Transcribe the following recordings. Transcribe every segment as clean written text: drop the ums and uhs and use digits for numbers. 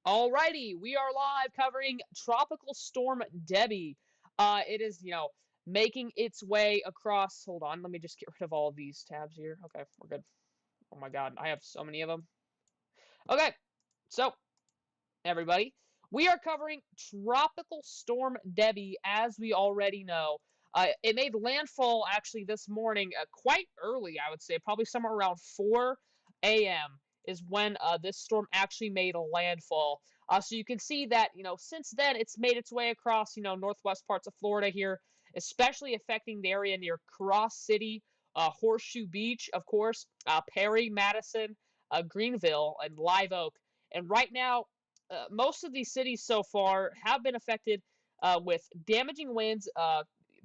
Alrighty, we are live covering Tropical Storm Debby. It is, making its way across. Hold on, let me just get rid of all of these tabs here. Okay, we're good. Oh my god, I have so many of them. Okay, so, everybody, we are covering Tropical Storm Debby, as we already know. It made landfall, actually, this morning, quite early, I would say, probably somewhere around 4 a.m. is when this storm actually made a landfall. So you can see that, since then, it's made its way across, northwest parts of Florida here, especially affecting the area near Cross City, Horseshoe Beach, of course, Perry, Madison, Greenville, and Live Oak. And right now, most of these cities so far have been affected with damaging winds,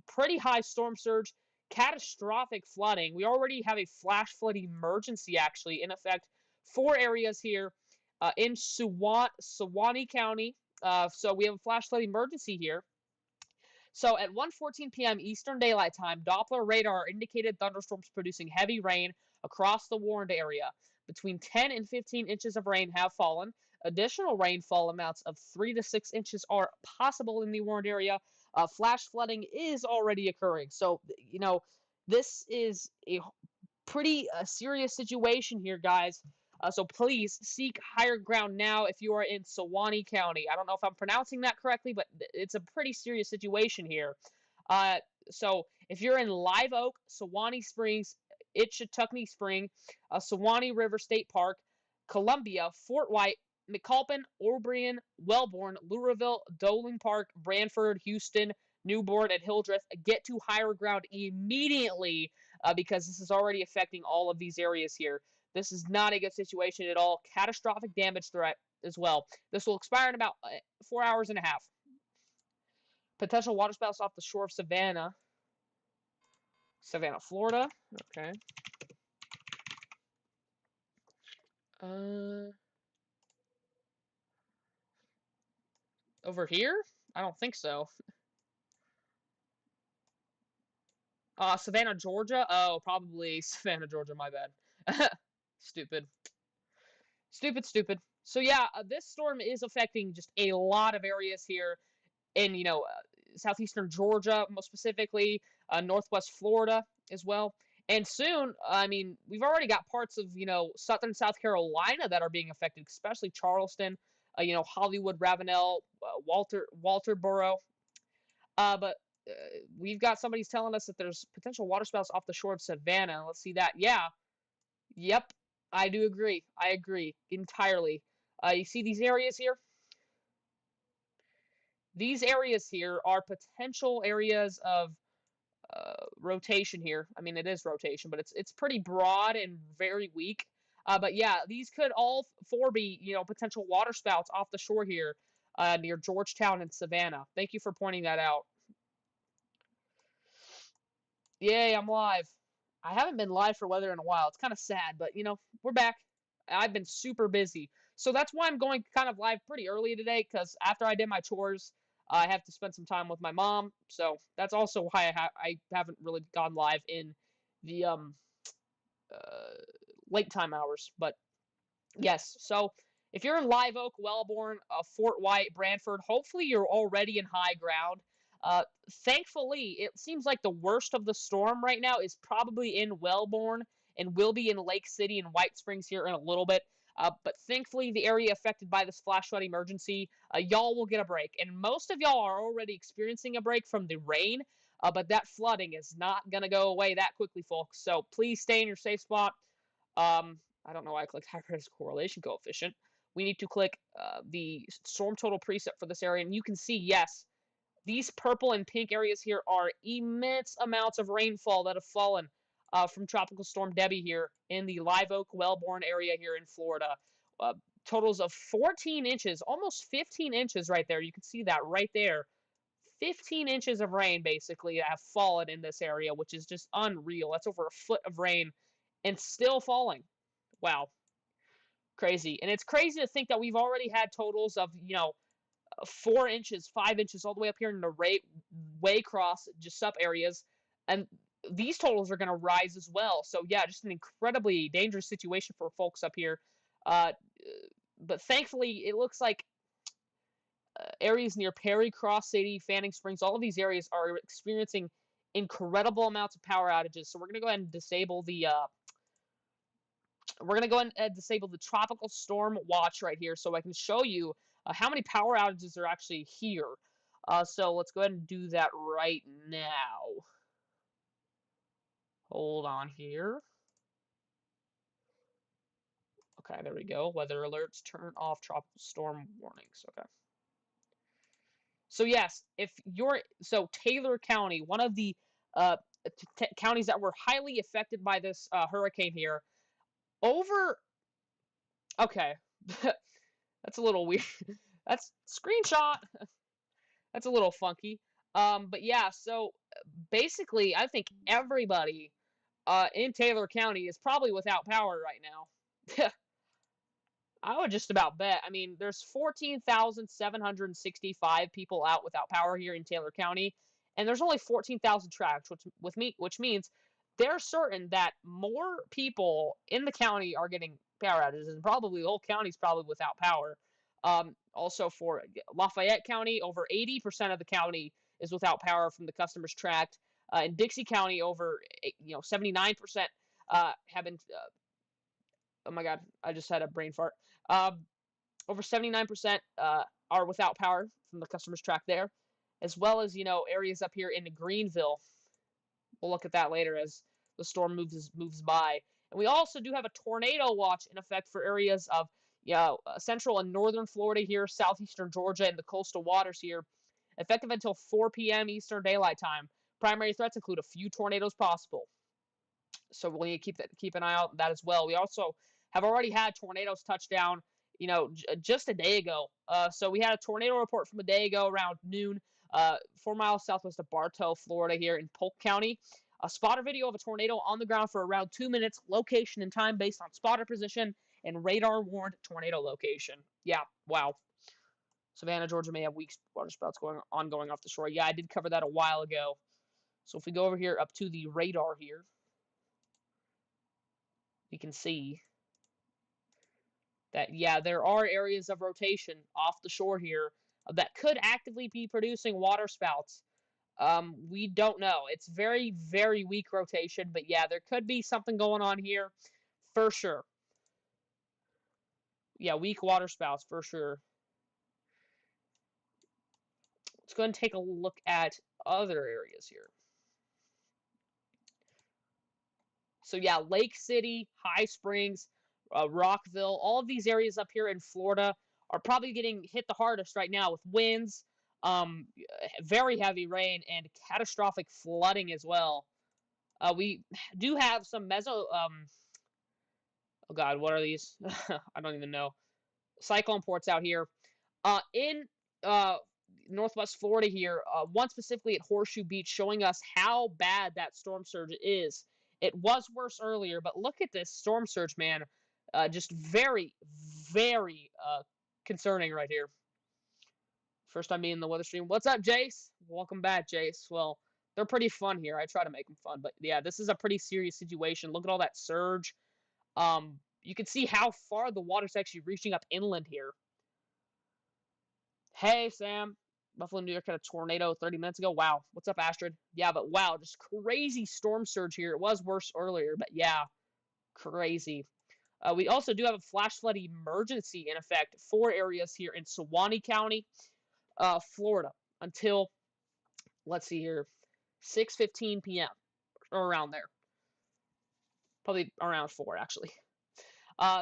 pretty high storm surge, catastrophic flooding. We already have a flash flood emergency actually in effect for areas here in Suwannee County. So we have a flash flood emergency here. So at 1:14 p.m. Eastern Daylight Time, Doppler radar indicated thunderstorms producing heavy rain across the warned area. Between 10 and 15 inches of rain have fallen. Additional rainfall amounts of 3 to 6 inches are possible in the warned area. Flash flooding is already occurring. So, this is a pretty serious situation here, guys. So please seek higher ground now if you are in Suwannee County. I don't know if I'm pronouncing that correctly, but it's a pretty serious situation here. So if you're in Live Oak, Suwannee Springs, Itchituckney Spring, Suwannee River State Park, Columbia, Fort White, McAlpin, O'Brien, Wellborn, Louisville, Dolan Park, Branford, Houston, Newborn, and Hildreth, get to higher ground immediately because this is already affecting all of these areas here. This is not a good situation at all. Catastrophic damage threat as well. This will expire in about 4 hours and a half. Potential waterspouts off the shore of Savannah, Florida. Okay. Over here? I don't think so. Savannah, Georgia? Oh, probably Savannah, Georgia, my bad. Stupid. Stupid. So yeah, this storm is affecting just a lot of areas here in, southeastern Georgia, most specifically, northwest Florida as well. And soon, I mean, we've already got parts of, southern South Carolina that are being affected, especially Charleston, Hollywood, Ravenel, Walterboro. But we've got somebody's telling us that there's potential waterspouts off the shore of Savannah. Let's see that. Yeah. Yep. I do agree. I agree entirely. You see these areas here? These areas here are potential areas of rotation here. I mean, it is rotation, but it's pretty broad and very weak. But yeah, these could all four be, potential waterspouts off the shore here near Georgetown and Savannah. Thank you for pointing that out. Yay, I'm live. I haven't been live for weather in a while. It's kind of sad, but, we're back. I've been super busy. So that's why I'm going kind of live pretty early today, because after I did my chores, I have to spend some time with my mom. So that's also why I haven't really gone live in the late time hours. But yes, so if you're in Live Oak, Wellborn, Fort White, Branford, hopefully you're already in high ground. Thankfully, it seems like the worst of the storm right now is probably in Wellborn and will be in Lake City and White Springs here in a little bit. But thankfully, the area affected by this flash flood emergency, y'all will get a break. And most of y'all are already experiencing a break from the rain, but that flooding is not going to go away that quickly, folks. So please stay in your safe spot. I don't know why I clicked high-risk correlation coefficient. We need to click the storm total preset for this area, and you can see, yes, these purple and pink areas here are immense amounts of rainfall that have fallen from Tropical Storm Debby here in the Live Oak, Wellborn area here in Florida. Totals of 14 inches, almost 15 inches right there. You can see that right there. 15 inches of rain, basically, have fallen in this area, which is just unreal. That's over a foot of rain and still falling. Wow. Crazy. And it's crazy to think that we've already had totals of, 4 inches, 5 inches, all the way up here in the Waycross, just up areas. And these totals are going to rise as well. So, yeah, just an incredibly dangerous situation for folks up here. But thankfully, it looks like areas near Perry, Cross City, Fanning Springs, all of these areas are experiencing incredible amounts of power outages. So we're going to go ahead and disable the tropical storm watch right here so I can show you how many power outages are actually here. So let's go ahead and do that right now. Hold on here. Okay, there we go. Weather alerts, turn off tropical storm warnings. Okay. So yes, Taylor County, one of the counties that were highly affected by this hurricane here, okay, that's a little weird. That's screenshot. That's a little funky. But yeah, so basically, I think everybody in Taylor County is probably without power right now. I would just about bet. I mean, there's 14,765 people out without power here in Taylor County, and there's only 14,000 tracks, which means they're certain that more people in the county are getting power outages, and probably the whole county's probably without power. Also for Lafayette County, over 80% of the county is without power from the customers tracked. In Dixie County, over 79% have been. Oh my God, I just had a brain fart. Over 79% are without power from the customers tracked there, as well as areas up here in Greenville. We'll look at that later as the storm moves by. And we also do have a tornado watch in effect for areas of central and northern Florida here, southeastern Georgia, and the coastal waters here, effective until 4 p.m. Eastern Daylight Time. Primary threats include a few tornadoes possible. So we'll need to keep an eye out on that as well. We also have already had tornadoes touch down, just a day ago. So we had a tornado report from a day ago around noon, 4 miles southwest of Bartow, Florida, here in Polk County. A spotter video of a tornado on the ground for around 2 minutes, location and time based on spotter position and radar warned tornado location. Yeah, wow. Savannah, Georgia may have weak water spouts going off the shore. Yeah, I did cover that a while ago. So if we go over here up to the radar here, we can see that, yeah, there are areas of rotation off the shore here that could actively be producing water spouts. We don't know. It's very, very weak rotation, but yeah, there could be something going on here for sure. Yeah, weak water spouts for sure. Let's go ahead and take a look at other areas here. So yeah, Lake City, High Springs, Rockville, all of these areas up here in Florida are probably getting hit the hardest right now with winds, very heavy rain, and catastrophic flooding as well. We do have some oh God, what are these? I don't even know. Cyclone ports out here. In Northwest Florida here, one specifically at Horseshoe Beach, showing us how bad that storm surge is. It was worse earlier, but look at this storm surge, man. Just very, very concerning right here. First time being in the weather stream. What's up, Jace? Welcome back, Jace. Well, they're pretty fun here. I try to make them fun, but yeah, this is a pretty serious situation. Look at all that surge. You can see how far the water's actually reaching up inland here. Hey, Sam. Buffalo, New York had a tornado 30 minutes ago. Wow. What's up, Astrid? Yeah, but wow, just crazy storm surge here. It was worse earlier, but yeah, crazy. We also do have a flash flood emergency in effect for areas here in Suwannee County, Florida, until, let's see here, 6:15 p.m. or around there. Probably around 4, actually.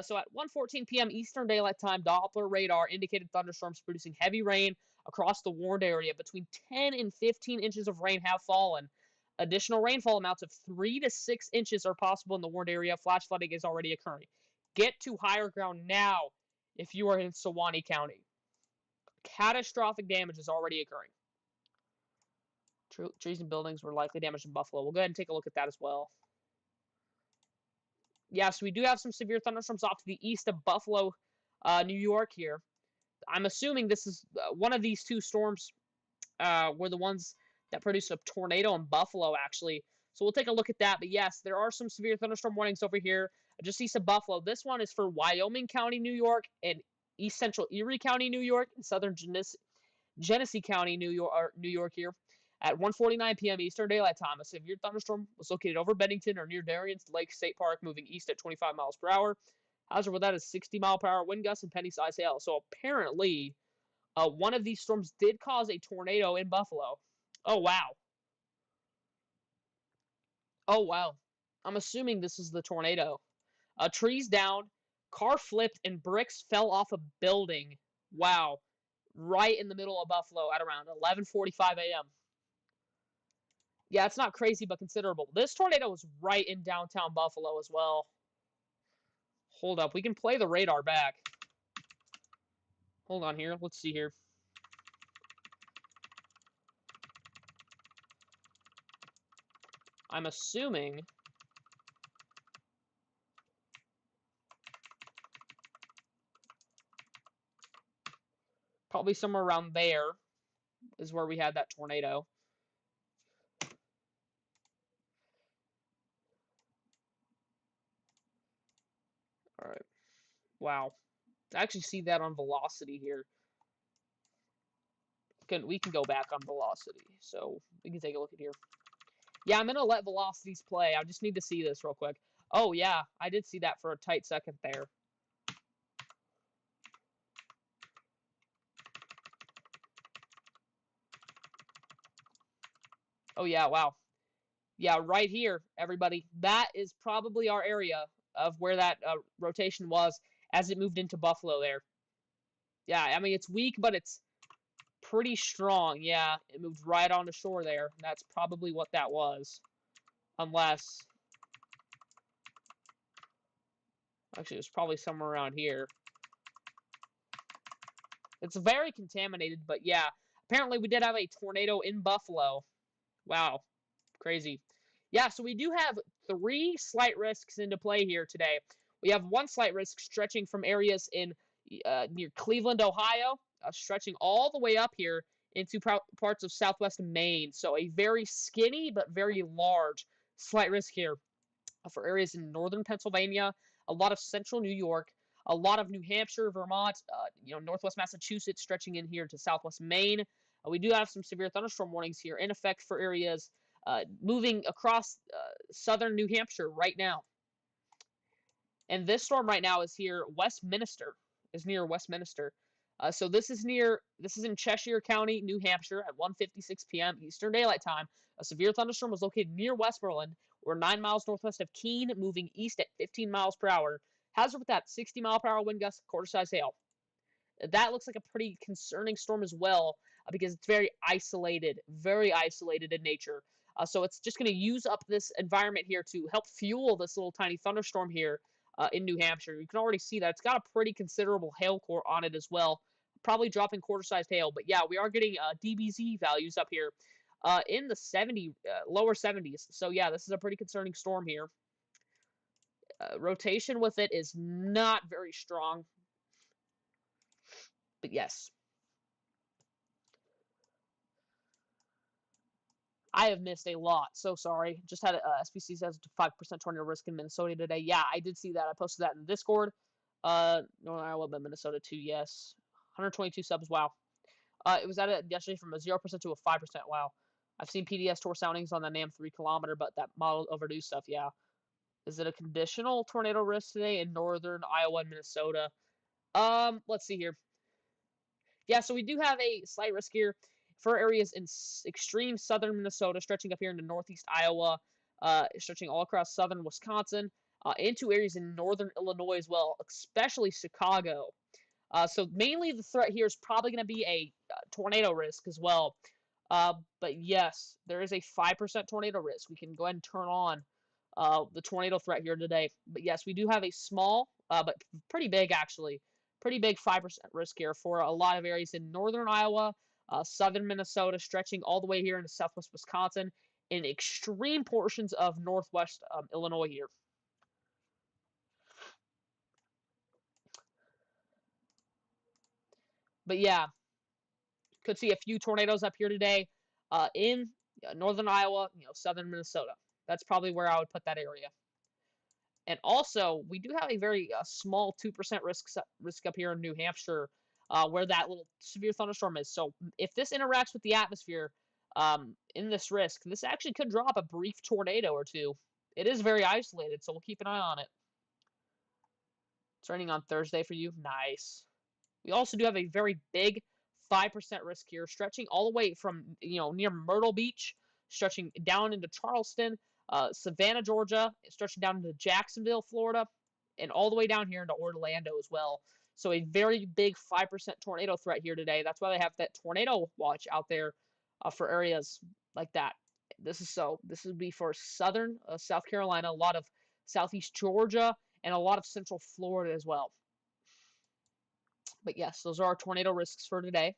So at 1:14 p.m. Eastern Daylight Time, Doppler radar indicated thunderstorms producing heavy rain across the warned area. Between 10 and 15 inches of rain have fallen. Additional rainfall amounts of 3 to 6 inches are possible in the warned area. Flash flooding is already occurring. Get to higher ground now if you are in Suwannee County. Catastrophic damage is already occurring. Trees and buildings were likely damaged in Buffalo. We'll go ahead and take a look at that as well. Yes, we do have some severe thunderstorms off to the east of Buffalo, New York here. I'm assuming this is one of these two storms were the ones that produced a tornado in Buffalo, actually. So we'll take a look at that. But yes, there are some severe thunderstorm warnings over here just east of Buffalo. This one is for Wyoming County, New York, and east central Erie County, New York, and southern Genesee County, New York here. At 1:49 p.m. Eastern Daylight Time, a severe thunderstorm was located over Bennington or near Darien Lake State Park, moving east at 25 miles per hour. Hazard with that is 60-mile-per-hour wind gusts and penny-sized hail. So apparently, one of these storms did cause a tornado in Buffalo. Oh, wow. Oh, wow. I'm assuming this is the tornado. Trees down, car flipped, and bricks fell off a building. Wow. Right in the middle of Buffalo at around 11:45 a.m. Yeah, it's not crazy, but considerable. This tornado was right in downtown Buffalo as well. Hold up. We can play the radar back. Hold on here. Let's see here. I'm assuming probably somewhere around there is where we had that tornado. All right. Wow. I actually see that on velocity here. We can go back on velocity, so we can take a look at here. Yeah, I'm gonna let velocities play. I just need to see this real quick. Oh yeah, I did see that for a tight second there. Oh yeah, wow. Yeah, right here, everybody. That is probably our area of where that rotation was as it moved into Buffalo there. Yeah, I mean, it's weak, but it's pretty strong. Yeah, it moved right on the shore there. That's probably what that was. Unless, actually, it was probably somewhere around here. It's very contaminated, but yeah. Apparently, we did have a tornado in Buffalo. Wow, crazy. Yeah, so we do have 3 slight risks into play here today. We have 1 slight risk stretching from areas in near Cleveland, Ohio, stretching all the way up here into parts of southwest Maine. So a very skinny but very large slight risk here for areas in northern Pennsylvania, a lot of central New York, a lot of New Hampshire, Vermont, northwest Massachusetts, stretching in here to southwest Maine. We do have some severe thunderstorm warnings here in effect for areas moving across southern New Hampshire right now. And this storm right now is here, Westminster, is near Westminster. So this is in Cheshire County, New Hampshire at 1:56 p.m. Eastern Daylight Time. A severe thunderstorm was located near Westmoreland, or 9 miles northwest of Keene, moving east at 15 miles per hour. Hazard with that 60-mile-per-hour wind gusts, quarter-size hail. That looks like a pretty concerning storm as well because it's very isolated in nature. So it's just going to use up this environment here to help fuel this little tiny thunderstorm here in New Hampshire. You can already see that it's got a pretty considerable hail core on it as well, probably dropping quarter-sized hail. But yeah, we are getting DBZ values up here in the lower 70s. So yeah, this is a pretty concerning storm here. Rotation with it is not very strong. But yes. I have missed a lot. So sorry. Just had SPC says 5% tornado risk in Minnesota today. Yeah, I did see that. I posted that in Discord. Northern Iowa, but Minnesota too. Yes, 122 subs. Wow. It was at it yesterday from a 0% to a 5%. Wow. I've seen PDS tour soundings on the NAM 3 kilometer, but that model overdue stuff. Yeah. Is it a conditional tornado risk today in northern Iowa and Minnesota? Let's see here. Yeah, so we do have a slight risk here for areas in extreme southern Minnesota, stretching up here into northeast Iowa, stretching all across southern Wisconsin, into areas in northern Illinois as well, especially Chicago. So mainly the threat here is probably going to be a tornado risk as well. But yes, there is a 5% tornado risk. We can go ahead and turn on the tornado threat here today. But yes, we do have a small, but pretty big actually, pretty big 5% risk here for a lot of areas in northern Iowa, southern Minnesota, stretching all the way here into southwest Wisconsin, and extreme portions of northwest Illinois here. But yeah, could see a few tornadoes up here today in northern Iowa, southern Minnesota. That's probably where I would put that area. And also, we do have a very small 2% risk up here in New Hampshire, where that little severe thunderstorm is. So if this interacts with the atmosphere in this risk, this actually could drop a brief tornado or two. It is very isolated, so we'll keep an eye on it. It's raining on Thursday for you. Nice. We also do have a very big 5% risk here, stretching all the way from, near Myrtle Beach, stretching down into Charleston, Savannah, Georgia, stretching down into Jacksonville, Florida, and all the way down here into Orlando as well. So a very big 5% tornado threat here today. That's why they have that tornado watch out there for areas like that. This would be for southern South Carolina, a lot of southeast Georgia, and a lot of central Florida as well. But yes, those are our tornado risks for today.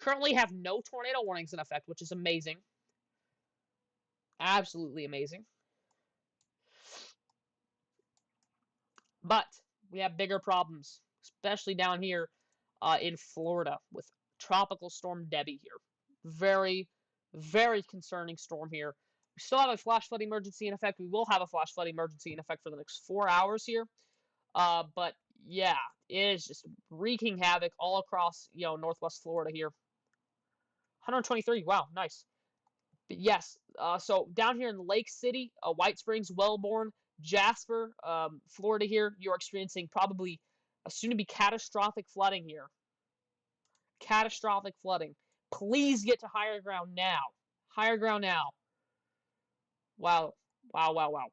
Currently have no tornado warnings in effect, which is amazing. Absolutely amazing. But we have bigger problems, especially down here in Florida with Tropical Storm Debby here. Very, very concerning storm here. We still have a flash flood emergency in effect. We will have a flash flood emergency in effect for the next 4 hours here. But yeah, it is just wreaking havoc all across, Northwest Florida here. 123. Wow, nice. But yes, so down here in Lake City, White Springs, Wellborn, Jasper, Florida here, you're experiencing probably a soon-to-be catastrophic flooding here. Catastrophic flooding. Please get to higher ground now. Higher ground now. Wow. Wow, wow, wow.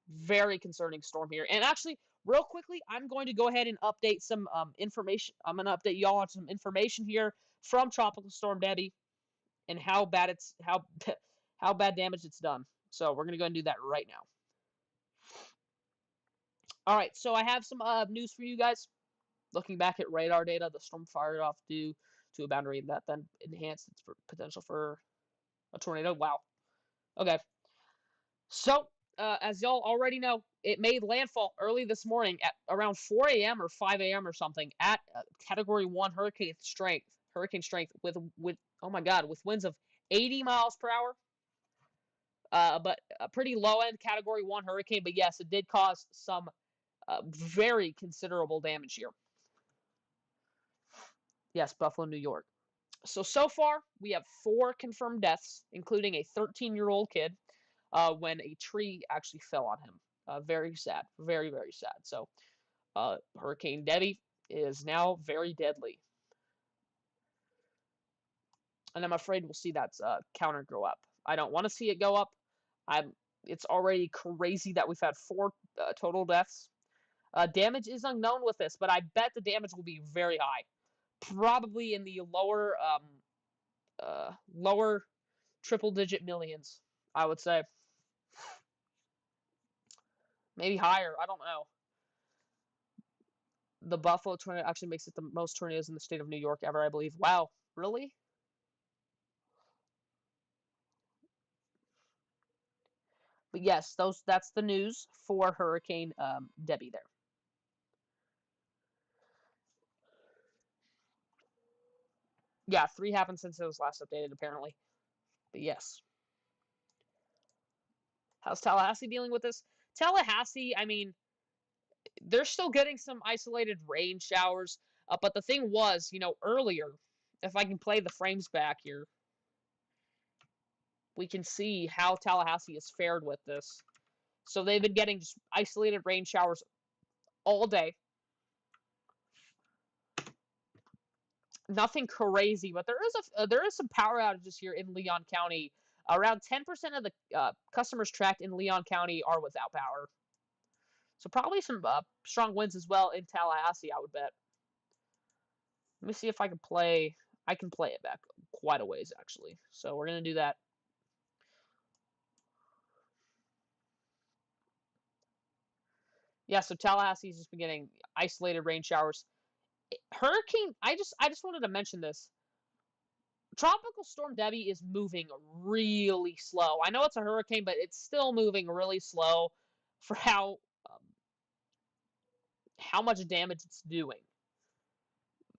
Very concerning storm here. And actually, real quickly, I'm going to go ahead and update some information. I'm going to update y'all on some information here from Tropical Storm Debby and how bad how bad damage it's done. So we're going to go and do that right now. All right, so I have some news for you guys. Looking back at radar data, the storm fired off due to a boundary that then enhanced its potential for a tornado. Wow. Okay. So, as y'all already know, it made landfall early this morning at around 4 a.m. or 5 a.m. or something at Category 1 hurricane strength with oh my God, with winds of 80 miles per hour. But a pretty low-end Category 1 hurricane. But yes, it did cause some very considerable damage here. Yes, Buffalo, New York. So far, we have 4 confirmed deaths, including a 13-year-old kid when a tree actually fell on him. Very sad. Very, very sad. So Hurricane Debby is now very deadly. And I'm afraid we'll see that counter go up. I don't want to see it go up. It's already crazy that we've had 4 total deaths. Damage is unknown with this, but I bet the damage will be very high. Probably in the lower triple-digit millions, I would say. Maybe higher. I don't know. The Buffalo tornado actually makes it the most tornadoes in the state of New York ever, I believe. Wow. Really? But yes, that's the news for Hurricane Debby there. Yeah, 3 happened since it was last updated, apparently. But yes. How's Tallahassee dealing with this? Tallahassee, I mean, they're still getting some isolated rain showers. But the thing was, earlier, if I can play the frames back here, we can see how Tallahassee has fared with this. So they've been getting just isolated rain showers all day. Nothing crazy, but there is some power outages here in Leon County. Around 10% of the customers tracked in Leon County are without power. So probably some strong winds as well in Tallahassee, I would bet. Let me see if I can play. I can play it back quite a ways, actually. So we're going to do that. Yeah, so Tallahassee's just been getting isolated rain showers. Hurricane, I just wanted to mention this. Tropical Storm Debby is moving really slow. I know it's a hurricane, but it's still moving really slow for how much damage it's doing.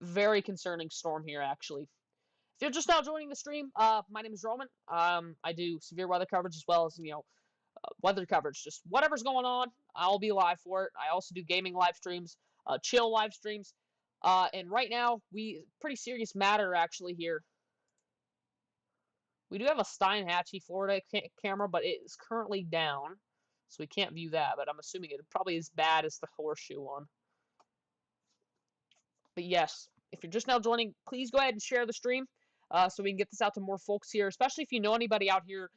Very concerning storm here, actually. If you're just now joining the stream, my name is Roman. I do severe weather coverage as well as, weather coverage. Just whatever's going on, I'll be live for it. I also do gaming live streams, chill live streams. And right now, pretty serious matter actually here. We do have a Steinhatchee, Florida camera, but it is currently down, so we can't view that. But I'm assuming it's probably as bad as the Horseshoe one. But yes, if you're just now joining, please go ahead and share the stream so we can get this out to more folks here, especially if you know anybody out here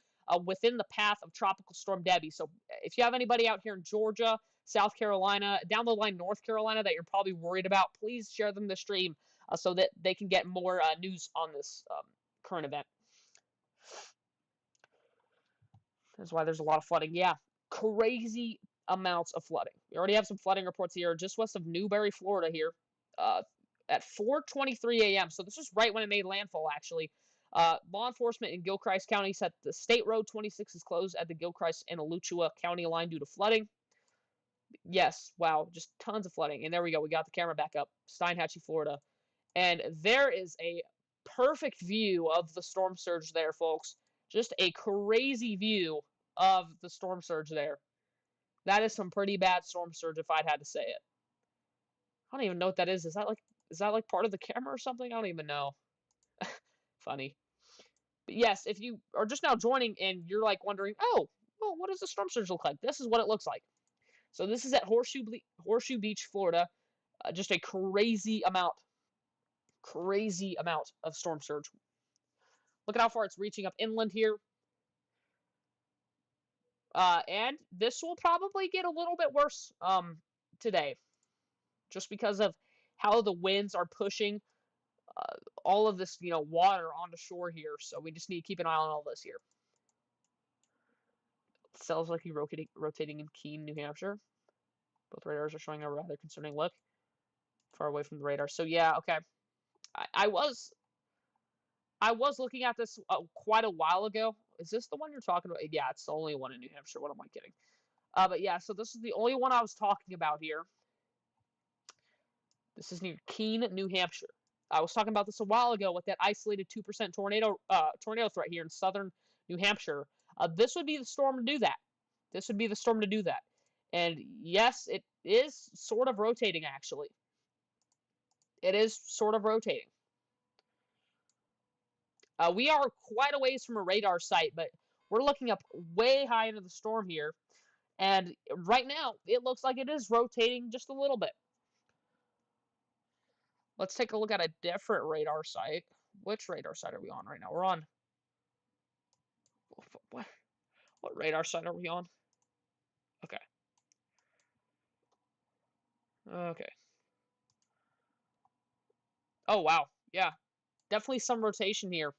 within the path of Tropical Storm Debby. So if you have anybody out here in Georgia, South Carolina, down the line North Carolina that you're probably worried about, please share them the stream so that they can get more news on this current event. That's why there's a lot of flooding. Yeah, crazy amounts of flooding. We already have some flooding reports here just west of Newberry, Florida here at 4:23 a.m. So this is right when it made landfall, actually. Law enforcement in Gilchrist County said the State Road 26 is closed at the Gilchrist and Alachua County line due to flooding. Yes, wow, just tons of flooding. And there we go. We got the camera back up. Steinhatchee, Florida. And there is a perfect view of the storm surge there, folks. Just a crazy view of the storm surge there. That is some pretty bad storm surge if I'd had to say it. I don't even know what that is. Is that like part of the camera or something? I don't even know. Funny. But yes, if you are just now joining and you're like wondering, oh, well, what does the storm surge look like? This is what it looks like. So this is at Horseshoe Beach, Florida. Just a crazy amount of storm surge. Look at how far it's reaching up inland here. And this will probably get a little bit worse today, just because of how the winds are pushing all of this, water onto shore here. So we just need to keep an eye on all this here. Cells likely rotating in Keene, New Hampshire. Both radars are showing a rather concerning look. Far away from the radar. So yeah, okay. I was looking at this quite a while ago. Is this the one you're talking about? Yeah, it's the only one in New Hampshire. What am I kidding? But yeah, so this is the only one I was talking about here. This is near Keene, New Hampshire. I was talking about this a while ago with that isolated 2% tornado threat here in southern New Hampshire. This would be the storm to do that. This would be the storm to do that. And yes, it is sort of rotating, actually. It is sort of rotating. We are quite a ways from a radar site, but we're looking up way high into the storm here. And right now, it looks like it is rotating just a little bit. Let's take a look at a different radar site. Which radar site are we on right now? We're on... What radar site are we on? Okay. Okay. Oh, wow. Yeah. Definitely some rotation here.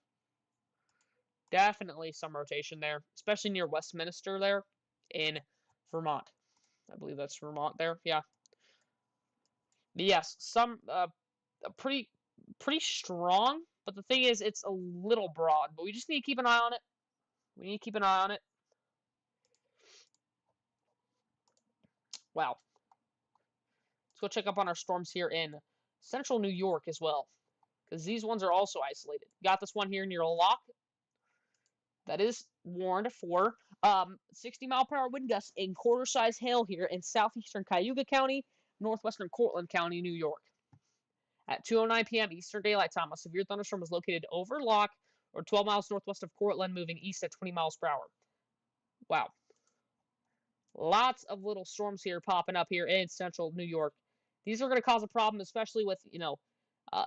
Definitely some rotation there, especially near Westminster there in Vermont. I believe that's Vermont there. Yeah. But yes, some pretty strong, but the thing is it's a little broad, but we just need to keep an eye on it. We need to keep an eye on it. Wow. Let's go check up on our storms here in central New York as well, because these ones are also isolated. Got this one here near Lock. That is warned for 60-mile-per-hour wind gusts and quarter-size hail here in southeastern Cayuga County, northwestern Cortland County, New York. At 2:09 p.m. Eastern Daylight Time, a severe thunderstorm was located over Lock, or 12 miles northwest of Cortland, moving east at 20 miles per hour. Wow. Lots of little storms here popping up here in central New York. These are going to cause a problem, especially with,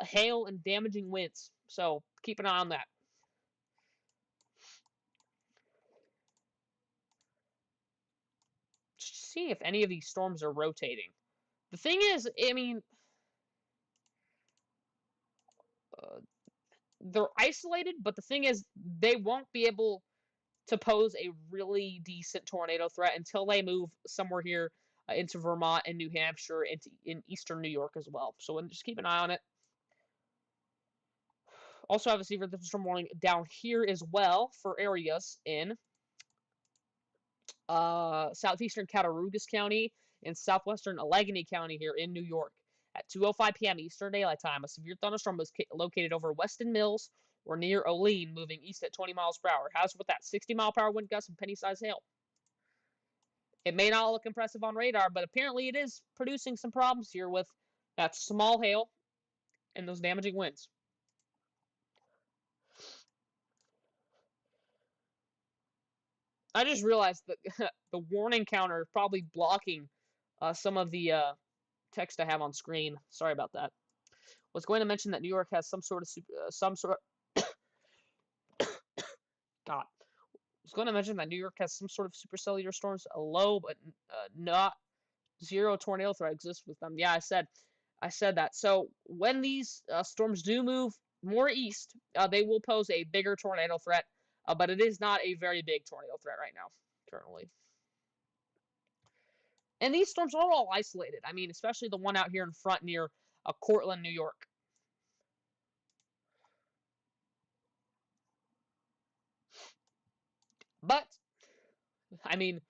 hail and damaging winds. So keep an eye on that. See if any of these storms are rotating. The thing is, I mean, they're isolated, but the thing is, they won't be able to pose a really decent tornado threat until they move somewhere here into Vermont and New Hampshire, in eastern New York as well. So just keep an eye on it. Also have a severe thunderstorm warning down here as well for areas in southeastern Cattaraugus County and southwestern Allegheny County here in New York. At 2:05 p.m. Eastern Daylight Time, a severe thunderstorm was located over Weston Mills or near Olean, moving east at 20 miles per hour. How's with that 60-mile-per-hour wind gusts and penny-sized hail? It may not look impressive on radar, but apparently it is producing some problems here with that small hail and those damaging winds. I just realized that the warning counter is probably blocking some of the text I have on screen. Sorry about that. Was going to mention that New York has some sort of God. Was going to mention that New York has some sort of supercellular storms, a low but not zero tornado threat exists with them. Yeah, I said that. So when these storms do move more east, they will pose a bigger tornado threat, but it is not a very big tornado threat right now, currently. And these storms are all isolated. I mean, especially the one out here in front near Cortland, New York. But, I mean,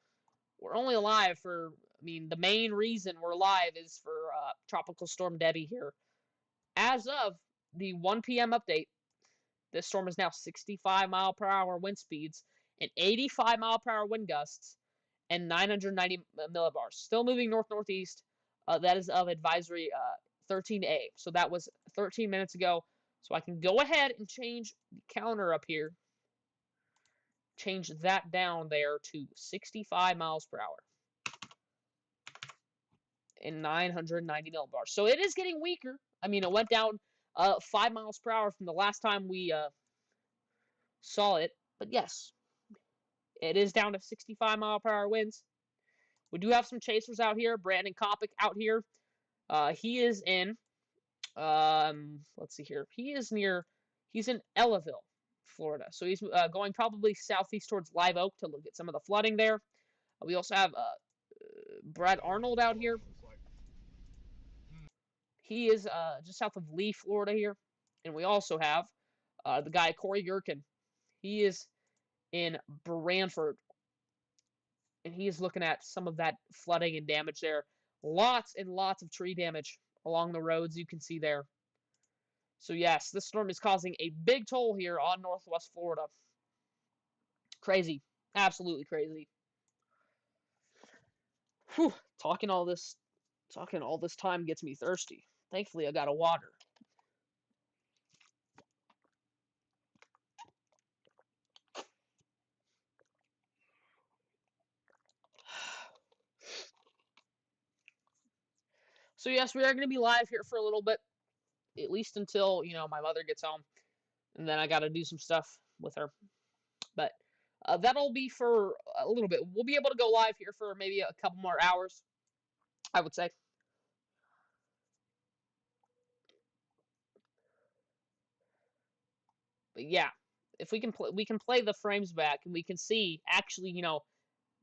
we're only alive for, I mean, the main reason we're alive is for Tropical Storm Debby here. As of the 1 p.m. update, this storm is now 65-mile-per-hour wind speeds and 85-mile-per-hour wind gusts and 990 millibars. Still moving north-northeast. That is of advisory 13A. So that was 13 minutes ago. So I can go ahead and change the counter up here. Change that down there to 65 miles per hour and 990 millibars. So it is getting weaker. I mean, it went down 5 miles per hour from the last time we saw it. But yes, it is down to 65-mile-per-hour winds. We do have some chasers out here. Brandon Kopic out here. He is in, let's see here. He's in Ellaville, Florida. So he's going probably southeast towards Live Oak to look at some of the flooding there. We also have Brad Arnold out here. He is just south of Lee, Florida here. And we also have the guy, Corey Gherkin. He is in Branford, and he is looking at some of that flooding and damage there. Lots and lots of tree damage along the roads you can see there. So yes, this storm is causing a big toll here on Northwest Florida. Crazy. Absolutely crazy. Whew. Talking all this time gets me thirsty. Thankfully, I got a water. So yes, we are going to be live here for a little bit, at least until, my mother gets home. And then I got to do some stuff with her. But that'll be for a little bit. We'll be able to go live here for maybe a couple more hours, I would say. But yeah, if we can play the frames back and we can see actually,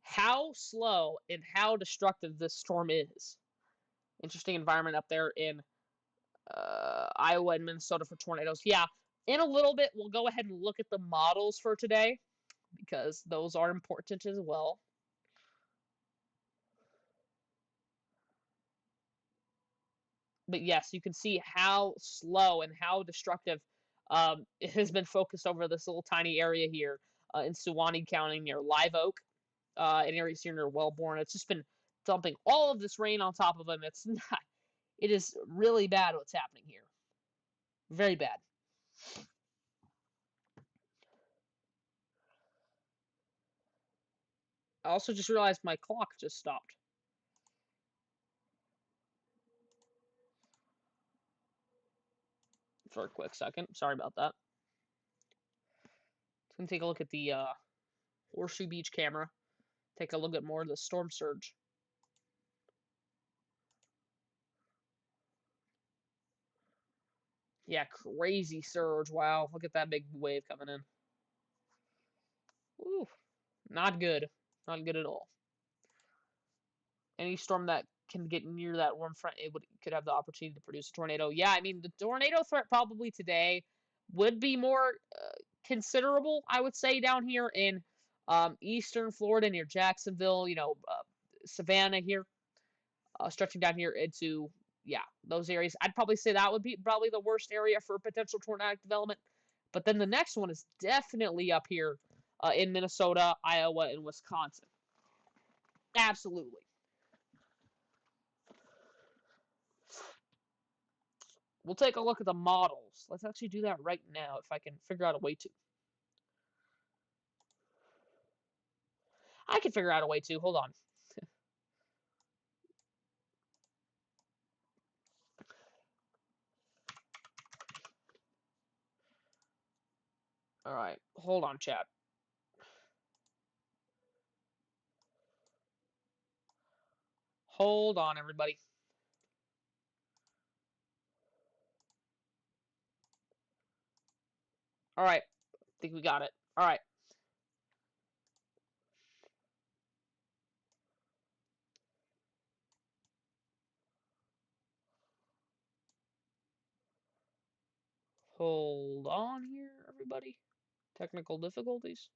how slow and how destructive this storm is. Interesting environment up there in Iowa and Minnesota for tornadoes. Yeah, in a little bit, we'll go ahead and look at the models for today because those are important as well. But yes, you can see how slow and how destructive it has been focused over this little tiny area here in Suwannee County near Live Oak, an area here near Wellborn. It's just been dumping all of this rain on top of them. It's not. It is really bad what's happening here. Very bad. I also just realized my clock just stopped. For a quick second. Sorry about that. Just going to take a look at the Horseshoe Beach camera. Take a look at more of the storm surge. Yeah, crazy surge. Wow, look at that big wave coming in. Ooh, not good. Not good at all. Any storm that can get near that warm front, could have the opportunity to produce a tornado. Yeah, I mean, the tornado threat probably today would be more considerable, I would say, down here in eastern Florida near Jacksonville, Savannah here, stretching down here into, yeah, those areas. I'd probably say that would be probably the worst area for potential tornadic development. But then the next one is definitely up here in Minnesota, Iowa, and Wisconsin. Absolutely. We'll take a look at the models. Let's actually do that right now if I can figure out a way to. I can figure out a way to. Hold on. All right. Hold on, chat. Hold on, everybody. All right. I think we got it. All right. Hold on here, everybody. Technical difficulties.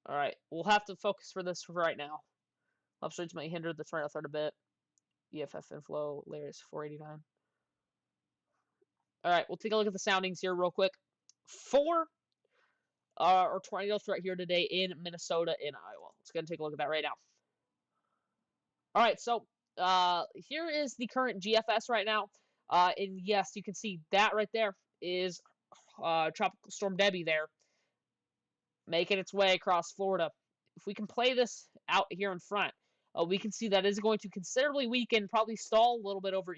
All right. We'll have to focus for this for right now. Upstreams may hinder the train of thread a bit. EFF inflow, layers 489. All right. We'll take a look at the soundings here real quick. 4 or tornadoes right here today in Minnesota and Iowa. Let's go and take a look at that right now. All right, so here is the current GFS right now. And yes, you can see that right there is Tropical Storm Debby there, making its way across Florida. If we can play this out here in front, we can see that is going to considerably weaken, probably stall a little bit over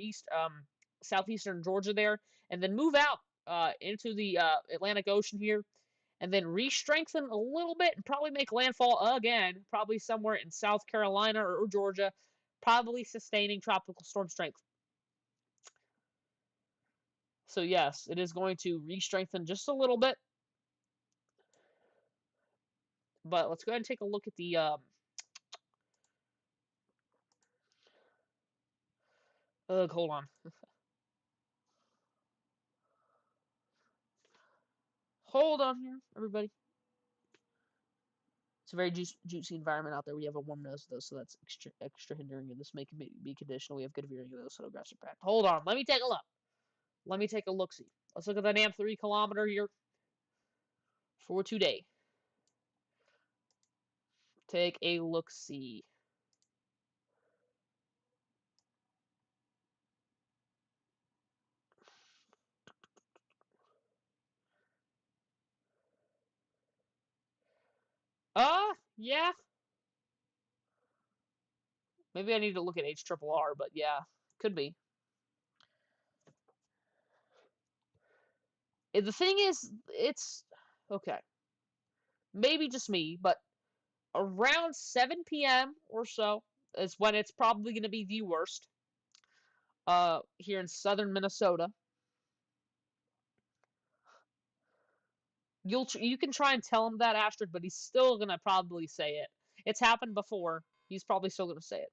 southeastern Georgia there, and then move out into the Atlantic Ocean here, and then re-strengthen a little bit and probably make landfall again, probably somewhere in South Carolina or Georgia, probably sustaining tropical storm strength. So yes, it is going to re-strengthen just a little bit. But let's go ahead and take a look at the hold on. Hold on here, everybody. It's a very juicy environment out there. We have a warm nose, though, so that's extra hindering, and this may be conditional. We have good viewing of those photographs are packed. Hold on. Let me take a look. Let me take a look-see. Let's look at the NAM 3 kilometer here for today. Take a look-see. Yeah. Maybe I need to look at HRRR, but yeah, could be. The thing is, it's okay. Maybe just me, but around 7 p.m. or so is when it's probably going to be the worst. Here in southern Minnesota. You can try and tell him that, Astrid, but he's still gonna probably say it. It's happened before. He's probably still gonna say it.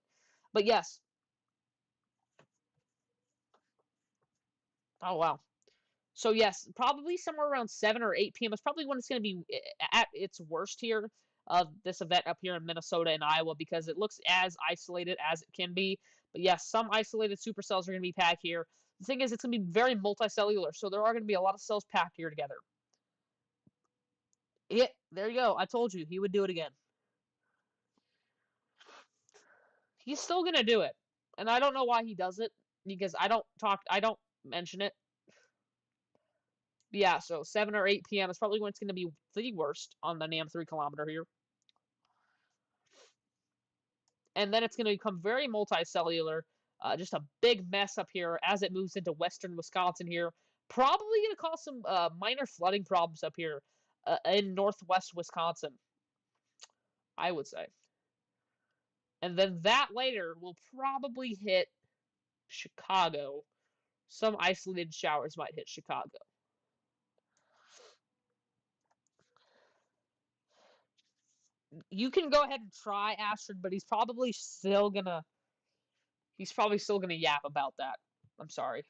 But yes. Oh wow. So yes, probably somewhere around 7 or 8 p.m. is probably when it's gonna be at its worst here of this event up here in Minnesota and Iowa because it looks as isolated as it can be. But yes, some isolated supercells are gonna be packed here. The thing is, it's gonna be very multicellular, so there are gonna be a lot of cells packed here together. Yeah, there you go. I told you he would do it again. He's still gonna do it, and I don't know why he does it because I don't mention it. But yeah, so 7 or 8 p.m. is probably when it's gonna be the worst on the NAM 3 kilometer here, and then it's gonna become very multicellular, just a big mess up here as it moves into western Wisconsin here. Probably gonna cause some minor flooding problems up here in northwest Wisconsin, I would say. And then that later will probably hit Chicago. Some isolated showers might hit Chicago. You can go ahead and try Astrid, but he's probably still gonna yap about that. I'm sorry.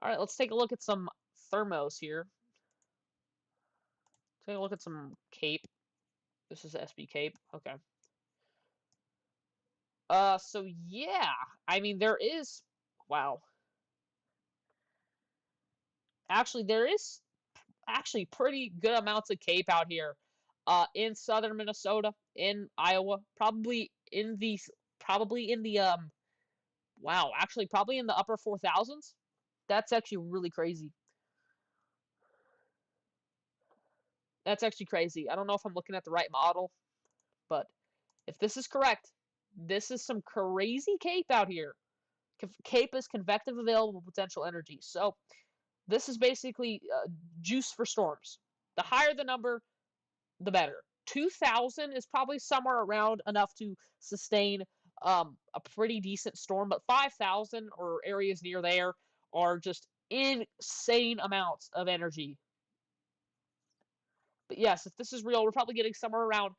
All right, let's take a look at some thermos here. Take a look at some Cape. This is SB Cape. Okay. So yeah, I mean there is wow. Actually, there is actually pretty good amounts of Cape out here. In southern Minnesota, in Iowa, probably probably in the wow, actually probably in the upper 4,000s. That's actually really crazy. That's actually crazy. I don't know if I'm looking at the right model, but if this is correct, this is some crazy cape out here. Cape is convective available potential energy. So this is basically juice for storms. The higher the number, the better. 2,000 is probably somewhere around enough to sustain a pretty decent storm, but 5,000 or areas near there are just insane amounts of energy. But yes, if this is real, we're probably getting somewhere around,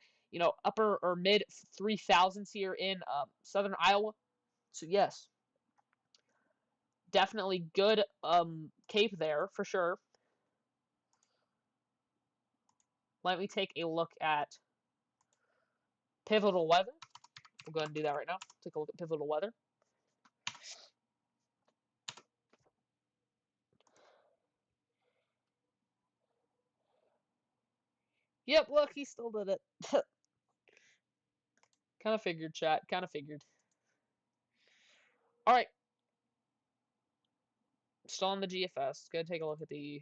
upper or mid 3,000s here in southern Iowa. So yes, definitely good cape there for sure. Let me take a look at pivotal weather. We'll go ahead and do that right now. Take a look at pivotal weather. Yep, look, he still did it. Kind of figured, chat. Kind of figured. All right. Still on the GFS. Go take a look at the.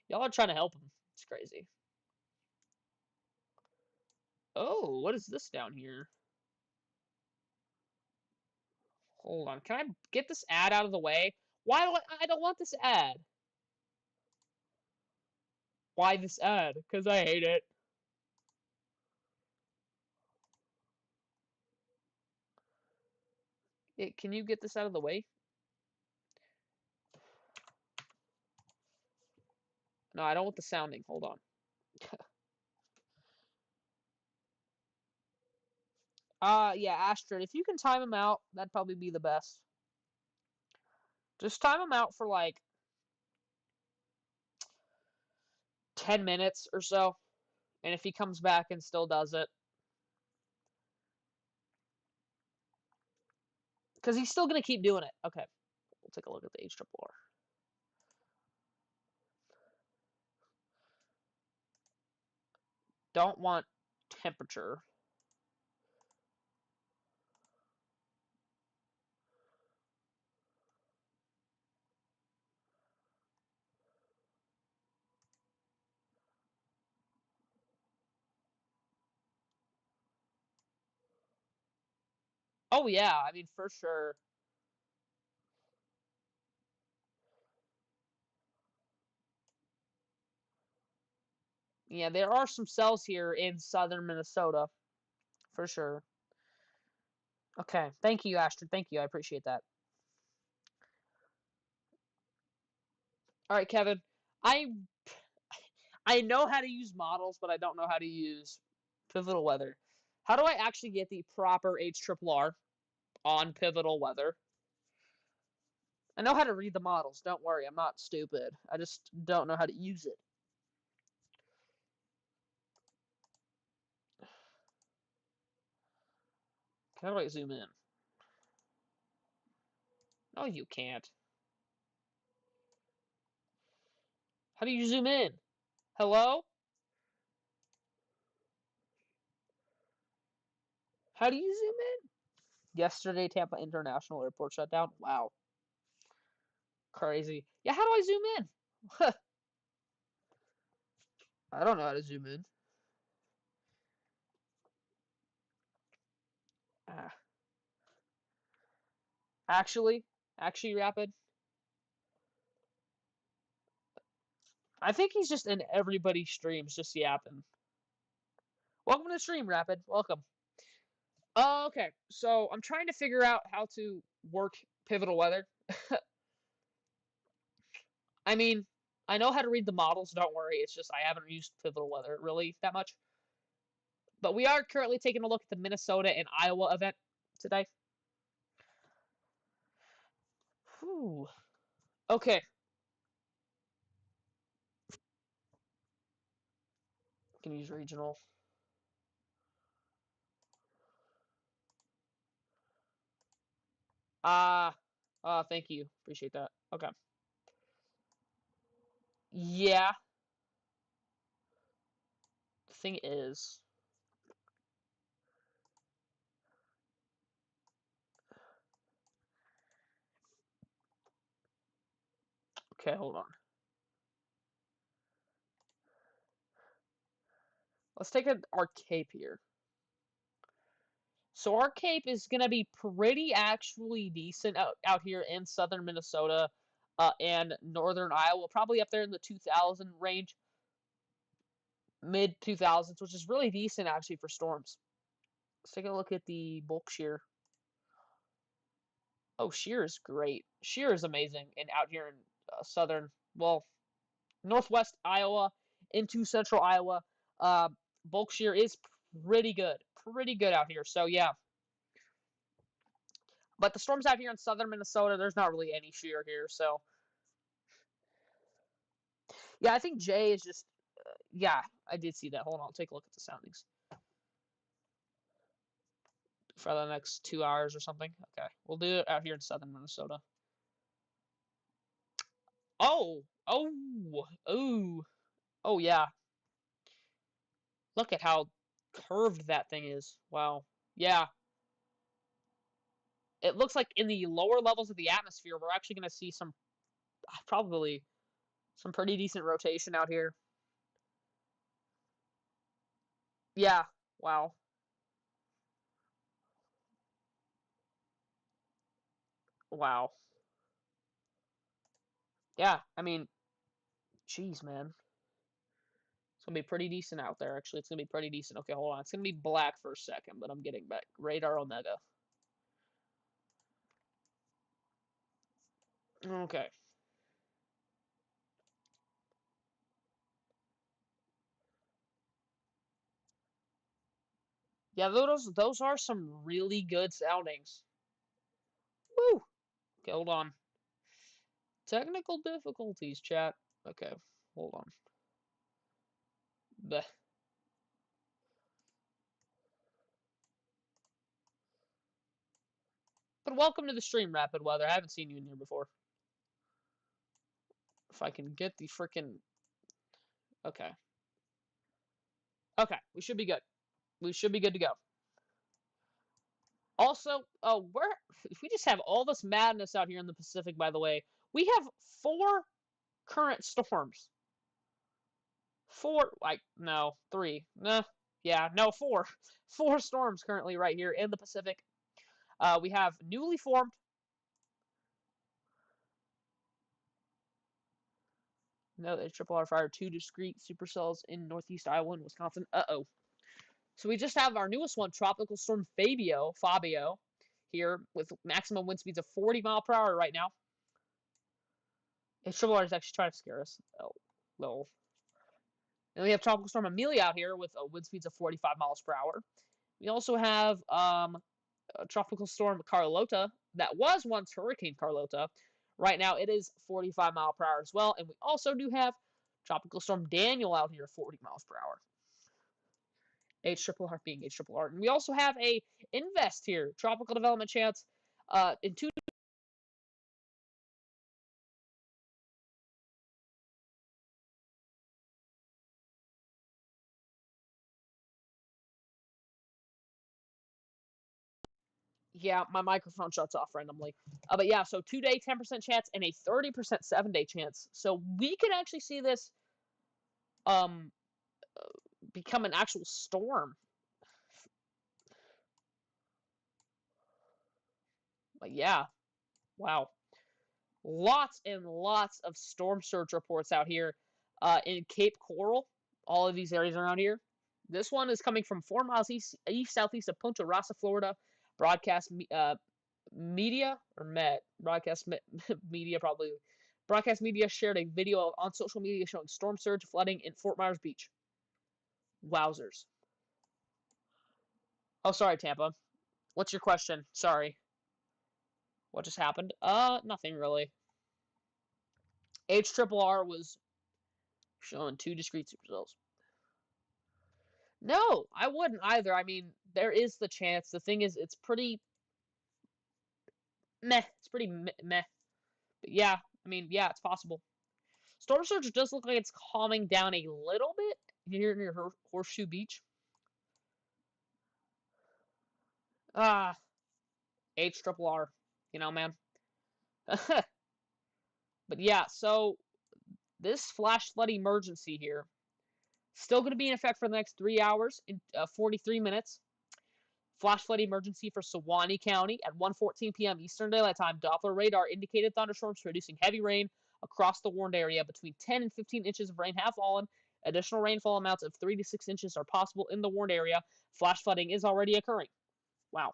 Y'all are trying to help him. It's crazy. Oh, what is this down here? Hold on. Can I get this ad out of the way? Why do I don't want this ad. Why this ad? Because I hate it. Can you get this out of the way? No, I don't want the sounding. Hold on. Yeah, Astrid, if you can time them out, that'd probably be the best. Just time them out for like 10 minutes or so. And if he comes back and still does it, because he's still going to keep doing it. Okay, we'll take a look at the HRRR. Don't want temperature. Oh, yeah, I mean, for sure. Yeah, there are some cells here in southern Minnesota, for sure. Okay, thank you, Astrid. Thank you. I appreciate that. All right, Kevin. I I know how to use models, but I don't know how to use pivotal weather. How do I actually get the proper HRRR on pivotal weather? I know how to read the models. Don't worry, I'm not stupid. I just don't know how to use it. How do I zoom in? No, you can't. How do you zoom in? Hello? How do you zoom in? Yesterday, Tampa International Airport shut down. Wow. Crazy. Yeah, how do I zoom in? I don't know how to zoom in. Ah. Actually, Rapid. I think he's just in everybody's streams, just yapping. Welcome to the stream, Rapid. Welcome. Okay, so I'm trying to figure out how to work pivotal weather. I mean, I know how to read the models, don't worry. It's just I haven't used pivotal weather really that much. But we are currently taking a look at the Minnesota and Iowa event today. Whew. Okay. Can use regional. Thank you. Appreciate that. Okay. Yeah. thing is, okay, hold on. Let's take our cape here. So our cape is going to be pretty actually decent out here in southern Minnesota and northern Iowa, probably up there in the 2000 range, mid 2000s, which is really decent actually for storms. Let's take a look at the bulk shear. Oh, shear is great. Shear is amazing and out here in southern, well, northwest Iowa into central Iowa. Bulk shear is pretty good out here. So yeah. But the storms out here in southern Minnesota, there's not really any shear here. So yeah, I think Jay is just, yeah, I did see that. Hold on, I'll take a look at the soundings for the next 2 hours or something. Okay, we'll do it out here in southern Minnesota. Oh, oh, yeah. Look at how curved that thing is. Wow. Yeah. It looks like in the lower levels of the atmosphere, we're actually going to see some, probably, some pretty decent rotation out here. Yeah. Wow. Wow. Yeah. I mean, jeez, man. It's going to be pretty decent out there, actually. It's going to be pretty decent. Okay, hold on. It's going to be black for a second, but I'm getting back. Radar Omega. Okay. Yeah, those are some really good soundings. Woo! Okay, hold on. Technical difficulties, chat. Okay, hold on. Bleh. But welcome to the stream, Rapid Weather. I haven't seen you in here before. If I can get the freaking... Okay. Okay, we should be good. We should be good to go. Also, we just have all this madness out here in the Pacific, by the way. We have 4 current storms. 4, like, no, 3. Nah, yeah, no, 4. 4 storms currently right here in the Pacific. We have newly formed. No, they triple R fired 2 discrete supercells in northeast Iowa and Wisconsin. Uh-oh. So we just have our newest one, Tropical Storm Fabio, here with maximum wind speeds of 40 mile per hour right now. And triple R is actually trying to scare us. Oh, no. And we have Tropical Storm Amelia out here with wind speeds of 45 miles per hour. We also have Tropical Storm Carlota. That was once Hurricane Carlota. Right now it is 45 mile per hour as well. And we also do have Tropical Storm Daniel out here, 40 miles per hour. HRRR being HRRR. And we also have a Invest here, tropical development chance in 2. Yeah, my microphone shuts off randomly. But yeah, so 2-day 10% chance and a 30% 7-day chance. So we could actually see this um become an actual storm. But yeah, wow. Lots and lots of storm surge reports out here in Cape Coral, all of these areas around here. This one is coming from 4 miles southeast of Punta Rasa, Florida. Broadcast media or Met broadcast media probably. Broadcast media shared a video on social media showing storm surge flooding in Fort Myers Beach. Wowzers. Oh, sorry, Tampa. What's your question? Sorry. What just happened? Nothing really. HRRR was showing 2 discrete supercells. No, I wouldn't either. I mean, there is the chance. The thing is, it's pretty meh. It's pretty meh. But yeah, I mean, yeah, it's possible. Storm surge does look like it's calming down a little bit. here near Horseshoe Beach. Ah, HRRR. You know, man. But yeah, so this flash flood emergency here still going to be in effect for the next 3 hours and 43 minutes. Flash flood emergency for Suwannee County at 1:14 p.m. Eastern Daylight Time. Doppler radar indicated thunderstorms producing heavy rain across the warned area. Between 10 and 15 inches of rain have fallen. Additional rainfall amounts of 3 to 6 inches are possible in the warned area. Flash flooding is already occurring. Wow.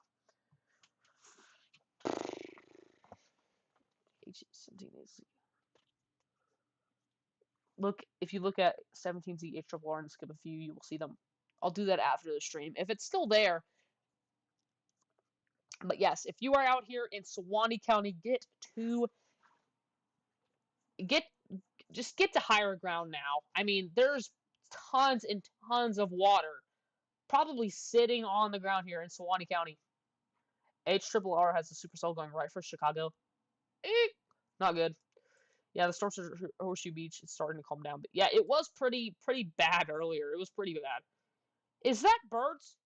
Look, if you look at 17Z HRRR and skip a few, you will see them. I'll do that after the stream. If it's still there. But yes, if you are out here in Suwannee County, just get to higher ground now. I mean, there's tons and tons of water probably sitting on the ground here in Suwannee County. HRRR has a supercell going right for Chicago. Not good. Yeah, the storm surge at Horseshoe Beach is starting to calm down. But yeah, it was pretty bad earlier. It was pretty bad. Is that birds?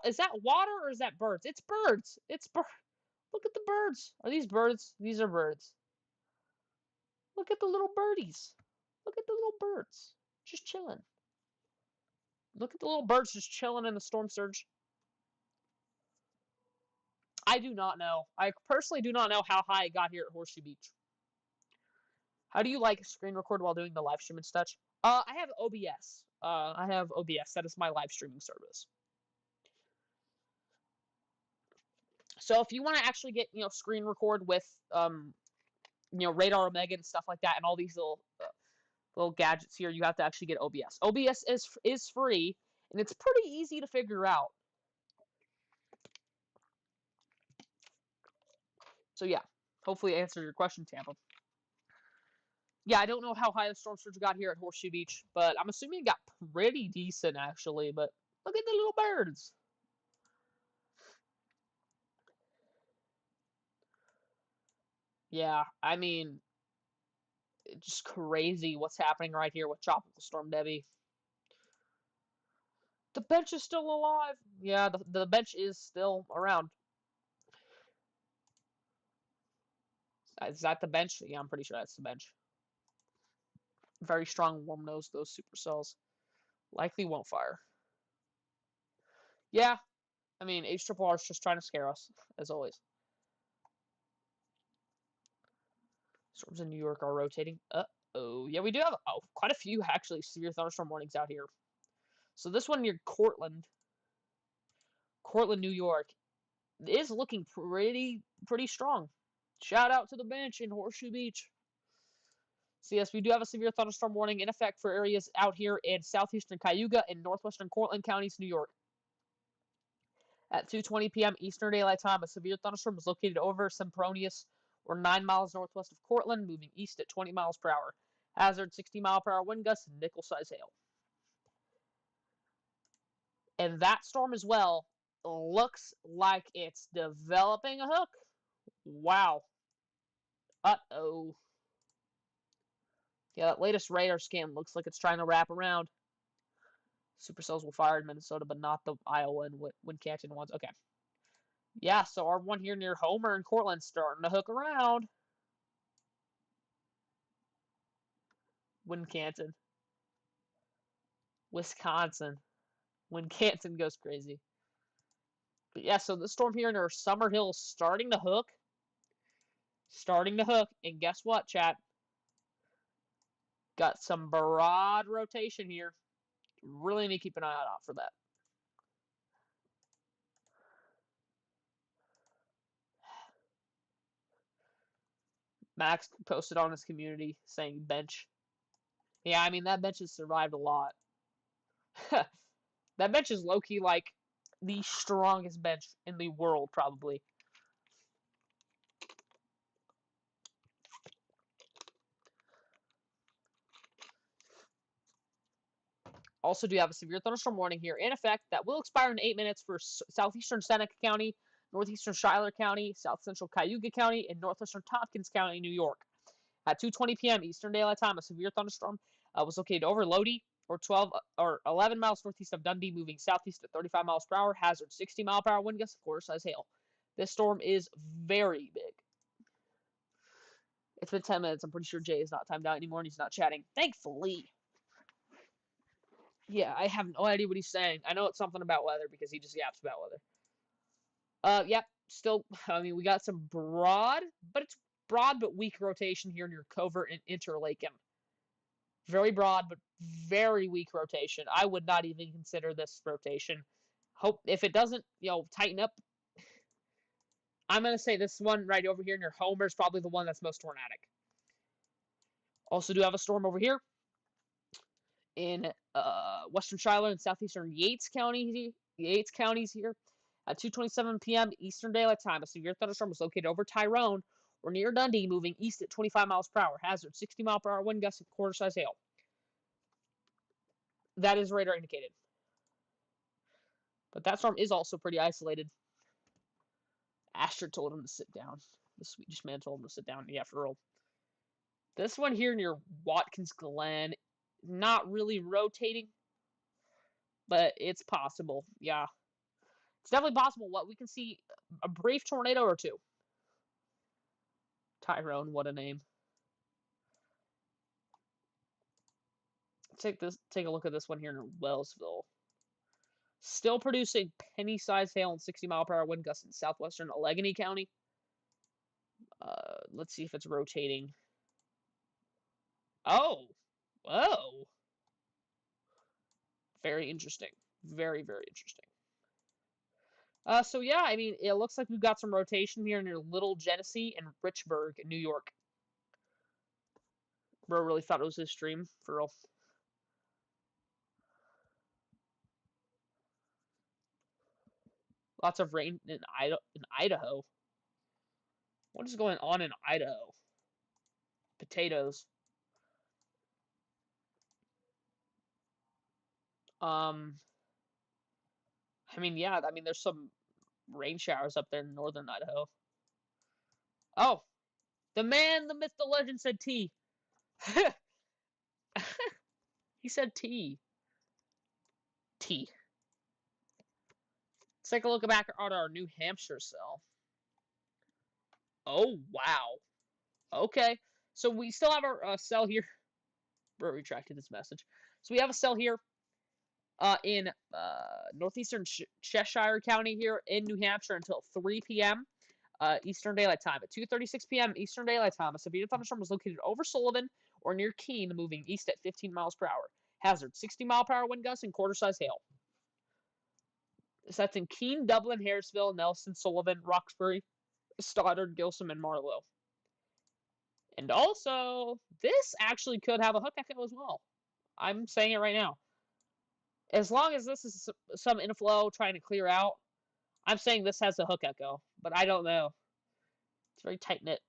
Is that water or is that birds? It's birds. It's birds. Look at the birds. Are these birds? These are birds. Look at the little birdies. Look at the little birds. Just chilling. Look at the little birds just chilling in the storm surge. I do not know. I personally do not know how high it got here at Horseshoe Beach. How do you like screen record while doing the live stream and such? I have OBS. I have OBS. That is my live streaming service. So if you want to actually get, screen record with, Radar Omega and stuff like that, and all these little gadgets here, you have to actually get OBS. OBS is free, and it's pretty easy to figure out. So yeah, hopefully I answered your question, Tampa. Yeah, I don't know how high the storm surge got here at Horseshoe Beach, but I'm assuming it got pretty decent, actually. But look at the little birds. Yeah, I mean, it's just crazy what's happening right here with Tropical Storm Debby. The bench is still alive. Yeah, the bench is still around. Is that the bench? Yeah, I'm pretty sure that's the bench. Very strong warm nose, those supercells. Likely won't fire. Yeah, I mean, HRRR is just trying to scare us, as always. Storms in New York are rotating. Uh-oh. Yeah, we do have quite a few, actually, severe thunderstorm warnings out here. So this one near Cortland, New York, is looking pretty strong. Shout out to the bench in Horseshoe Beach. So yes, we do have a severe thunderstorm warning in effect for areas out here in southeastern Cayuga and northwestern Cortland counties, New York. At 2:20 p.m. Eastern Daylight Time, a severe thunderstorm was located over Sempronius, or 9 miles northwest of Cortland, moving east at 20 miles per hour. Hazard 60-mile-per-hour wind gusts and nickel-size hail. And that storm as well looks like it's developing a hook. Wow. Uh-oh. Yeah, that latest radar scan looks like it's trying to wrap around. Supercells will fire in Minnesota, but not the Iowa and Wincanton ones. Okay. Yeah, so our one here near Homer and Cortland starting to hook around. Wincanton. Wisconsin. Wincanton goes crazy. But yeah, so the storm here near Summer Hill is starting to hook. And guess what, chat? Got some broad rotation here. Really need to keep an eye out for that. Max posted on his community saying bench. Yeah, I mean, that bench has survived a lot. That bench is low-key like the strongest bench in the world, probably. Also do have a severe thunderstorm warning here in effect that will expire in 8 minutes for southeastern Seneca County, northeastern Schuyler County, south central Cayuga County, and northwestern Tompkins County, New York. At 2:20 p.m. Eastern Daylight Time, a severe thunderstorm Was located over Lodi, or 12 or 11 miles northeast of Dundee, moving southeast at 35 miles per hour. Hazard 60-mile-per-hour wind gusts, quarter-size hail. This storm is very big. It's been 10 minutes. I'm pretty sure Jay is not timed out anymore and he's not chatting. Thankfully. Yeah, I have no idea what he's saying. I know it's something about weather because he just yaps about weather. Yep. Still, I mean, we got some broad but weak rotation here near Covert and Interlaken. Very broad, but very weak rotation. I would not even consider this rotation. Hope if it doesn't, tighten up. I'm going to say this one right over here near Homer is probably the one that's most tornadic. Also do have a storm over here in western Shiloh and southeastern Yates counties here at 2:27 p.m. Eastern Daylight Time. A severe thunderstorm was located over Tyrone or near Dundee, moving east at 25 miles per hour. Hazard 60-mile-per-hour wind gusts and quarter-size hail. That is radar indicated. But that storm is also pretty isolated. Astrid told him to sit down. The Swedish man told him to sit down. Yeah, for real. This one here near Watkins Glen, not really rotating, but it's possible. Yeah. It's definitely possible. What we can see a brief tornado or two. Tyrone, what a name. Take a look at this one here in Wellsville. Still producing penny-sized hail and 60-mile-per-hour wind gusts in southwestern Allegheny County. Let's see if it's rotating. Oh, whoa. Very interesting. Very, very interesting. So yeah, I mean, it looks like we've got some rotation here near Little Genesee and Richburg, New York. Bro really thought it was his stream, for real. Lots of rain in Idaho. What is going on in Idaho? Potatoes. I mean, yeah, I mean, there's some rain showers up there in northern Idaho. Oh, the man, the myth, the legend said T. He said T. T. Let's take a look back at our New Hampshire cell. Oh, wow. Okay. So we still have our cell here. Bro retracted this message. So we have a cell here in northeastern Cheshire County here in New Hampshire until 3 p.m. Eastern Daylight Time. At 2:36 p.m. Eastern Daylight Time, a severe thunderstorm was located over Sullivan or near Keene, moving east at 15 miles per hour. Hazard 60-mile-per-hour wind gusts and quarter-size hail. So that's in Keene, Dublin, Harrisville, Nelson, Sullivan, Roxbury, Stoddard, Gilsum, and Marlow. And also, this actually could have a hook echo as well. I'm saying it right now. As long as this is some inflow trying to clear out, I'm saying this has a hook echo, but I don't know. It's very tight-knit.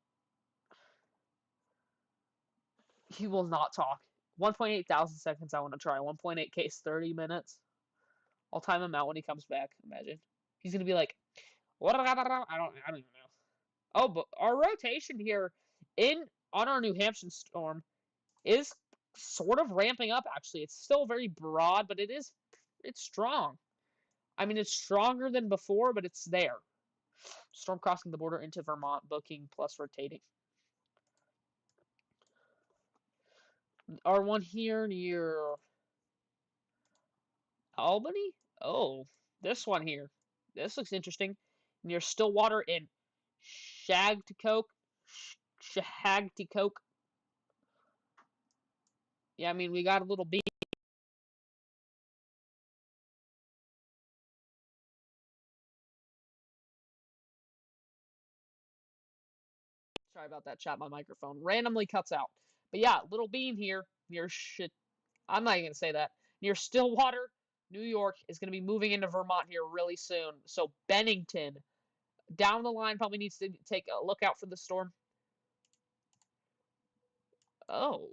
He will not talk. 1.8 thousand seconds I want to try. 1.8 case, 30 minutes. I'll time him out when he comes back, imagine. He's going to be like, what? I don't even know. Oh, but our rotation here on our New Hampshire storm is sort of ramping up, actually. It's still very broad, but it's strong. I mean, it's stronger than before, but it's there. Storm crossing the border into Vermont, booking plus rotating. Our one here near Albany? Oh, this one here. This looks interesting. Near Stillwater in Shagticoke. Shagticoke. Yeah, I mean, we got a little beat. Sorry about that, chat. My microphone randomly cuts out. But yeah, little beam here near shit. I'm not even gonna say that. Near Stillwater, New York is gonna be moving into Vermont here really soon. So Bennington, down the line, probably needs to take a look out for the storm. Oh.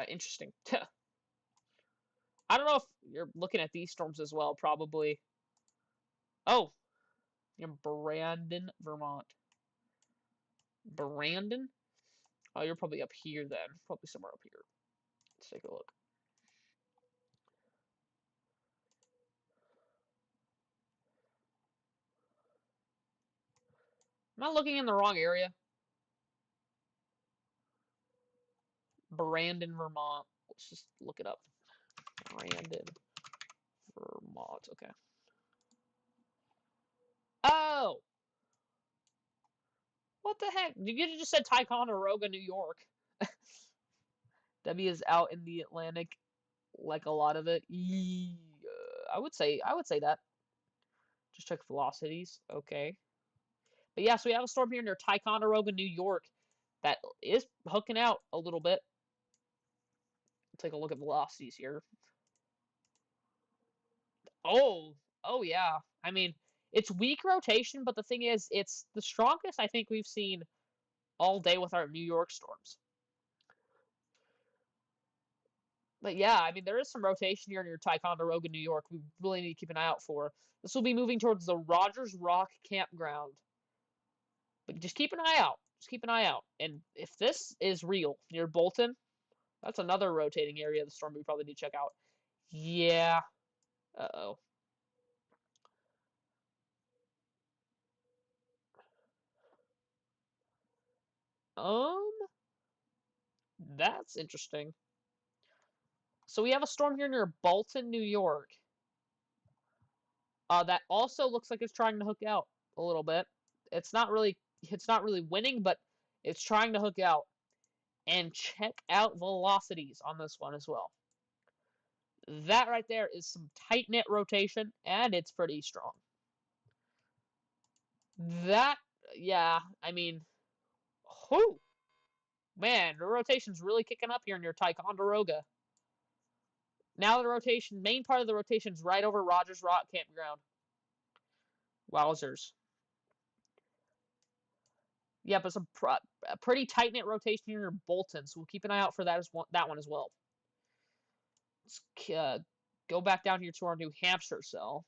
Interesting. I don't know if you're looking at these storms as well. Probably. Oh, in Brandon, Vermont. Brandon? Oh, you're probably up here then. Probably somewhere up here. Let's take a look. Am I looking in the wrong area? Brandon, Vermont. Let's just look it up. Brandon, Vermont. Okay. Oh! What the heck? You just said Ticonderoga, New York. Debbie is out in the Atlantic, like a lot of it. I would say that. Just check velocities. Okay. But yeah, so we have a storm here near Ticonderoga, New York, that is hooking out a little bit. Take a look at velocities here. Oh yeah. I mean, it's weak rotation, but the thing is, it's the strongest I think we've seen all day with our New York storms. But yeah, I mean, there is some rotation here near Ticonderoga, New York. We really need to keep an eye out for. This will be moving towards the Rogers Rock Campground. But just keep an eye out. Just keep an eye out. And if this is real near Bolton, that's another rotating area of the storm we probably need to check out. Yeah. Uh-oh. Um, that's interesting. So we have a storm here near Bolton, New York. That also looks like it's trying to hook out a little bit. It's not really winning, but it's trying to hook out. And check out velocities on this one as well. That right there is some tight-knit rotation, and it's pretty strong. That, yeah, I mean, whew, man, the rotation's really kicking up here near Ticonderoga. Now the main part of the rotation's right over Rogers Rock Campground. Wowzers. Yeah, but some pretty tight-knit rotation here near Bolton, so we'll keep an eye out for that one as well. Let's go back down here to our New Hampshire cell.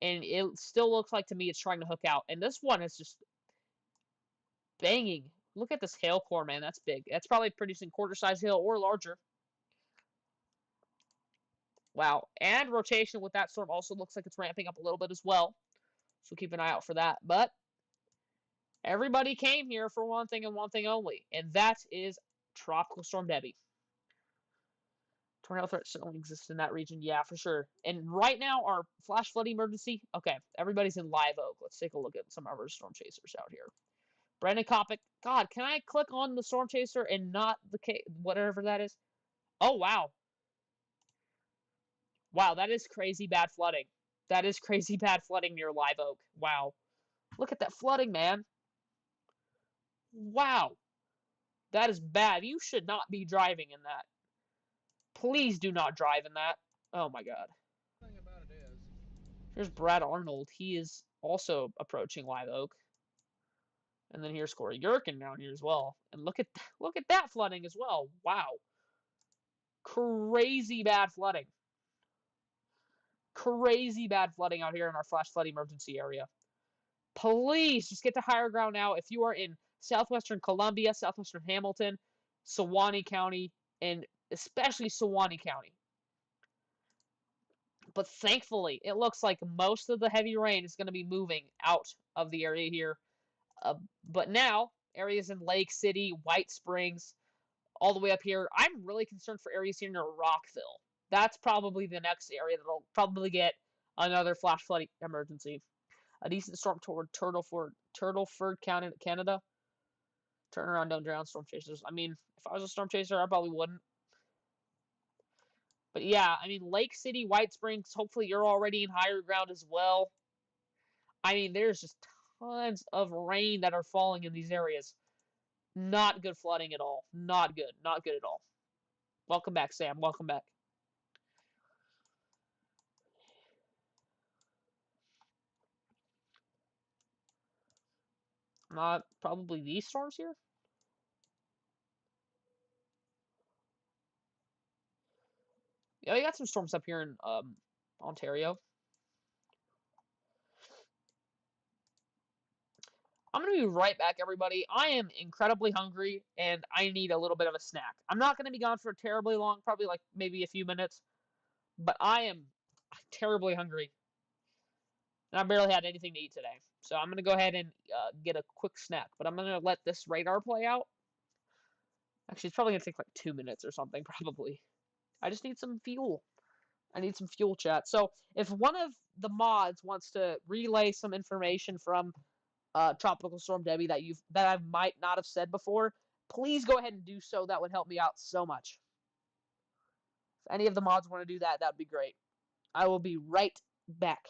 And it still looks like to me it's trying to hook out. And this one is just banging. Look at this hail core, man. That's big. That's probably producing quarter-size hail or larger. Wow. And rotation with that storm also looks like it's ramping up a little bit as well. So keep an eye out for that. But everybody came here for one thing and one thing only. And that is Tropical Storm Debby. Tornado threat certainly exists in that region. Yeah, for sure. And right now, our flash flood emergency. Okay, everybody's in Live Oak. Let's take a look at some of our storm chasers out here. Brandon Kopic. God, can I click on the storm chaser and not the whatever that is? Oh, wow. Wow, that is crazy bad flooding. That is crazy bad flooding near Live Oak. Wow. Look at that flooding, man. Wow. That is bad. You should not be driving in that. Please do not drive in that. Oh, my God. Here's Brad Arnold. He is also approaching Live Oak. And then here's Corey Yurkin down here as well. And look at that flooding as well. Wow. Crazy bad flooding. Crazy bad flooding out here in our flash flood emergency area. Please just get to higher ground now. If you are in southwestern Columbia, southwestern Hamilton, Suwannee County, and especially Suwannee County. But thankfully, it looks like most of the heavy rain is going to be moving out of the area here. But now, areas in Lake City, White Springs, all the way up here, I'm really concerned for areas here near Rockville. That's probably the next area that'll probably get another flash flood emergency. A decent storm toward Turtleford County, Canada. Turn around, don't drown, storm chasers. I mean, if I was a storm chaser, I probably wouldn't. But yeah, I mean, Lake City, White Springs, hopefully you're already in higher ground as well. I mean, there's just tons of rain that are falling in these areas. Not good flooding at all. Not good. Not good at all. Welcome back, Sam. Welcome back. Not probably these storms here. Yeah, we got some storms up here in Ontario. I'm going to be right back, everybody. I am incredibly hungry, and I need a little bit of a snack. I'm not going to be gone for terribly long, probably like maybe a few minutes, but I am terribly hungry. And I barely had anything to eat today. So I'm going to go ahead and get a quick snack, but I'm going to let this radar play out. Actually, it's probably going to take like 2 minutes or something, probably. I just need some fuel. I need some fuel, chat. So if one of the mods wants to relay some information from Tropical Storm Debby that I might not have said before, please go ahead and do so. That would help me out so much. If any of the mods want to do that, that'd be great. I will be right back.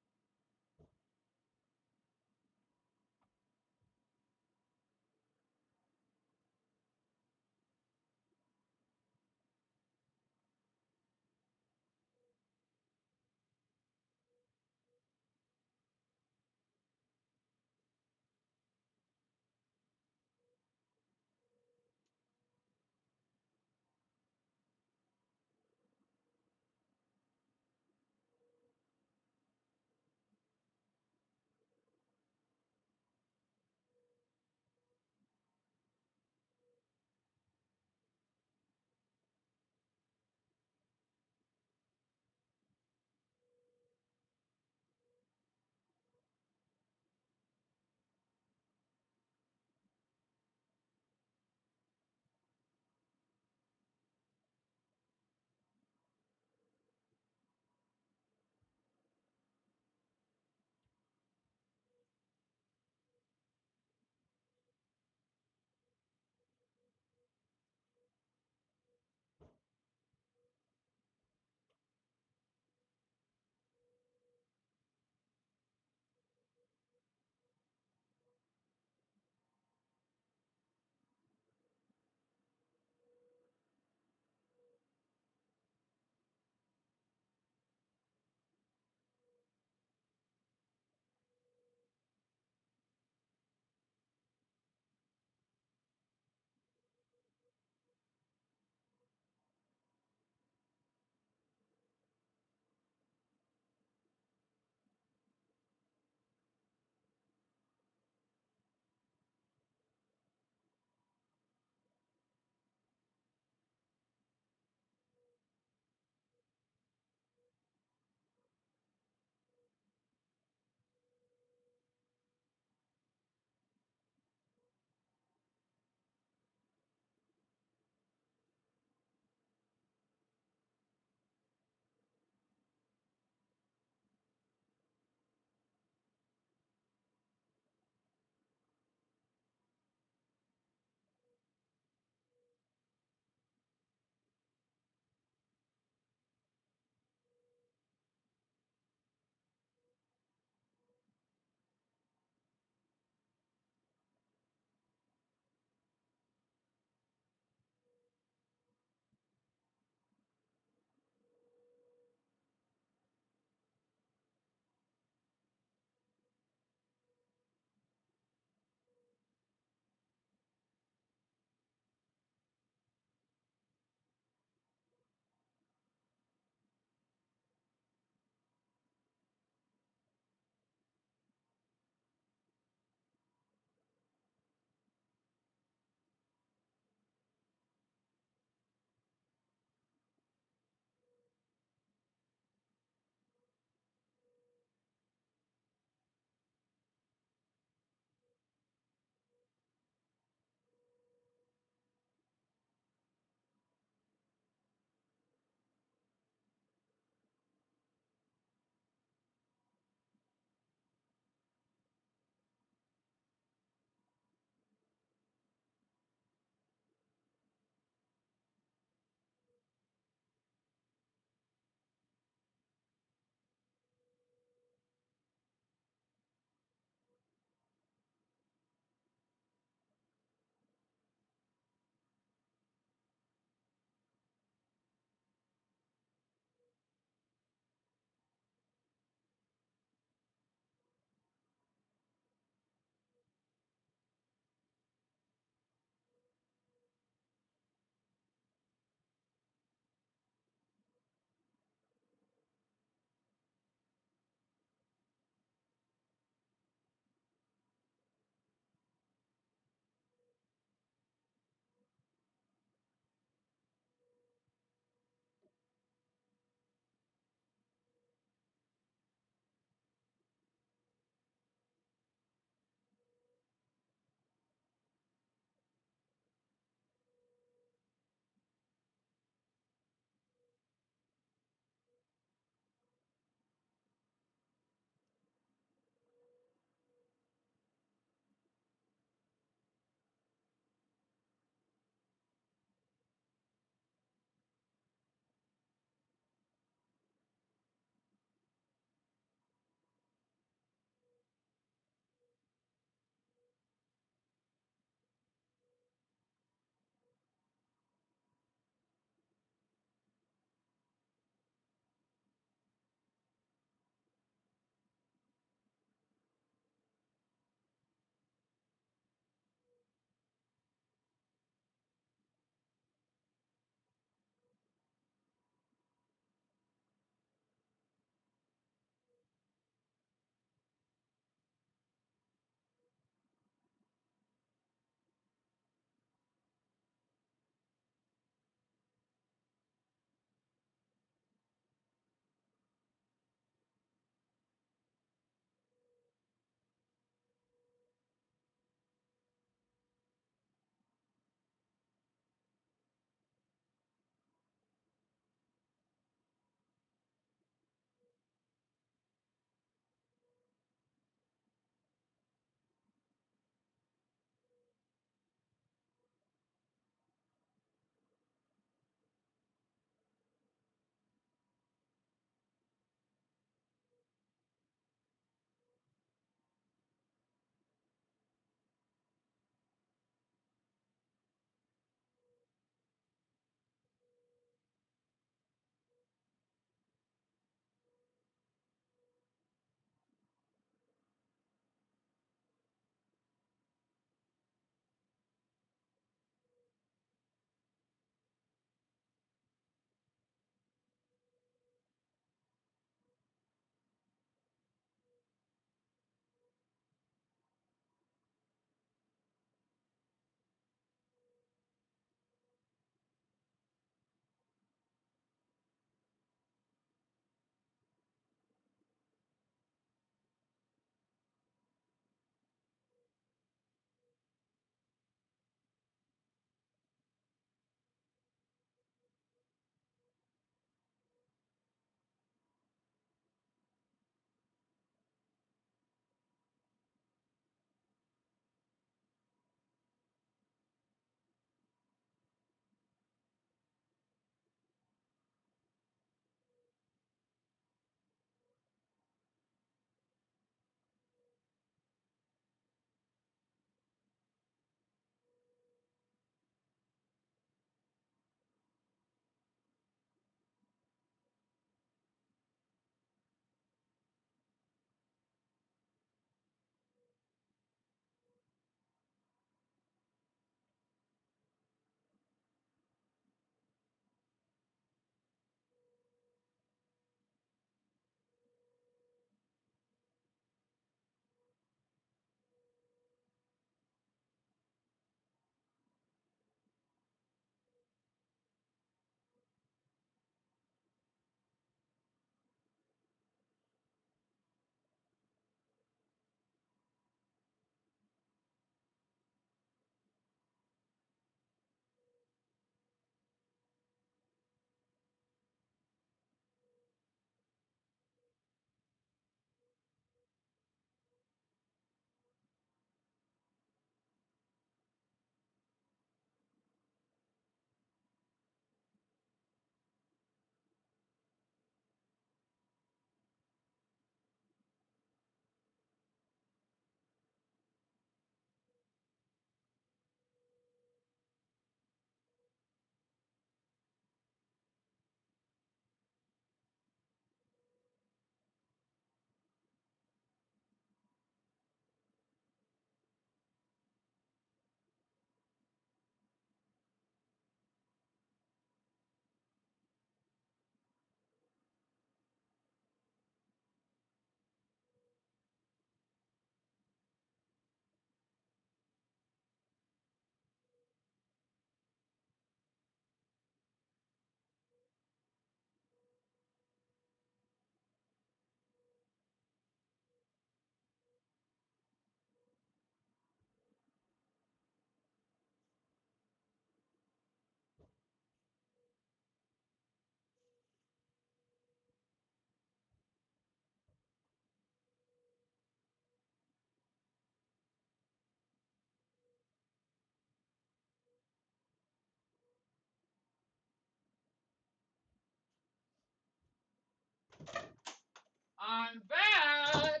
I'm back.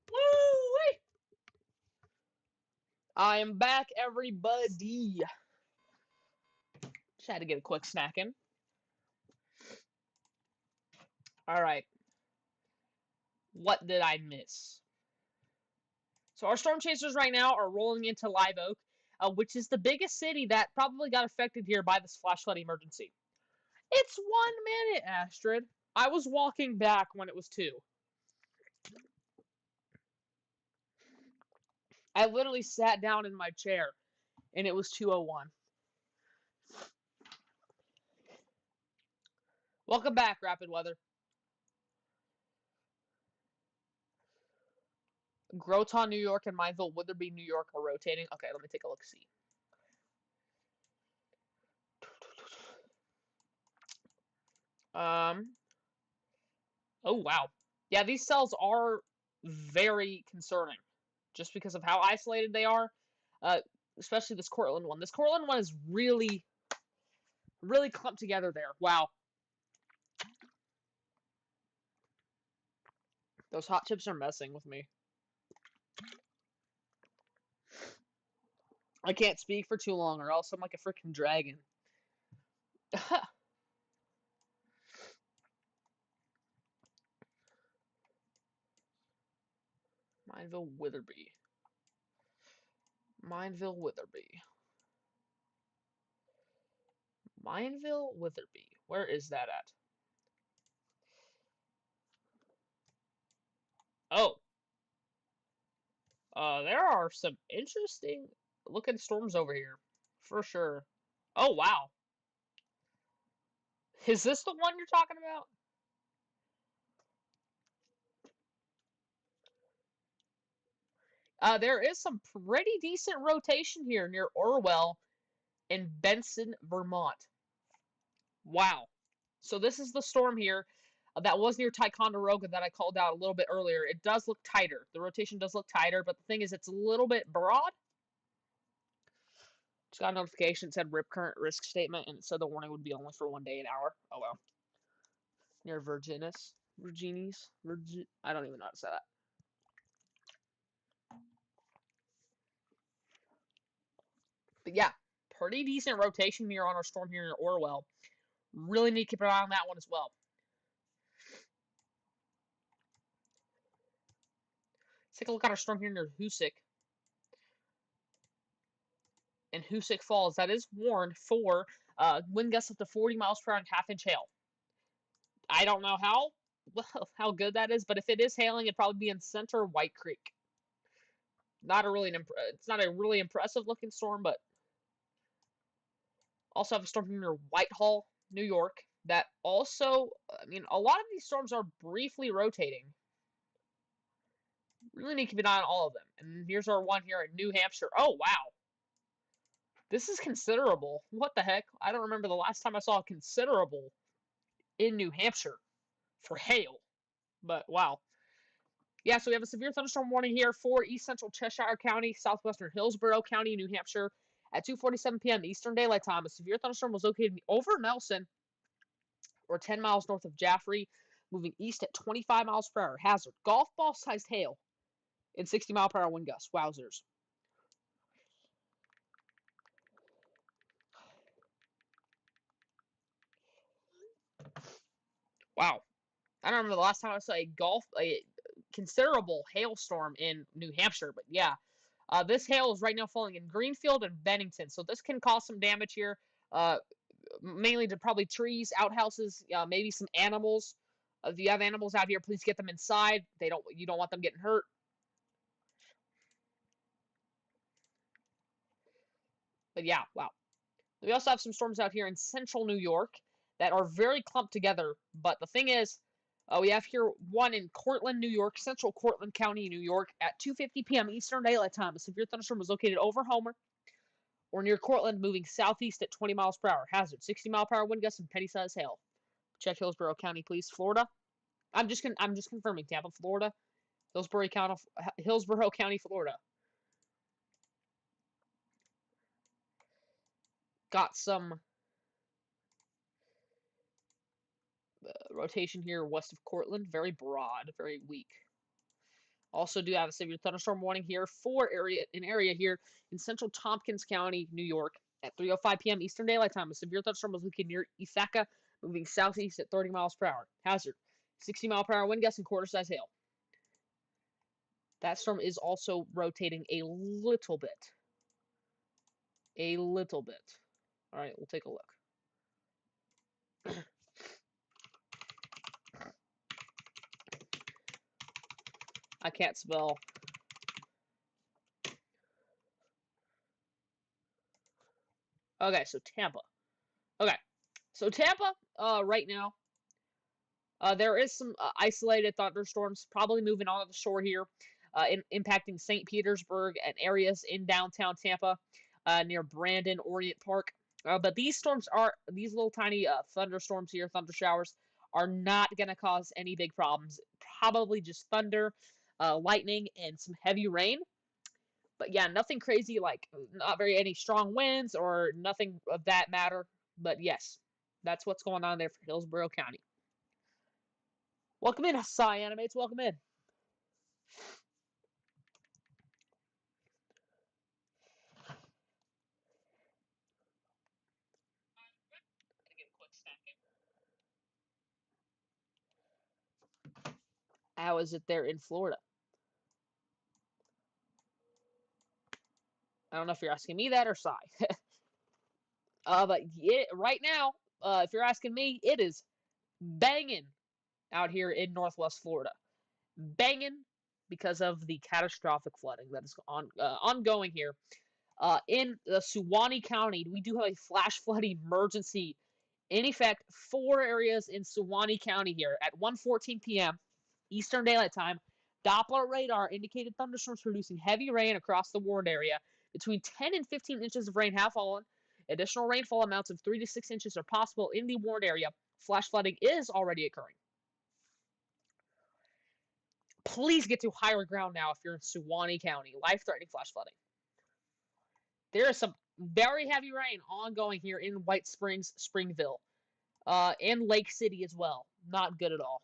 Woo! I am back, everybody. Just had to get a quick snack in. All right. What did I miss? So our storm chasers right now are rolling into Live Oak, which is the biggest city that probably got affected here by this flash flood emergency. It's 1 minute, Astrid. I was walking back when it was 2. I literally sat down in my chair, and it was 2:01. Welcome back, Rapid Weather. Groton, New York, and Mineville, Witherby, New York are rotating. Okay, let me take a look. See. Oh, wow. Yeah, these cells are very concerning just because of how isolated they are, uh, especially this Cortland one. This Cortland one is really, really clumped together there. Wow. Those hot chips are messing with me. I can't speak for too long or else I'm like a freaking dragon. Mineville, Witherby. Mineville, Witherby. Mineville, Witherby. Where is that at? Oh. There are some interesting looking storms over here. For sure. Oh, wow. Is this the one you're talking about? There is some pretty decent rotation here near Orwell in Benson, Vermont. Wow. So this is the storm here that was near Ticonderoga that I called out a little bit earlier. It does look tighter. The rotation does look tighter, but the thing is it's a little bit broad. Just got a notification. It said rip current risk statement, and it said the warning would be only for 1 day an hour. Oh, well. Near Virginis. I don't even know how to say that. But yeah, pretty decent rotation here on our storm here in Orwell. Really need to keep an eye on that one as well. Let's take a look at our storm here near Hoosick. In Hoosick Falls, that is warned for wind gusts up to 40 miles per hour and half-inch hail. I don't know how good that is, but if it is hailing, it'd probably be in center White Creek. It's not a really impressive looking storm, but also have a storm near Whitehall, New York. That also, I mean, a lot of these storms are briefly rotating. Really need to keep an eye on all of them. And here's our one here in New Hampshire. Oh, wow. This is considerable. What the heck? I don't remember the last time I saw a considerable in New Hampshire for hail. But wow. Yeah, so we have a severe thunderstorm warning here for East Central Cheshire County, southwestern Hillsborough County, New Hampshire. At 2:47 p.m. Eastern Daylight Time, a severe thunderstorm was located over Nelson, or 10 miles north of Jaffrey, moving east at 25 miles per hour. Hazard: golf ball sized hail and 60-mile-per-hour wind gusts. Wowzers. Wow. I don't remember the last time I saw a considerable hailstorm in New Hampshire, but yeah. This hail is right now falling in Greenfield and Bennington, so this can cause some damage here, mainly to probably trees, outhouses, maybe some animals. If you have animals out here, please get them inside. You don't want them getting hurt. But yeah, wow. We also have some storms out here in central New York that are very clumped together. But the thing is, we have here one in Cortland, New York, central Cortland County, New York, at 2:50 p.m. Eastern Daylight Time. A severe thunderstorm was located over Homer or near Cortland, moving southeast at 20 miles per hour. Hazard: 60-mile-per-hour wind gusts and penny-sized hail. Check Hillsborough County, please. Florida. I'm just confirming. Tampa, Florida. Hillsborough County, Florida. Got some The rotation here west of Cortland, very broad, very weak. Also do have a severe thunderstorm warning here for an area here in central Tompkins County, New York at 3:05 p.m. Eastern Daylight Time. A severe thunderstorm was located near Ithaca, moving southeast at 30 miles per hour. Hazard, 60-mile-per-hour wind gusts and quarter-size hail. That storm is also rotating a little bit. A little bit. All right, we'll take a look. I can't spell. Okay, so Tampa. Okay, so Tampa, right now, there is some isolated thunderstorms probably moving on to the shore here, impacting St. Petersburg and areas in downtown Tampa near Brandon Orient Park. But these little tiny thunderstorms here, thunder showers, are not going to cause any big problems. Probably just thunder, lightning, and some heavy rain. But yeah, nothing crazy, like not very any strong winds or nothing of that matter. But yes, that's what's going on there for Hillsborough County. Welcome in, Cyanimates. Welcome in. How is it there in Florida? I don't know if you're asking me that or Cy. But yeah, right now, if you're asking me, it is banging out here in Northwest Florida. Banging because of the catastrophic flooding that is ongoing here. In the Suwannee County, we do have a flash flood emergency in effect. 4 areas in Suwannee County here at 1:14 p.m. Eastern Daylight Time. Doppler radar indicated thunderstorms producing heavy rain across the warned area. Between 10 and 15 inches of rain have fallen. Additional rainfall amounts of 3 to 6 inches are possible in the warned area. Flash flooding is already occurring. Please get to higher ground now if you're in Suwannee County. Life-threatening flash flooding. There is some very heavy rain ongoing here in White Springs, Springville, and Lake City as well. Not good at all.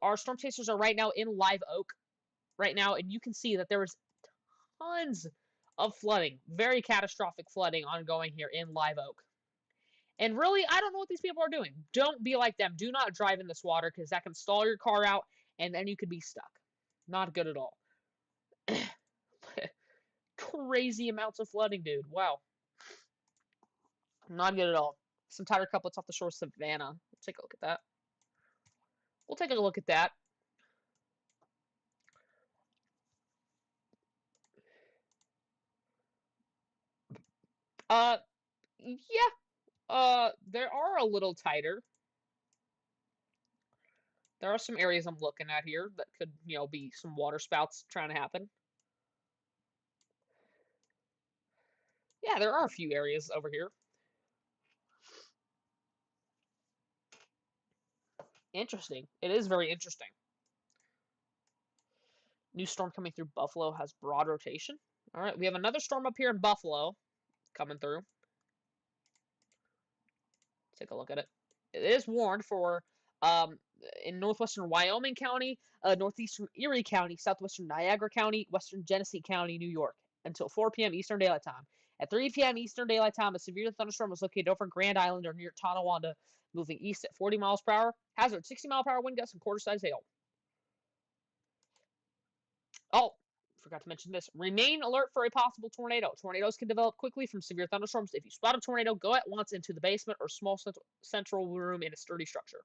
Our storm chasers are right now in Live Oak right now, and you can see that there is tons of flooding, very catastrophic flooding ongoing here in Live Oak. And really, I don't know what these people are doing. Don't be like them. Do not drive in this water because that can stall your car out, and then you could be stuck. Not good at all. Crazy amounts of flooding, dude. Wow. Not good at all. Some tighter couplets off the shore of Savannah. Let's take a look at that. We'll take a look at that. Yeah. There are a little tighter. There are some areas I'm looking at here that could, be some water spouts trying to happen. Yeah, there are a few areas over here. Interesting. It is very interesting. New storm coming through Buffalo has broad rotation. All right, we have another storm up here in Buffalo coming through. Take a look at it. It is warned for in northwestern Wyoming County, northeastern Erie County, southwestern Niagara County, western Genesee County, New York, until 4 p.m. Eastern Daylight Time. At 3 p.m. Eastern Daylight Time, a severe thunderstorm was located over Grand Island or near Tonawanda, moving east at 40 miles per hour. Hazard, 60-mile-per-hour wind gusts and quarter-size hail. Oh, forgot to mention this. Remain alert for a possible tornado. Tornadoes can develop quickly from severe thunderstorms. If you spot a tornado, go at once into the basement or small central room in a sturdy structure.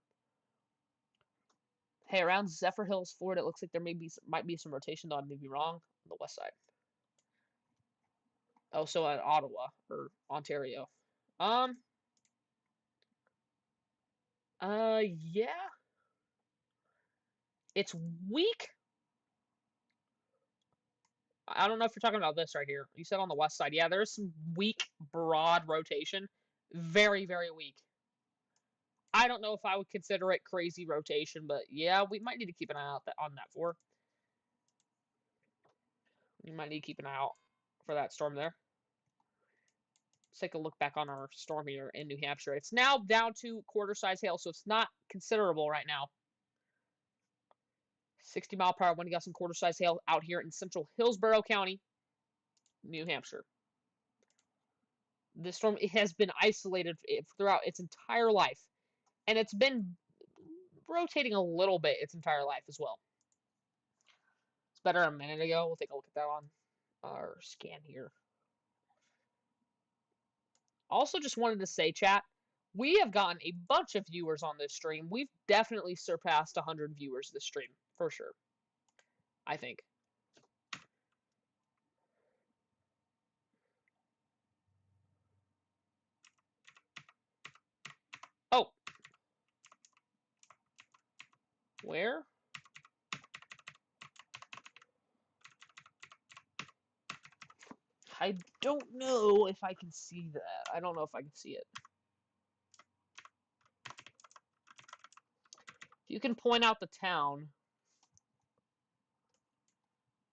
Hey, around Zephyr Hills, Florida, it looks like there might be some rotation, though I may be wrong, on the west side. Oh, so at Ottawa, or Ontario. Yeah. It's weak. I don't know if you're talking about this right here. You said on the west side. Yeah, there's some weak, broad rotation. Very, very weak. I don't know if I would consider it crazy rotation, but yeah, we might need to keep an eye out on that for. You might need to keep an eye out for that storm there. Let's take a look back on our storm here in New Hampshire. It's now down to quarter-size hail, so it's not considerable right now. 60-mile-per-hour wind gusts and quarter-size hail out here in central Hillsborough County, New Hampshire. This storm has been isolated throughout its entire life, and it's been rotating a little bit its entire life as well. It's better a minute ago. We'll take a look at that on our scan here. Also, just wanted to say, chat, we have gotten a bunch of viewers on this stream. We've definitely surpassed 100 viewers this stream, for sure. I think. Oh. Where? I don't know if I can see that. I don't know if I can see it. If you can point out the town.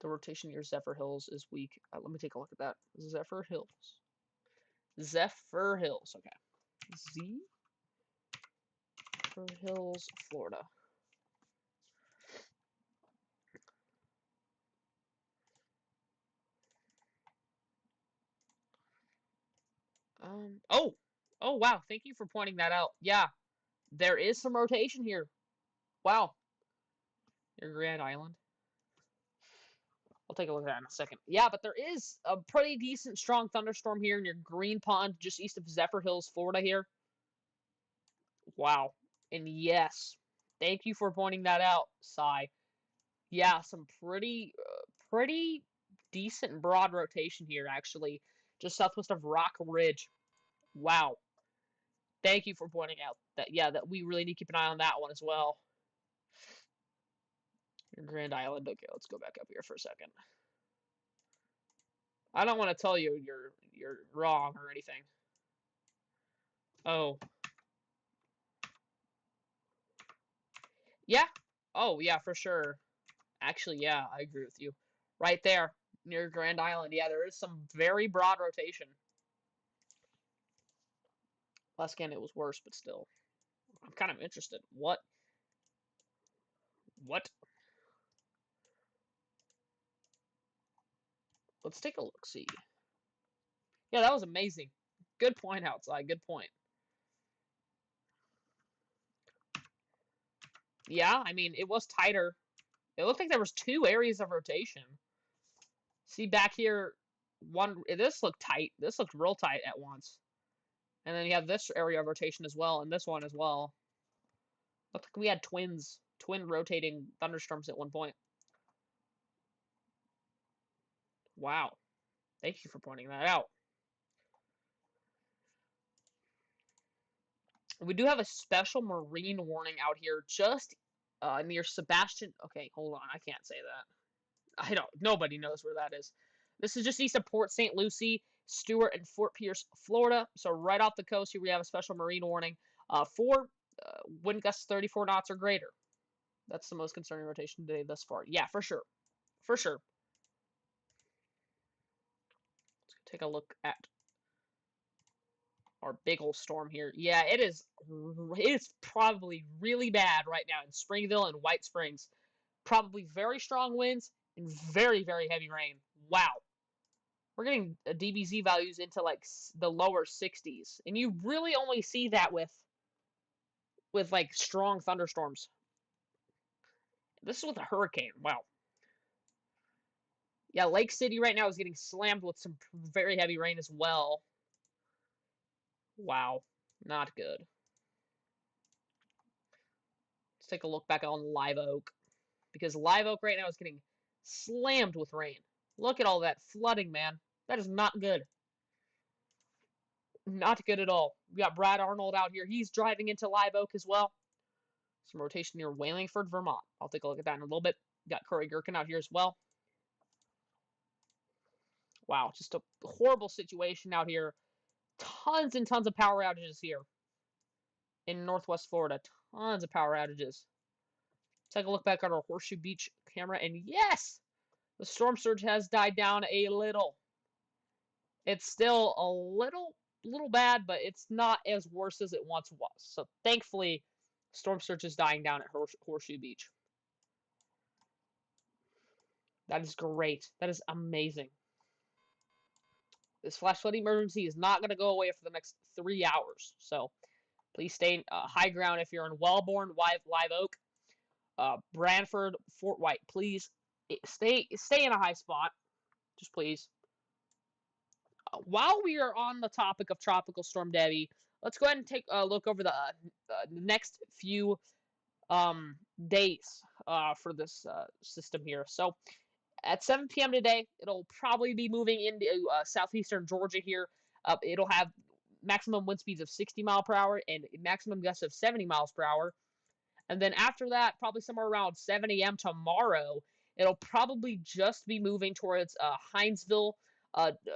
The rotation near Zephyr Hills is weak. Let me take a look at that. Zephyr Hills. Zephyr Hills. Okay. Zephyr Hills, Florida. Oh, wow. Thank you for pointing that out. Yeah, there is some rotation here. Wow. Your Grand Island. I'll take a look at that in a second. Yeah, but there is a pretty decent strong thunderstorm here near Green Pond, just east of Zephyr Hills, Florida here. Wow. And yes, thank you for pointing that out, Sai. Yeah, some pretty decent broad rotation here, actually. Just southwest of Rock Ridge. Wow. Thank you for pointing out that, yeah, that we really need to keep an eye on that one as well. Your Grand Island. Okay, let's go back up here for a second. I don't want to tell you you're wrong or anything. Oh. Yeah. Oh, yeah, for sure. Actually, yeah, I agree with you. Right there, near Grand Island. Yeah, there is some very broad rotation. Last scan, it was worse, but still. I'm kind of interested. What? Let's take a look, see. Yeah, that was amazing. Good point, outside. Good point. Yeah, I mean, it was tighter. It looked like there was 2 areas of rotation. See, back here, this looked tight. This looked real tight at once. And then you have this area of rotation as well, and this one as well. Looked like we had twin rotating thunderstorms at one point. Wow. Thank you for pointing that out. We do have a special marine warning out here just near Sebastian. Okay, hold on. I can't say that. Nobody knows where that is. This is just east of Port St. Lucie, Stewart, and Fort Pierce, Florida. So right off the coast here, we have a special marine warning for wind gusts 34 knots or greater. That's the most concerning rotation today thus far. Yeah, for sure. For sure. Let's take a look at our big old storm here. Yeah, it is probably really bad right now in Springville and White Springs. Probably very strong winds and very, very heavy rain. Wow. We're getting DBZ values into like the lower 60s. And you really only see that with like strong thunderstorms. This is with a hurricane. Wow. Yeah, Lake City right now is getting slammed with some very heavy rain as well. Wow. Not good. Let's take a look back on Live Oak. Because Live Oak right now is getting slammed with rain. Look at all that flooding, man. That is not good. Not good at all. We got Brad Arnold out here. He's driving into Live Oak as well. Some rotation near Wallingford, Vermont. I'll take a look at that in a little bit. Got Corey Gherkin out here as well. Wow, just a horrible situation out here. Tons and tons of power outages here in Northwest Florida. Tons of power outages. Take a look back at our Horseshoe Beach camera, and yes, the storm surge has died down a little. It's still a little little bad, but it's not as worse as it once was. So thankfully, storm surge is dying down at Horseshoe Beach. That is great. That is amazing. This flash flood emergency is not going to go away for the next 3 hours. So please stay high ground if you're in Wellborn, Live Oak, Brantford, Fort White. Please stay in a high spot. Just please. While we are on the topic of Tropical Storm Debby, let's go ahead and take a look over the next few days for this system here. So at 7 p.m. today, it'll probably be moving into southeastern Georgia here. It'll have maximum wind speeds of 60 mile per hour and maximum gusts of 70 miles per hour. And then after that, probably somewhere around 7 a.m. tomorrow, it'll probably just be moving towards Hinesville,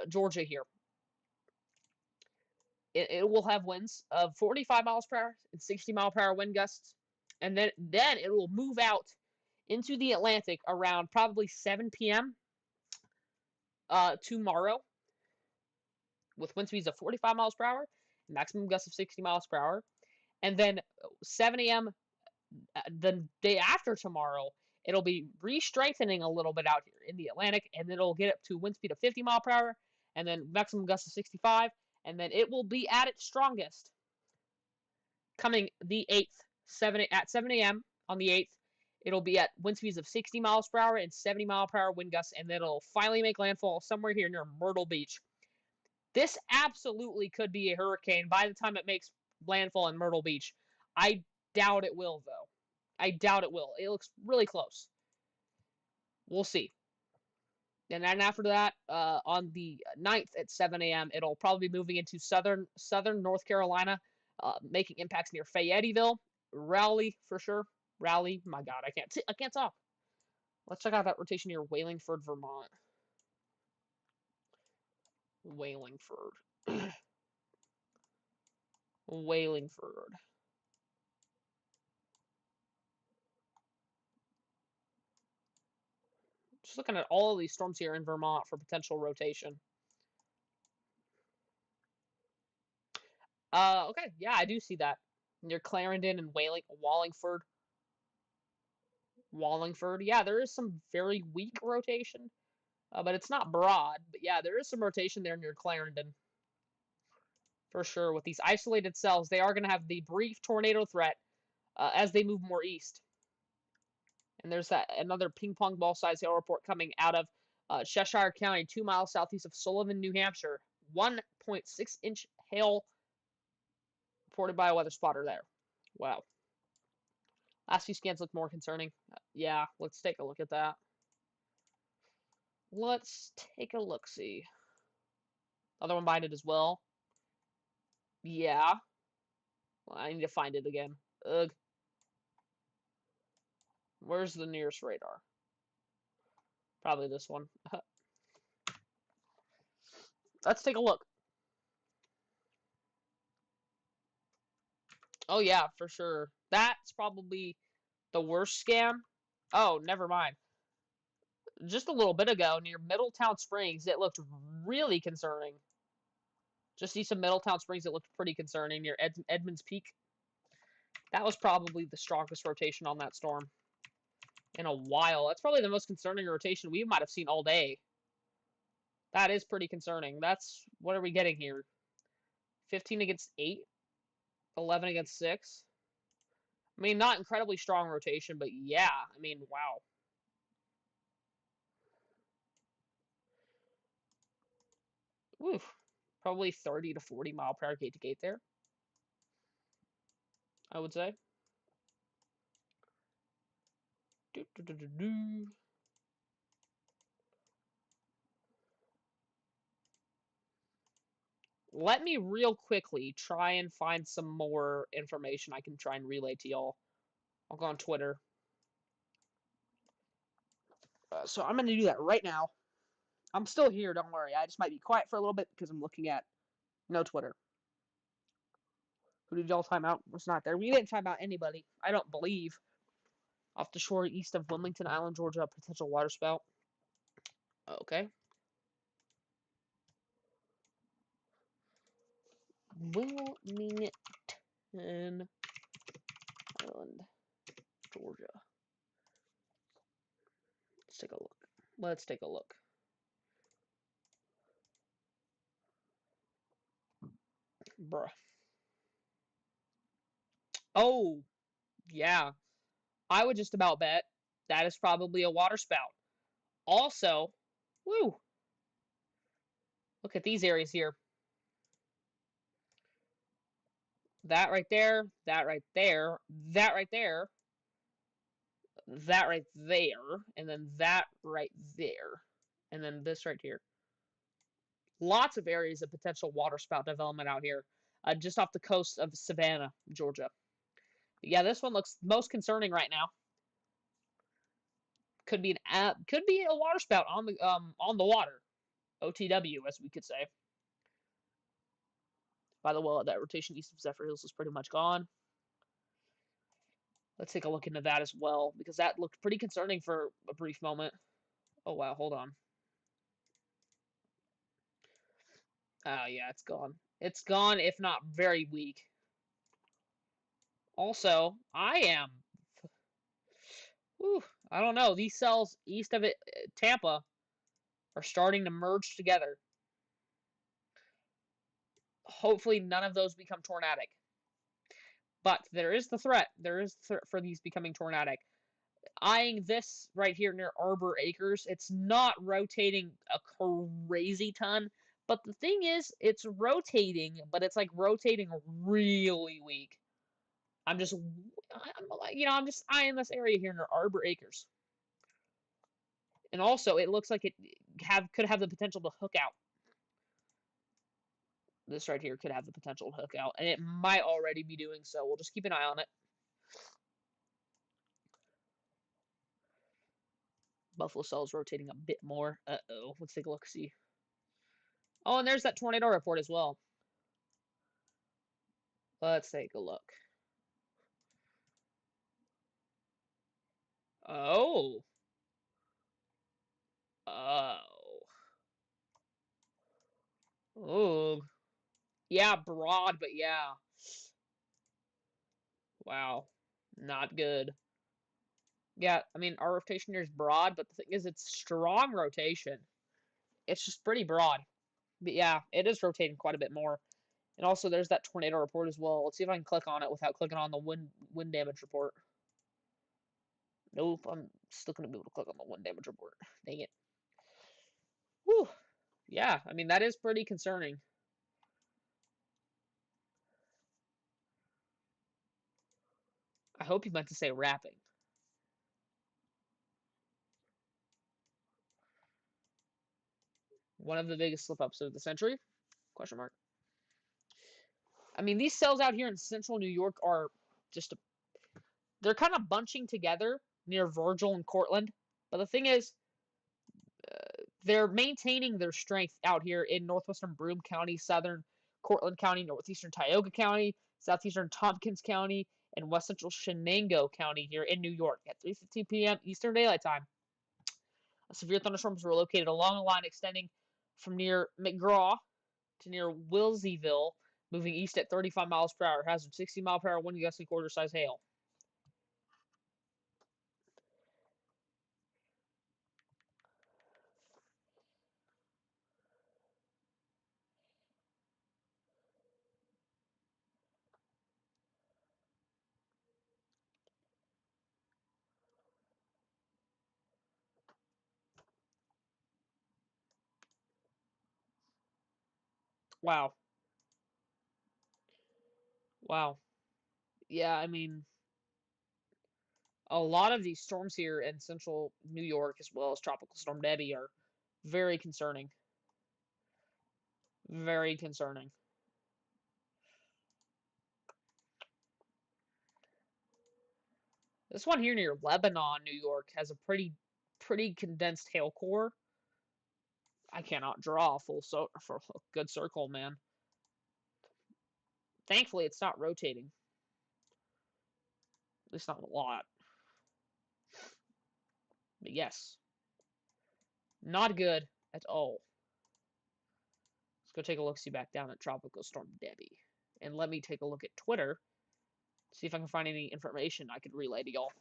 Georgia here. It will have winds of 45 miles per hour and 60 mile per hour wind gusts. And then it will move out into the Atlantic around probably 7 p.m. Tomorrow with wind speeds of 45 miles per hour, maximum gusts of 60 miles per hour. And then 7 a.m. The day after tomorrow, it'll be re-strengthening a little bit out here in the Atlantic, and it'll get up to wind speed of 50 mile per hour, and then maximum gusts of 65, and then it will be at its strongest coming the 8th, at 7 a.m. on the 8th. It'll be at wind speeds of 60 miles per hour and 70 mile per hour wind gusts, and then it'll finally make landfall somewhere here near Myrtle Beach. This absolutely could be a hurricane by the time it makes landfall in Myrtle Beach. I doubt it will, though. I doubt it will. It looks really close. We'll see. And then after that, on the 9th at 7 a.m., it'll probably be moving into southern North Carolina, making impacts near Fayetteville, Raleigh for sure. Raleigh, my God, I can't talk. Let's check out that rotation near Wallingford, Vermont. Wallingford. Wallingford. Just looking at all of these storms here in Vermont for potential rotation. Okay, yeah, I do see that. Near Clarendon and Wallingford. Wallingford. Yeah, there is some very weak rotation, but it's not broad. But yeah, there is some rotation there near Clarendon. For sure. With these isolated cells, they are going to have the brief tornado threat as they move more east. And there's another ping pong ball size hail report coming out of Cheshire County, 2 miles southeast of Sullivan, New Hampshire. 1.6-inch hail reported by a weather spotter there. Wow. Last few scans look more concerning. Yeah, let's take a look at that. Let's take a look-see. Other one behind it as well. Yeah. Well, I need to find it again. Ugh. Where's the nearest radar? Probably this one. Let's take a look. Oh, yeah, for sure. That's probably the worst scam. Oh, never mind. Just a little bit ago, near Middletown Springs, it looked really concerning. Just see some Middletown Springs, it looked pretty concerning near Edmonds Peak. That was probably the strongest rotation on that storm in a while. That's probably the most concerning rotation we might have seen all day. That is pretty concerning. What are we getting here? 15 against 8? 11 against 6? I mean, not incredibly strong rotation, but yeah. I mean, wow. Oof. Probably 30 to 40 mile per hour gate to gate there, I would say. Let me real quickly try and find some more information I can try and relay to y'all. I'll go on Twitter. So I'm going to do that right now. I'm still here, don't worry. I just might be quiet for a little bit because I'm looking at no Twitter. Who did y'all time out? Was not there. We didn't time out anybody. I don't believe. Off the shore east of Wilmington Island, Georgia, potential water spout. Okay. Wilmington, Island, Georgia. Let's take a look. Let's take a look. Bruh. Oh, yeah. I would just about bet that is probably a water spout. Also, woo, look at these areas here. That right there, that right there, that right there, that right there, and then that right there, and then this right here. Lots of areas of potential water spout development out here, just off the coast of Savannah, Georgia. But yeah, this one looks most concerning right now. Could be could be a water spout on the water, OTW as we could say. By the way, that rotation east of Zephyr Hills is pretty much gone. Let's take a look into that as well, because that looked pretty concerning for a brief moment. Oh, wow, hold on. Oh, yeah, it's gone. It's gone, if not very weak. Also, whew, I don't know. These cells east of it, Tampa, are starting to merge together. Hopefully, none of those become tornadic. But there is the threat. There is the threat for these becoming tornadic. Eyeing this right here near Arbor Acres, it's not rotating a crazy ton, but the thing is, it's rotating, but it's like rotating really weak. I'm just, I'm just eyeing this area here near Arbor Acres, and also it looks like it could have the potential to hook out. This right here could have the potential to hook out, and it might already be doing so. We'll just keep an eye on it. Buffalo cell's rotating a bit more. Uh-oh. Let's take a look, see. Oh, and there's that tornado report as well. Let's take a look. Oh. Oh. Oh. Yeah, broad, but yeah. Wow. Not good. Yeah, I mean, our rotation here is broad, but the thing is, it's strong rotation. It's just pretty broad. But yeah, it is rotating quite a bit more. And also, there's that tornado report as well. Let's see if I can click on it without clicking on the wind damage report. Nope, I'm still going to be able to click on the wind damage report. Dang it. Whew. Yeah, I mean, that is pretty concerning. I hope you meant to say wrapping. One of the biggest slip-ups of the century? Question mark. I mean, these cells out here in central New York are just, they're kind of bunching together near Virgil and Cortland. But the thing is, they're maintaining their strength out here in northwestern Broome County, southern Cortland County, northeastern Tioga County, southeastern Tompkins County, and west central Shenango County here in New York at 3:15 p.m. Eastern Daylight Time. Severe thunderstorms were located along a line extending from near McGraw to near Wilseyville, moving east at 35 miles per hour. Hazard 60-mile-per-hour wind gusting quarter-size hail. Wow. Wow. Yeah, I mean, a lot of these storms here in central New York, as well as Tropical Storm Debby, are very concerning. Very concerning. This one here near Lebanon, New York, has a pretty condensed hail core. I cannot draw a for a good circle, man. Thankfully, it's not rotating. At least not a lot. But yes, not good at all. Let's go take a look-see back down at Tropical Storm Debby. And let me take a look at Twitter, see if I can find any information I could relay to y'all.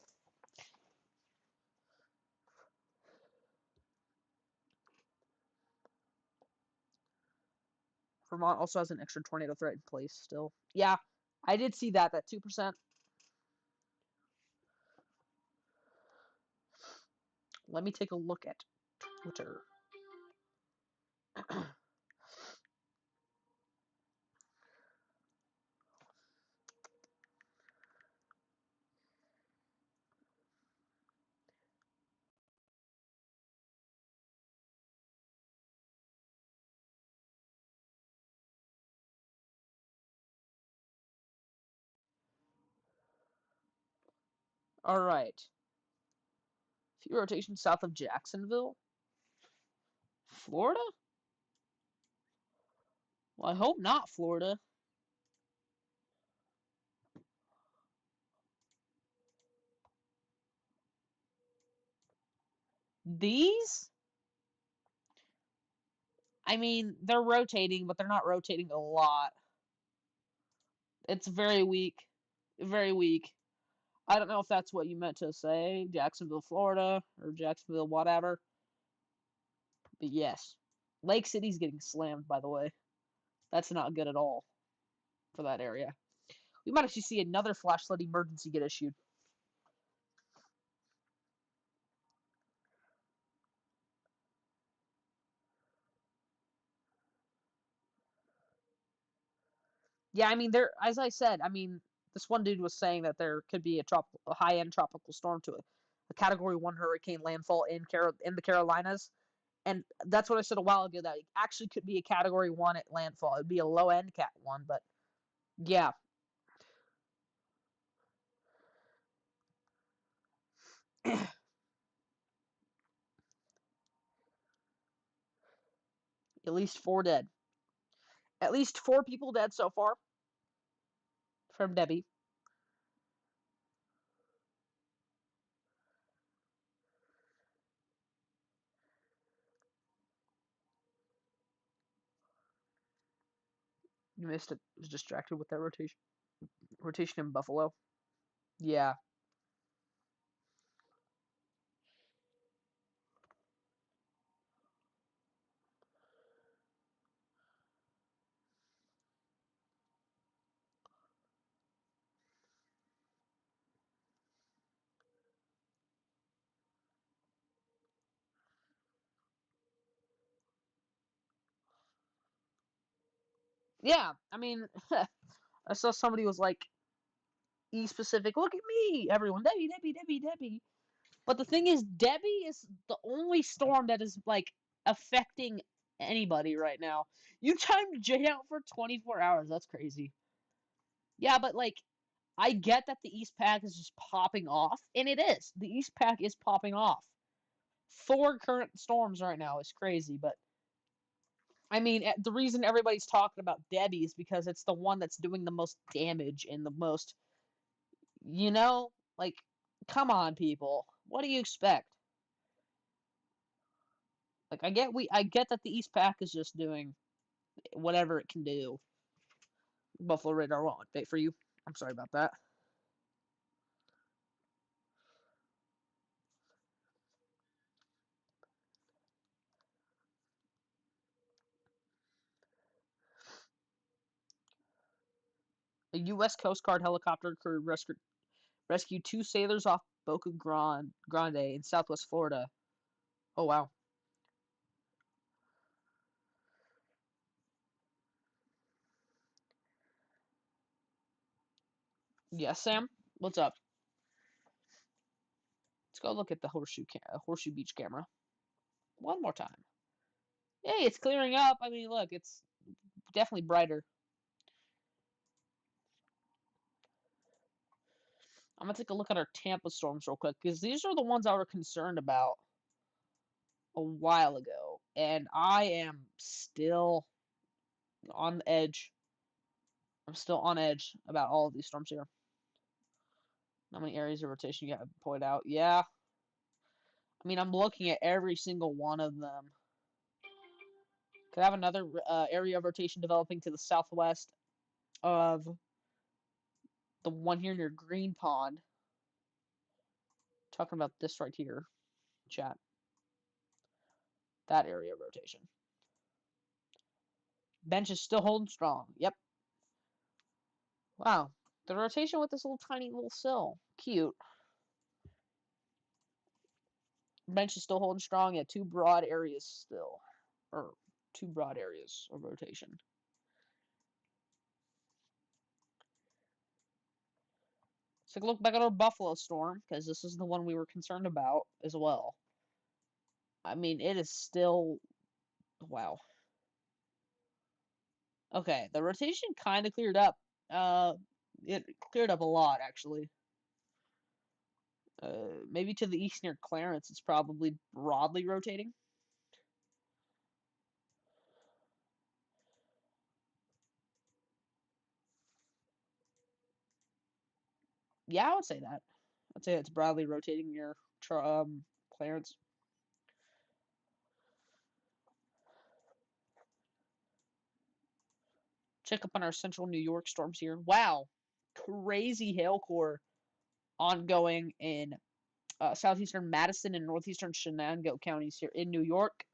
Vermont also has an extra tornado threat in place still. Yeah, I did see that 2%. Let me take a look at Twitter. All right. Few rotations south of Jacksonville. Florida? Well, I hope not Florida. These? I mean, they're rotating, but they're not rotating a lot. It's very weak. Very weak. I don't know if that's what you meant to say, Jacksonville, Florida, or Jacksonville, whatever. But yes. Lake City's getting slammed, by the way. That's not good at all for that area. We might actually see another flash flood emergency get issued. Yeah, I mean, as I said, I mean, this one dude was saying that there could be a high-end tropical storm to a Category 1 hurricane landfall in the Carolinas. And that's what I said a while ago, that it actually could be a Category 1 at landfall. It'd be a low-end Cat 1, but yeah. At least 4 dead. At least 4 people dead so far from Debby. You missed it. Was distracted with that rotation. Rotation in Buffalo. Yeah. Yeah. I mean, I saw somebody was like, East Pacific, look at me, everyone, Debby, Debby, Debby, Debby. But the thing is, Debby is the only storm that is like affecting anybody right now. You timed J out for 24 hours. That's crazy. Yeah, but like, I get that the East Pack is just popping off, and it is. The East Pack is popping off. 4 current storms right now is crazy, but I mean, the reason everybody's talking about Debby is because it's the one that's doing the most damage and the most, like, come on, people. What do you expect? Like, I get that the East Pack is just doing whatever it can do. Buffalo Radar won't update for you. I'm sorry about that. A U.S. Coast Guard helicopter crew rescued 2 sailors off Boca Grande in Southwest Florida. Oh wow. Yes, Sam. What's up? Let's go look at the Horseshoe Beach camera one more time. Hey, it's clearing up. I mean, look, it's definitely brighter. I'm gonna take a look at our Tampa storms real quick because these are the ones I were concerned about a while ago, and I am still on the edge. I'm still on edge about all of these storms here. How many areas of rotation you have to point out? Yeah, I mean, I'm looking at every single one of them. Could have another area of rotation developing to the southwest. of the one here near Green Pond. Talking about this right here, chat. That area of rotation. Bench is still holding strong. Yep. Wow. The rotation with this little tiny little sill. Cute. Bench is still holding strong at two broad areas still. Or two broad areas of rotation. Let's take a look back at our Buffalo Storm, because this is the one we were concerned about as well. I mean, it is still... Wow. Okay, the rotation kind of cleared up. It cleared up a lot, actually. Maybe to the east near Clarence, it's probably broadly rotating. Yeah, I would say that. I'd say it's broadly rotating near Clarence. Check up on our central New York storms here. Wow, crazy hail core ongoing in southeastern Madison and northeastern Shenango counties here in New York.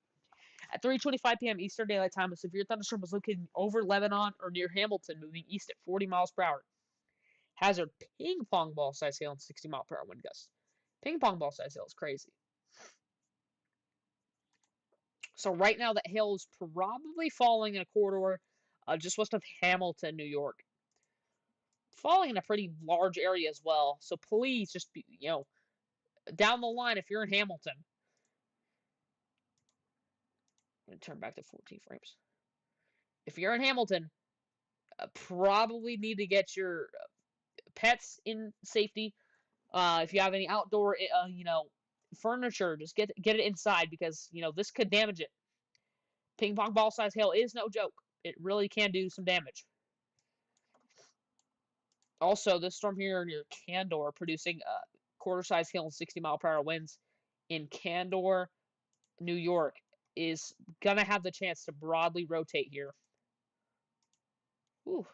At 3:25 p.m. Eastern Daylight Time, a severe thunderstorm was located over Lebanon or near Hamilton, moving east at 40 miles per hour. Hazard ping pong ball size hail and 60-mile-per-hour wind gusts. Ping pong ball size hail is crazy. So right now, that hail is probably falling in a corridor just west of Hamilton, New York. Falling in a pretty large area as well. So please just be, down the line if you're in Hamilton. I'm going to turn back to 14 frames. If you're in Hamilton, probably need to get your pets in safety. If you have any outdoor, furniture, just get it inside because this could damage it. Ping pong ball size hail is no joke. It really can do some damage. Also, this storm here near Candor producing quarter size hail and 60-mile-per-hour winds in Candor, New York is gonna have the chance to broadly rotate here. Ooh.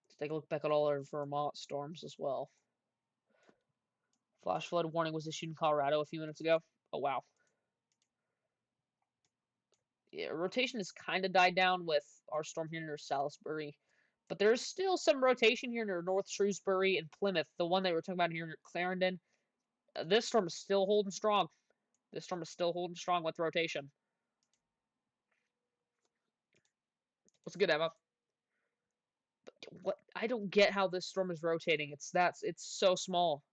Let's take a look back at all our Vermont storms as well. Flash flood warning was issued in Colorado a few minutes ago. Oh, wow. Yeah, rotation has kind of died down with our storm here near Salisbury. But there's still some rotation here near North Shrewsbury and Plymouth, the one that we were talking about here near Clarendon. This storm is still holding strong. This storm is still holding strong with rotation. What's good, Emma? What? I don't get how this storm is rotating. It's so small.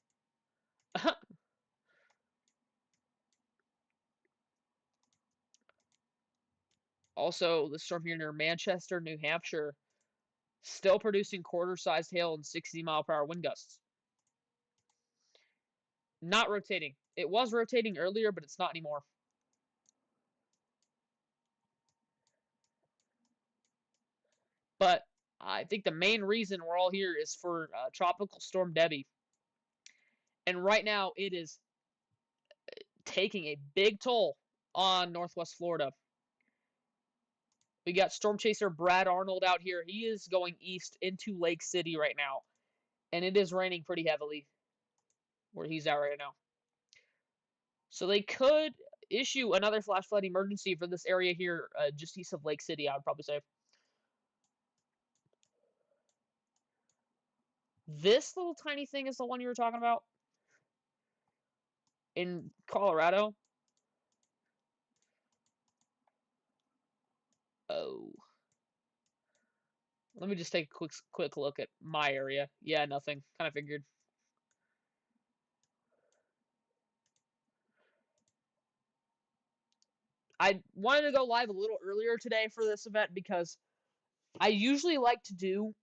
Also, the storm here near Manchester, New Hampshire, still producing quarter-sized hail and 60-mile-per-hour wind gusts. Not rotating. It was rotating earlier, but it's not anymore. But I think the main reason we're all here is for Tropical Storm Debby. And right now, it is taking a big toll on Northwest Florida. We got Storm Chaser Brad Arnold out here. He is going east into Lake City right now. And it is raining pretty heavily where he's at right now. So they could issue another flash flood emergency for this area here just east of Lake City, I would probably say. This little tiny thing is the one you were talking about in Colorado. Oh. Let me just take a quick look at my area. Yeah, nothing. Kind of figured. I wanted to go live a little earlier today for this event because I usually like to do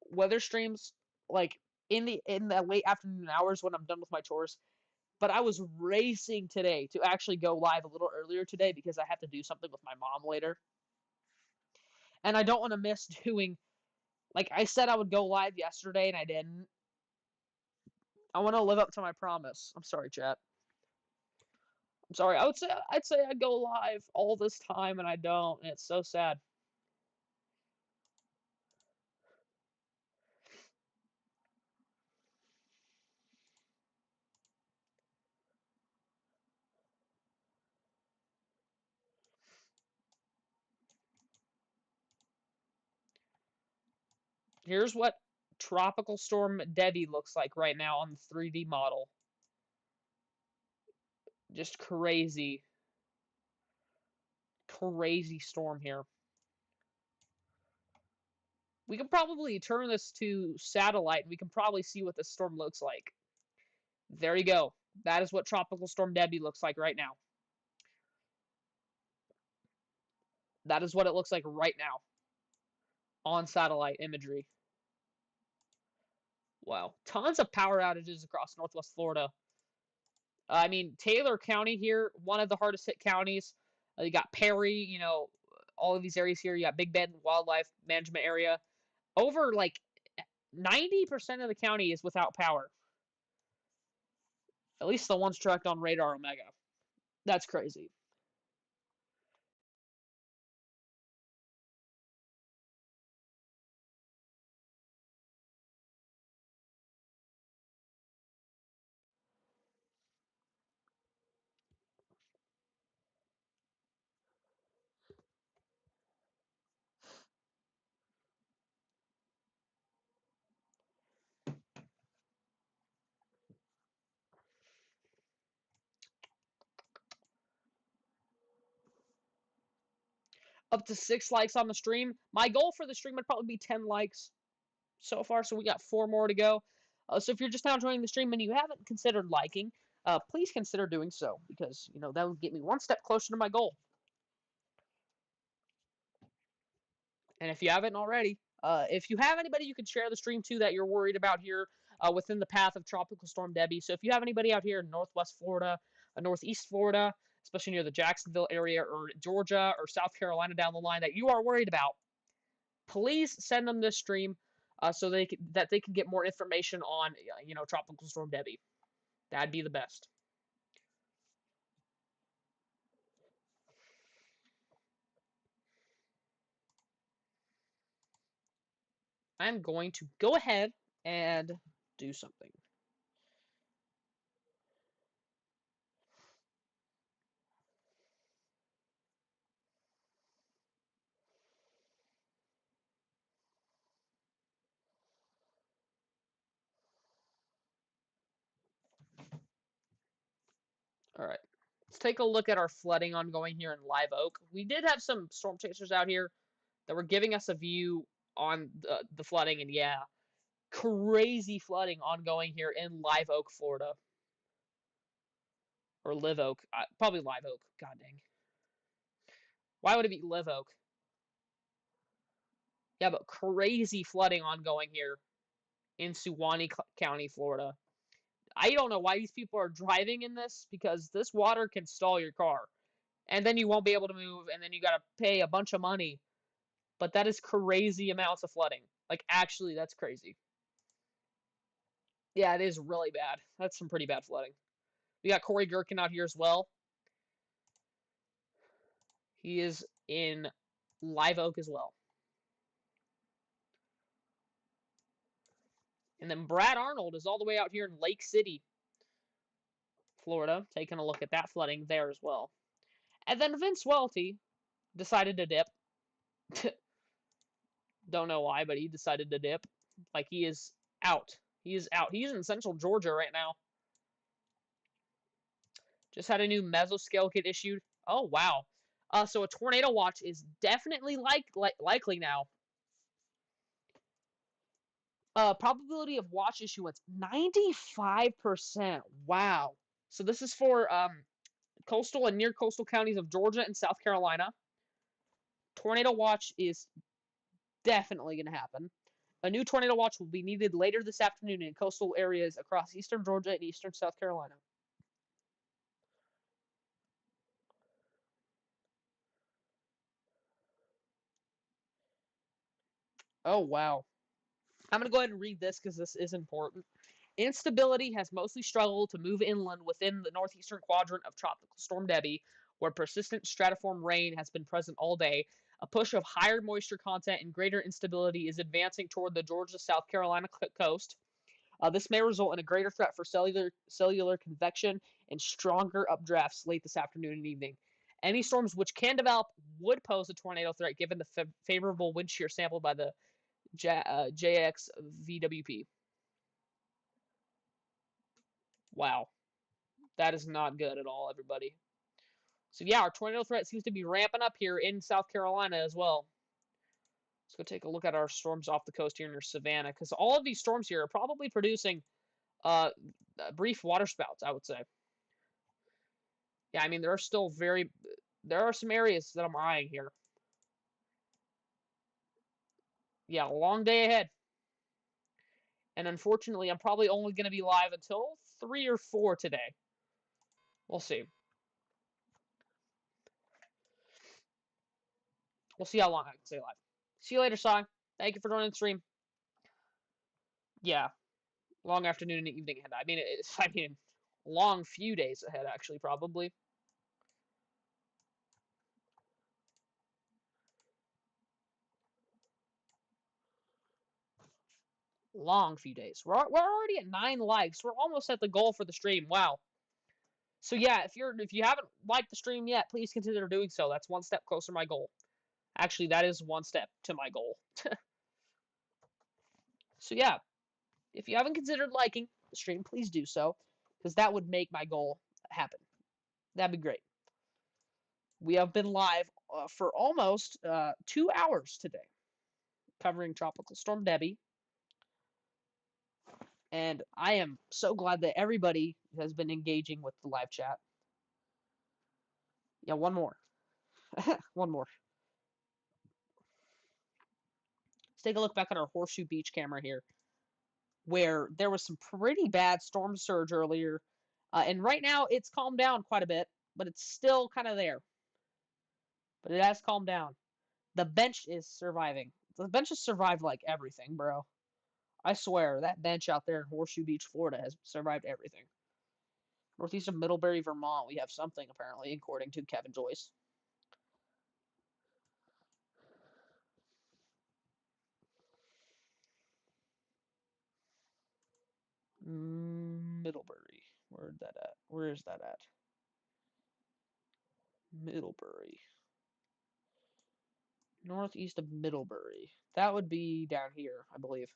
weather streams like in the late afternoon hours when I'm done with my chores. But I was racing today to actually go live a little earlier today because I have to do something with my mom later. And I don't want to miss doing, like I said I would go live yesterday and I didn't. I want to live up to my promise. I'm sorry, chat. I'm sorry. I'd say I'd go live all this time and I don't, and it's so sad. Here's what Tropical Storm Debby looks like right now on the 3D model. Just crazy. Crazy storm here. We can probably turn this to satellite and we can probably see what this storm looks like. There you go. That is what Tropical Storm Debby looks like right now. That is what it looks like right now on satellite imagery. Wow. Tons of power outages across Northwest Florida. I mean, Taylor County here, one of the hardest hit counties. You got Perry, you know, all of these areas here. You got Big Bend Wildlife Management Area. Over like 90% of the county is without power. At least the ones tracked on Radar Omega. That's crazy. Up to 6 likes on the stream. My goal for the stream would probably be 10 likes so far, so we got 4 more to go. So if you're just now joining the stream and you haven't considered liking, please consider doing so because, you know, that would get me one step closer to my goal. And if you haven't already, if you have anybody you can share the stream to that you're worried about here within the path of Tropical Storm Debby. So if you have anybody out here in Northwest Florida, Northeast Florida, especially near the Jacksonville area or Georgia or South Carolina down the line that you are worried about, please send them this stream so they can get more information on you know, Tropical Storm Debby. That'd be the best. I'm going to go ahead and do something. All right. Let's take a look at our flooding ongoing here in Live Oak. We did have some storm chasers out here that were giving us a view on the flooding, and yeah, crazy flooding ongoing here in Live Oak, Florida. Or Live Oak. Probably Live Oak. God dang. Why would it be Live Oak? Yeah, but crazy flooding ongoing here in Suwannee County, Florida. I don't know why these people are driving in this because this water can stall your car. And then you won't be able to move, and then you got to pay a bunch of money. But that is crazy amounts of flooding. Like, actually, that's crazy. Yeah, it is really bad. That's some pretty bad flooding. We got Corey Gherkin out here as well. He is in Live Oak as well. And then Brad Arnold is all the way out here in Lake City, Florida, taking a look at that flooding there as well. And then Vince Welty decided to dip. Don't know why, but he decided to dip. Like, he is out. He is out. He's in central Georgia right now. Just had a new mesoscale get issued. Oh, wow. So a tornado watch is definitely likely now. Probability of watch issuance, 95%. Wow. So this is for coastal and near coastal counties of Georgia and South Carolina. Tornado watch is definitely going to happen. A new tornado watch will be needed later this afternoon in coastal areas across eastern Georgia and eastern South Carolina. Oh, wow. I'm going to go ahead and read this because this is important. Instability has mostly struggled to move inland within the northeastern quadrant of Tropical Storm Debby, where persistent stratiform rain has been present all day. A push of higher moisture content and greater instability is advancing toward the Georgia-South Carolina coast. This may result in a greater threat for cellular convection and stronger updrafts late this afternoon and evening. Any storms which can develop would pose a tornado threat given the favorable wind shear sampled by the JX VWP. Wow, that is not good at all, everybody. So yeah, our tornado threat seems to be ramping up here in South Carolina as well. Let's go take a look at our storms off the coast here near Savannah, because all of these storms here are probably producing uh, brief water spouts, I would say. Yeah, I mean, there are some areas that I'm eyeing here. Yeah, long day ahead. And unfortunately, I'm probably only going to be live until 3 or 4 today. We'll see. We'll see how long I can stay live. See you later, Sai. Thank you for joining the stream. Yeah, long afternoon and evening ahead. I mean, long few days ahead, actually, probably. Long few days. We're already at 9 likes. We're almost at the goal for the stream. Wow. So yeah, if you haven't liked the stream yet, please consider doing so. That's one step closer to my goal. Actually, that is one step to my goal. So yeah, if you haven't considered liking the stream, please do so, because that would make my goal happen. That'd be great. We have been live for almost 2 hours today, covering Tropical Storm Debby. And I am so glad that everybody has been engaging with the live chat. Yeah, one more. One more. Let's take a look back at our Horseshoe Beach camera here, where there was some pretty bad storm surge earlier. And right now it's calmed down quite a bit, but it's still kind of there. But it has calmed down. The bench is surviving. The bench has survived like everything, bro. I swear, that bench out there in Horseshoe Beach, Florida has survived everything. Northeast of Middlebury, Vermont, we have something, apparently, according to Kevin Joyce. Middlebury. Where's that at? Where is that at? Middlebury. Northeast of Middlebury. That would be down here, I believe.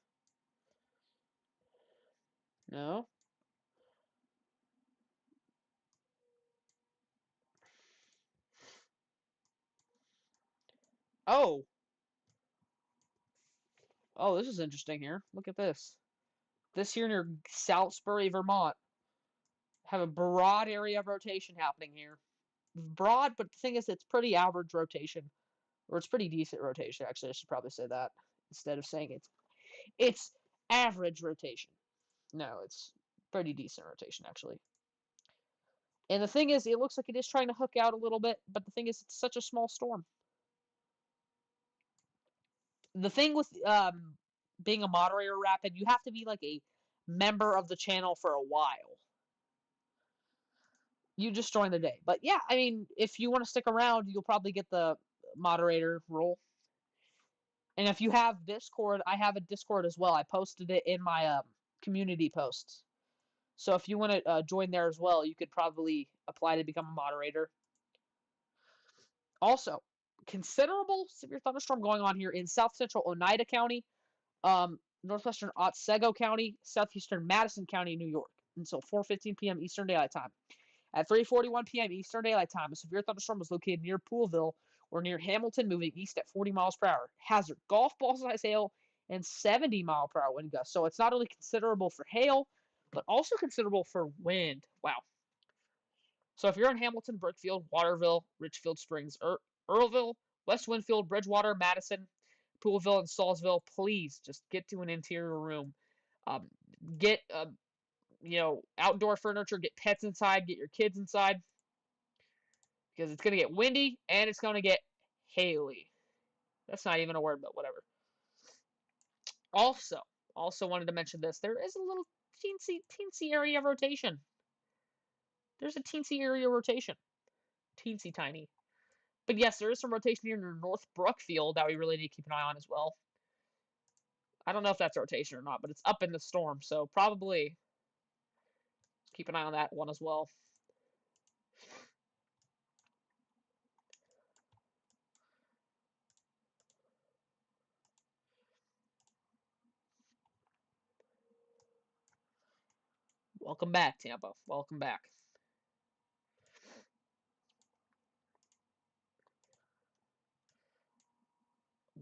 No? Oh! Oh, this is interesting here. Look at this. This here near Salisbury, Vermont. Have a broad area of rotation happening here. Broad, but the thing is, it's pretty average rotation. Or it's pretty decent rotation, actually. I should probably say that instead of saying it's average rotation. No, it's pretty decent rotation, actually. And the thing is, it looks like it is trying to hook out a little bit, but the thing is, it's such a small storm. The thing with being a moderator rapid, you have to be like a member of the channel for a while. You just join the day. But yeah, I mean, if you want to stick around, you'll probably get the moderator role. And if you have Discord, I have a Discord as well. I posted it in my community posts. So if you want to join there as well, you could probably apply to become a moderator. Also, considerable severe thunderstorm going on here in south central Oneida County, northwestern Otsego County, southeastern Madison County, New York, until 4:15 p.m. Eastern Daylight Time. At 3:41 p.m. Eastern Daylight Time, a severe thunderstorm was located near Poolville or near Hamilton, moving east at 40 miles per hour. Hazard: golf ball size hail and 70-mile-per-hour wind gusts. So it's not only considerable for hail, but also considerable for wind. Wow. So if you're in Hamilton, Brookfield, Waterville, Richfield Springs, Earlville, West Winfield, Bridgewater, Madison, Poolville, and Salisville, please just get to an interior room. Get outdoor furniture, get pets inside, get your kids inside, because it's going to get windy and it's going to get haily. That's not even a word, but whatever. Also wanted to mention this. There is a little teensy area of rotation. There's a teensy area of rotation. Teensy tiny. But yes, there is some rotation here near North Brookfield that we really need to keep an eye on as well. I don't know if that's rotation or not, but it's up in the storm, so probably keep an eye on that one as well. Welcome back, Tampa. Welcome back.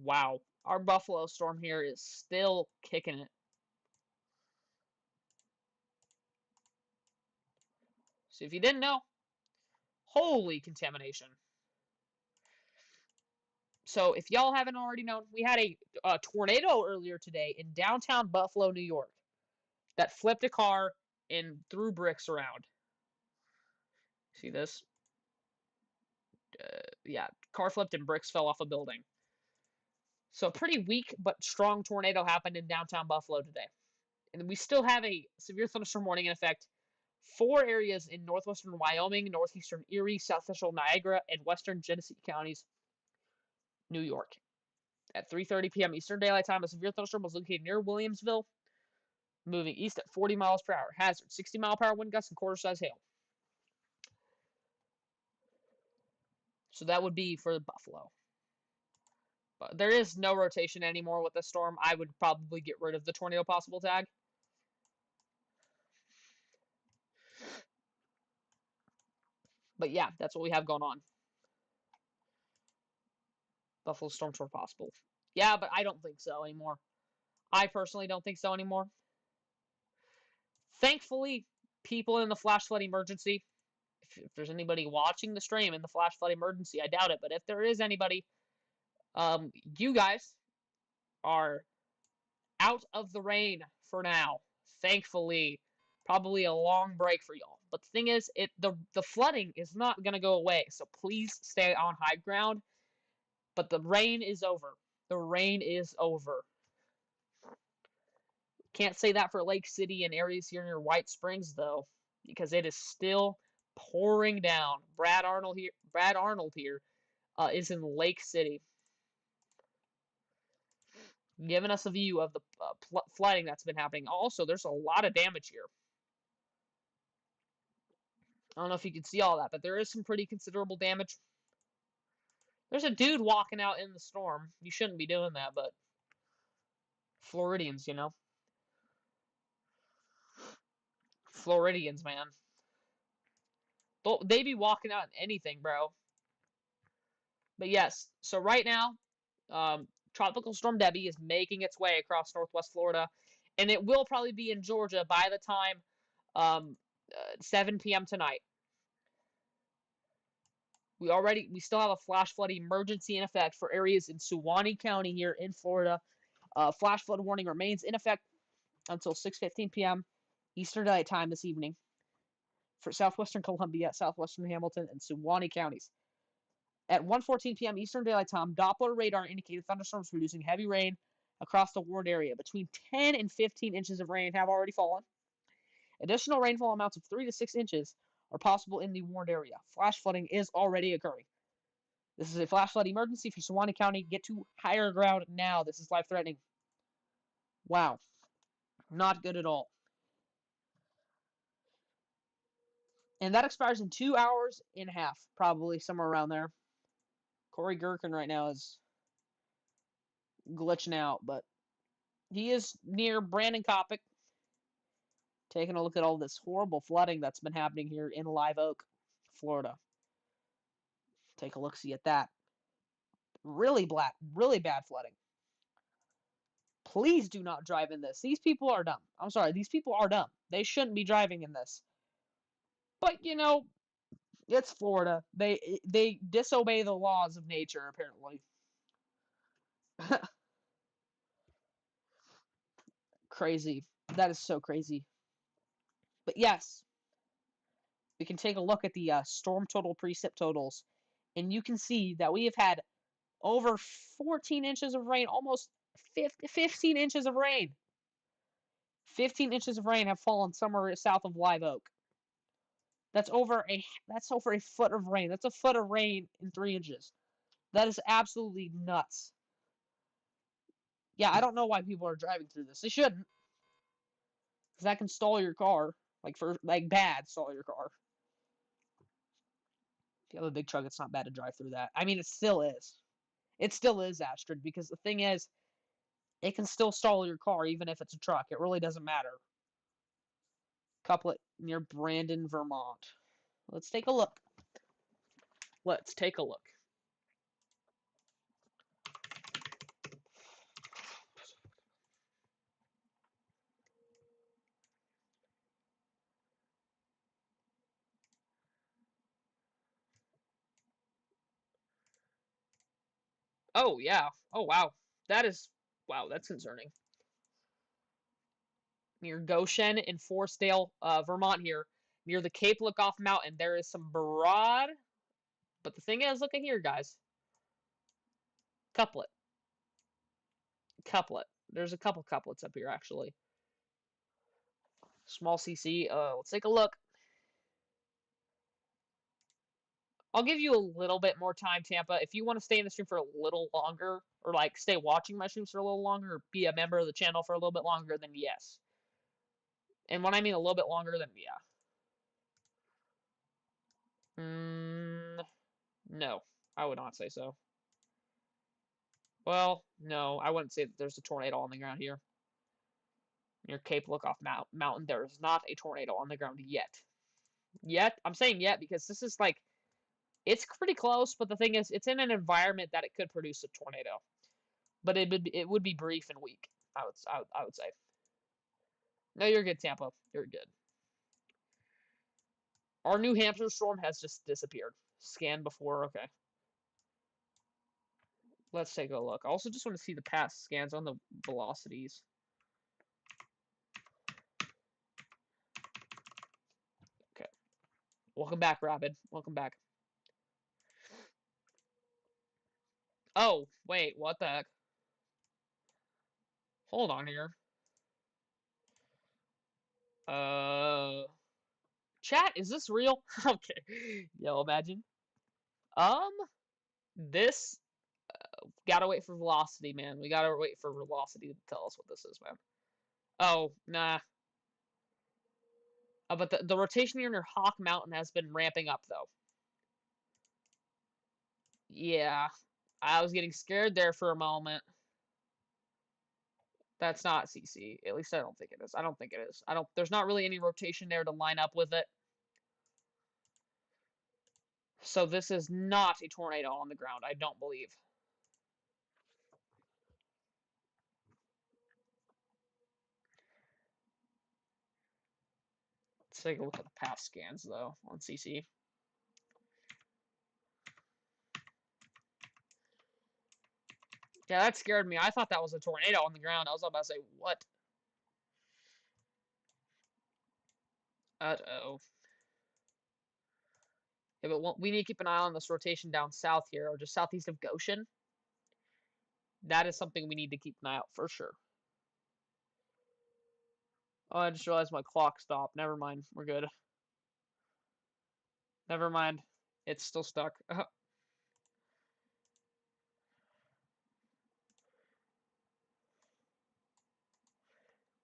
Wow. Our Buffalo Storm here is still kicking it. So if you didn't know, holy contamination. So if y'all haven't already known, we had a tornado earlier today in downtown Buffalo, New York, that flipped a car and threw bricks around. See this? Yeah, car flipped and bricks fell off a building. So a pretty weak but strong tornado happened in downtown Buffalo today. And we still have a severe thunderstorm warning in effect. 4 areas in northwestern Wyoming, northeastern Erie, south central Niagara, and western Genesee counties, New York. At 3:30 p.m. Eastern Daylight Time, a severe thunderstorm was located near Williamsville, moving east at 40 miles per hour. Hazard: 60-mile-per-hour wind gusts and quarter-size hail. So that would be for Buffalo. But there is no rotation anymore with the storm. I would probably get rid of the tornado possible tag. But yeah, that's what we have going on. Buffalo storm tornado possible. Yeah, but I don't think so anymore. I personally don't think so anymore. Thankfully, people in the flash flood emergency, if there's anybody watching the stream in the flash flood emergency, I doubt it, but if there is anybody, you guys are out of the rain for now. Thankfully, probably a long break for y'all. But the thing is, the flooding is not gonna go away. So please stay on high ground. But the rain is over. The rain is over. Can't say that for Lake City and areas here near White Springs though, because it is still pouring down. Brad Arnold here is in Lake City, giving us a view of the flooding that's been happening. Also, there's a lot of damage here. I don't know if you can see all that, but there is some pretty considerable damage. There's a dude walking out in the storm. You shouldn't be doing that, but Floridians, you know. Floridians, man. They be walking out in anything, bro. But yes, so right now, Tropical Storm Debby is making its way across northwest Florida, and it will probably be in Georgia by the time 7 p.m. tonight. We still have a flash flood emergency in effect for areas in Suwannee County here in Florida. Flash flood warning remains in effect until 6:15 p.m. Eastern Daylight Time this evening for southwestern Columbia, southwestern Hamilton, and Suwannee counties. At 1:14 p.m. Eastern Daylight Time, Doppler radar indicated thunderstorms producing heavy rain across the warned area. Between 10 and 15 inches of rain have already fallen. Additional rainfall amounts of 3 to 6 inches are possible in the warned area. Flash flooding is already occurring. This is a flash flood emergency for Suwannee County. Get to higher ground now. This is life-threatening. Wow. Not good at all. And that expires in 2 hours and a half, probably somewhere around there. Corey Gherkin right now is glitching out, but he is near Brandon Coppock, taking a look at all this horrible flooding that's been happening here in Live Oak, Florida. Take a look-see at that. Really bad flooding. Please do not drive in this. These people are dumb. I'm sorry, these people are dumb. They shouldn't be driving in this. But, you know, it's Florida. They disobey the laws of nature, apparently. Crazy. That is so crazy. But yes, we can take a look at the storm total precip totals, and you can see that we have had over 14 inches of rain, almost 15 inches of rain. 15 inches of rain have fallen somewhere south of Live Oak. That's over a foot of rain. That's a foot of rain in 3 inches. That is absolutely nuts. Yeah, I don't know why people are driving through this. They shouldn't. Because that can stall your car. Bad stall your car. If you have a big truck, it's not bad to drive through that. I mean, it still is. It still is, Astrid, because the thing is, it can still stall your car even if it's a truck. It really doesn't matter. Couplet near Brandon, Vermont. Let's take a look. Let's take a look. Oh, yeah. Oh, wow. Wow, that's concerning. Near Goshen in Forestdale, Vermont here, near the Cape Lookoff Mountain, there is some broad, but the thing is, look at here, guys. Couplet. Couplet. There's a couple couplets up here, actually. Small CC. Let's take a look. I'll give you a little bit more time, Tampa. If you want to stay in the stream for a little longer, or like stay watching my streams for a little longer, or be a member of the channel for a little bit longer, then yes. And when I mean a little bit longer, then yeah. No, I would not say so. Well, no, I wouldn't say that there's a tornado on the ground here. Near Cape Lookoff Mountain, there is not a tornado on the ground yet. Yet? I'm saying yet because this is like, it's pretty close, but the thing is, it's in an environment that it could produce a tornado. But it would be brief and weak, I would say. No, you're good, Tampa. You're good. Our New Hampshire storm has just disappeared. Scan before, okay. Let's take a look. I also just want to see the past scans on the velocities. Okay. Welcome back, Rapid. Welcome back. Oh, wait, what the heck? Hold on here. Chat, is this real? Okay. Yo, imagine. This, gotta wait for velocity, man. We gotta wait for velocity to tell us what this is, man. Oh, nah. But the rotation near Hawk Mountain has been ramping up, though. Yeah. I was getting scared there for a moment. That's not CC. At least I don't think it is. I don't think it is. There's not really any rotation there to line up with it. So this is not a tornado on the ground, I don't believe. Let's take a look at the past scans, though, on CC. Yeah, that scared me. I thought that was a tornado on the ground. I was about to say, what? Uh-oh. Yeah, but we need to keep an eye on this rotation down south here, or just southeast of Goshen. That is something we need to keep an eye out for sure. Oh, I just realized my clock stopped. Never mind. We're good. Never mind. It's still stuck.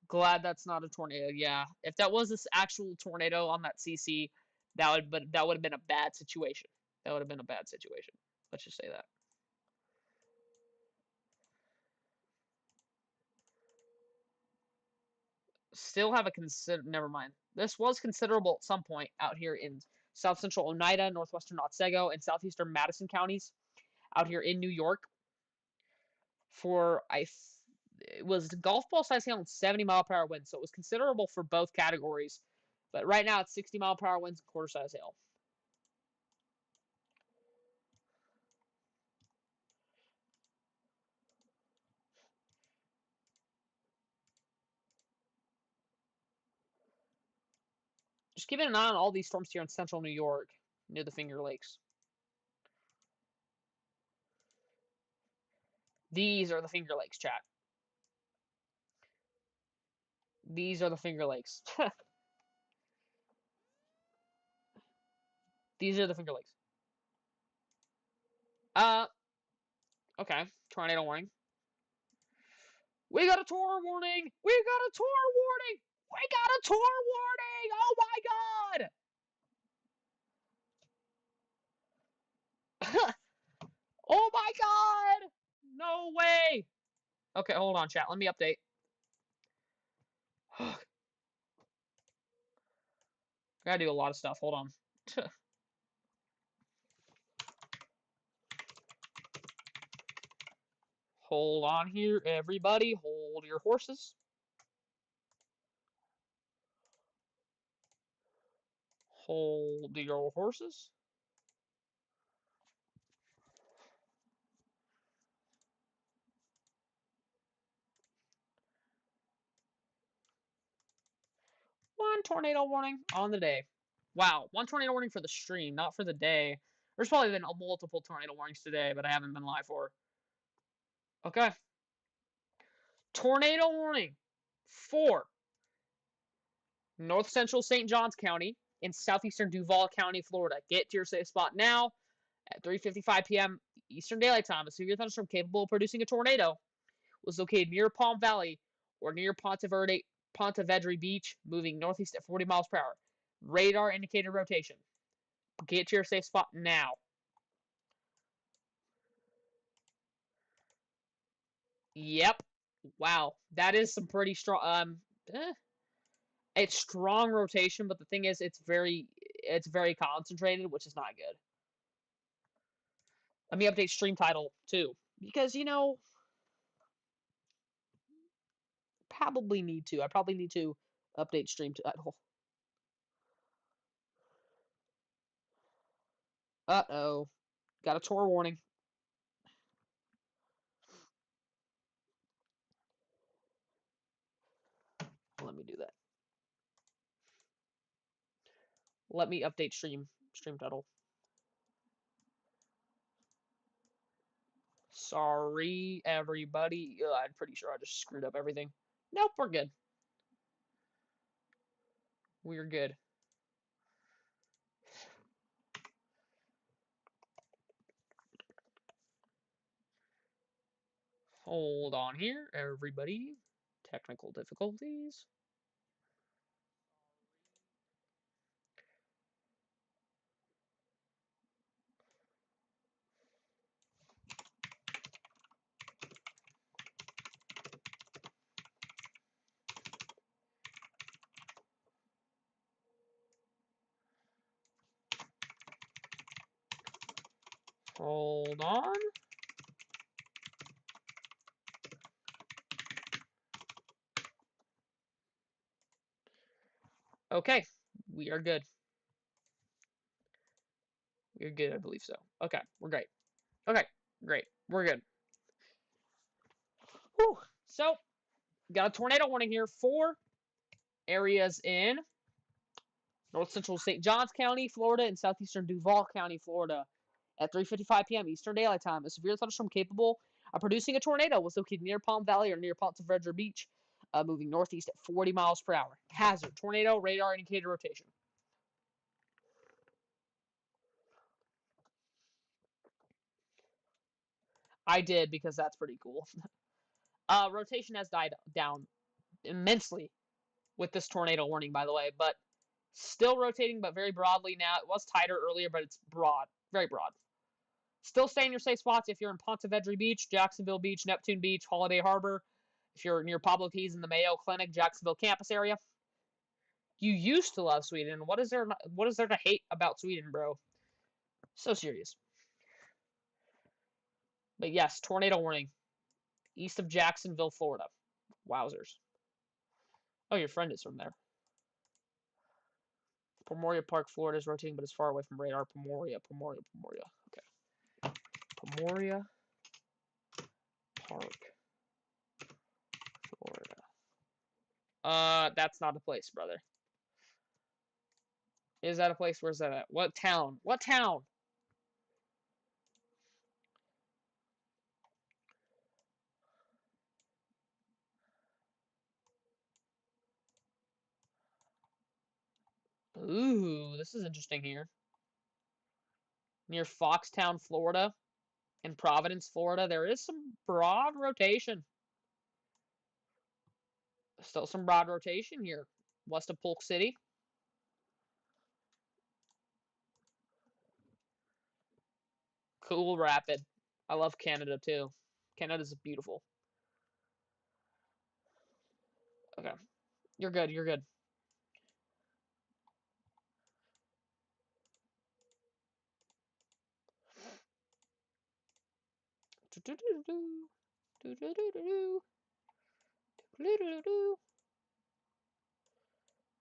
Glad that's not a tornado. Yeah, if that was this actual tornado on that CC, that would have been a bad situation. That would have been a bad situation. Let's just say that. Still have a never mind. This was considerable at some point out here in south central Oneida, northwestern Otsego, and southeastern Madison counties out here in New York. It was golf ball size hail and 70-mile-per-hour winds, so it was considerable for both categories. But right now it's 60-mile-per-hour winds and quarter size hail. Just keeping an eye on all these storms here in central New York, near the Finger Lakes. These are the Finger Lakes, chat. These are the Finger Lakes. These are the Finger Lakes. Okay. Tornado warning. We got a tour warning! We got a tour warning! We got a tour warning! Oh my god! Oh my god! No way! Okay, hold on, chat. Let me update. I gotta do a lot of stuff. Hold on. Hold on here, everybody. Hold your horses. Hold your horses. One tornado warning on the day. Wow, one tornado warning for the stream, not for the day. There's probably been multiple tornado warnings today, but I haven't been live for. Okay. Tornado warning for North Central St. Johns County in southeastern Duval County, Florida. Get to your safe spot now at 3:55 p.m. Eastern Daylight Time. A severe thunderstorm capable of producing a tornado was located near Palm Valley or near Pontevedra Beach, moving northeast at 40 miles per hour. Radar indicated rotation. Get to your safe spot now. Yep. Wow. That is some pretty strong. It's strong rotation, but the thing is, it's very concentrated, which is not good. Let me update stream title too, because probably need to. I probably need to update stream title. Uh-oh. Got a tour warning. Let me do that. Let me update stream title. Sorry, everybody. I'm pretty sure I just screwed up everything. Nope, we're good. We're good. Hold on here, everybody. Technical difficulties. Hold on. Okay, we are good. We're good, I believe so. Okay, we're great. Okay, great. We're good. Whew. So, got a tornado warning here for areas in North Central St. Johns County, Florida, and southeastern Duval County, Florida. At 3:55 p.m. Eastern Daylight Time, a severe thunderstorm capable of producing a tornado was located near Palm Valley or near Pontevedra Beach, moving northeast at 40 miles per hour. Hazard: tornado radar indicated rotation. I did because that's pretty cool. Rotation has died down immensely with this tornado warning, by the way, but still rotating, but very broadly now. It was tighter earlier, but it's broad, very broad. Still stay in your safe spots if you're in Pontevedra Beach, Jacksonville Beach, Neptune Beach, Holiday Harbor. If you're near Pablo Keys in the Mayo Clinic, Jacksonville campus area. You used to love Sweden. What is there to hate about Sweden, bro? So serious. But yes, tornado warning. East of Jacksonville, Florida. Wowzers. Oh, your friend is from there. Pomoria Park, Florida is rotating, but it's far away from radar. Pomoria. Okay. Pomoria Park, Florida. That's not a place, brother. Is that a place? Where's that at? What town? What town? Ooh, this is interesting here. Near Foxtown, Florida, and Providence, Florida, there is some broad rotation. Still some broad rotation here. West of Polk City. Cool Rapid. I love Canada too. Canada's beautiful. Okay. You're good. You're good.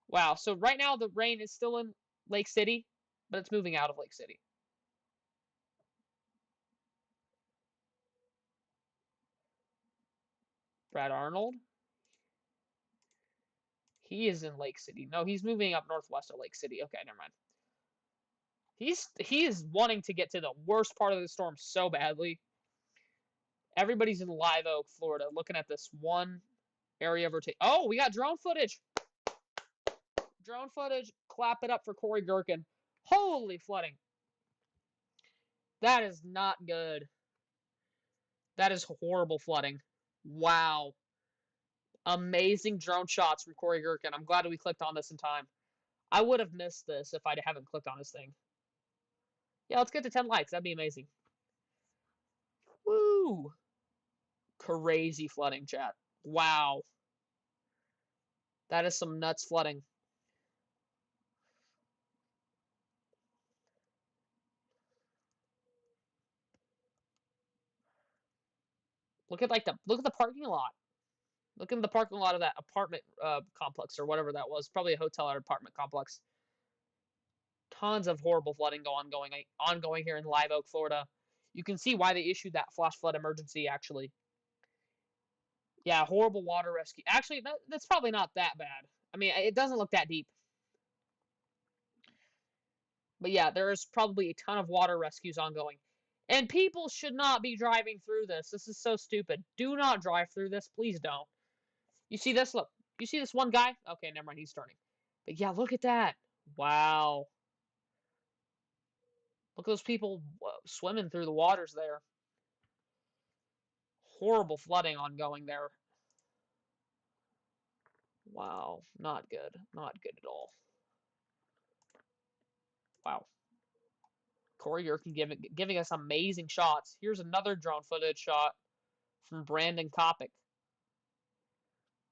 Wow, so right now the rain is still in Lake City, but it's moving out of Lake City. Brad Arnold. He is in Lake City. No, he's moving up northwest of Lake City. Okay, never mind. He is wanting to get to the worst part of the storm so badly. Everybody's in Live Oak, Florida, looking at this one area of rotation. Oh, we got drone footage. Drone footage. Clap it up for Corey Gherkin. Holy flooding. That is not good. That is horrible flooding. Wow. Amazing drone shots from Corey Gherkin. I'm glad we clicked on this in time. I would have missed this if I haven't clicked on this thing. Yeah, let's get to 10 likes. That'd be amazing. Woo! Crazy flooding, chat. Wow. That is some nuts flooding. Look at the parking lot. Look at the parking lot of that apartment complex or whatever that was. Probably a hotel or apartment complex. Tons of horrible flooding ongoing here in Live Oak, Florida. You can see why they issued that flash flood emergency, actually. Yeah, horrible water rescue. Actually, that's probably not that bad. I mean, it doesn't look that deep. But yeah, there is probably a ton of water rescues ongoing. And people should not be driving through this. This is so stupid. Do not drive through this. Please don't. You see this? Look. You see this one guy? Okay, never mind. He's turning. But yeah, look at that. Wow. Look at those people swimming through the waters there. Horrible flooding ongoing there. Wow. Not good. Not good at all. Wow. Corey Yerkin giving us amazing shots. Here's another drone footage shot from Brandon Kopic.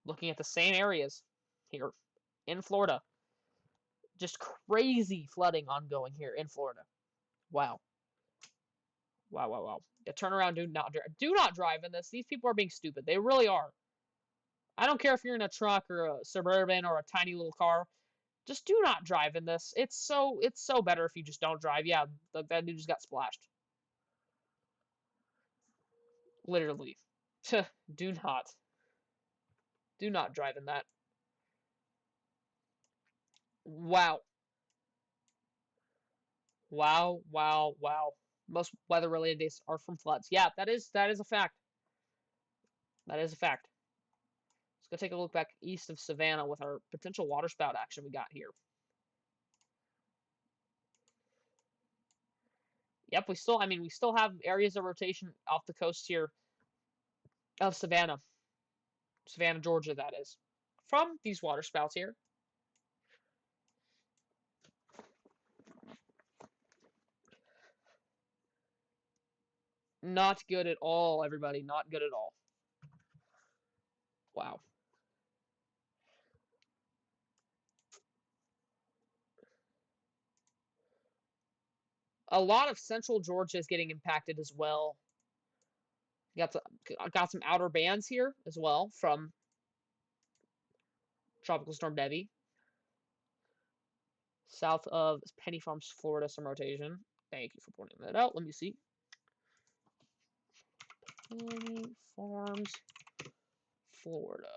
Looking at the same areas here in Florida. Just crazy flooding ongoing here in Florida. Wow. Wow, wow, wow. Yeah, turn around, do not drive in this. These people are being stupid. They really are. I don't care if you're in a truck or a Suburban or a tiny little car. Just do not drive in this. It's so better if you just don't drive. Yeah, that dude just got splashed. Literally. Do not. Do not drive in that. Wow. Wow, wow, wow. Most weather-related days are from floods. Yeah, that is a fact. That is a fact. Let's go take a look back east of Savannah with our potential waterspout action we got here. Yep, we still have areas of rotation off the coast here of Savannah. Savannah, Georgia, that is. From these waterspouts here. Not good at all, everybody. Not good at all. Wow. A lot of central Georgia is getting impacted as well. Got some outer bands here as well from Tropical Storm Debby. South of Penny Farms, Florida, some rotation. Thank you for pointing that out. Let me see. Penny Farms, Florida.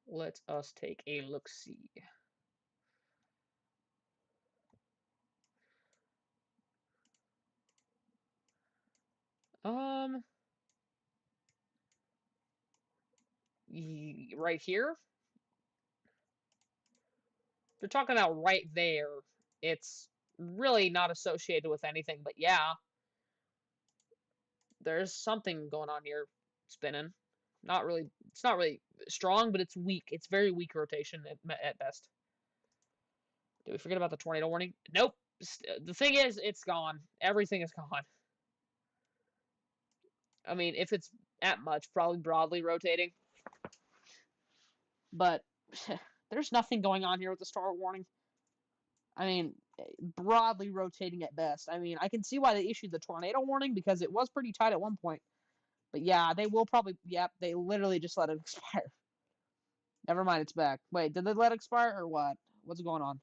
Let us take a look-see. Right here. They're talking about right there. It's really not associated with anything, but yeah, there's something going on here spinning. Not really, it's not really strong, but it's weak. It's very weak rotation at best. Did we forget about the tornado warning? Nope. The thing is, it's gone. Everything is gone. I mean, if it's at much, probably broadly rotating. But there's nothing going on here with the storm warning. I mean, broadly rotating at best. I mean, I can see why they issued the tornado warning because it was pretty tight at one point. But yeah, they will probably. Yep, they literally just let it expire. Never mind, it's back. Wait, did they let it expire or what? What's going on?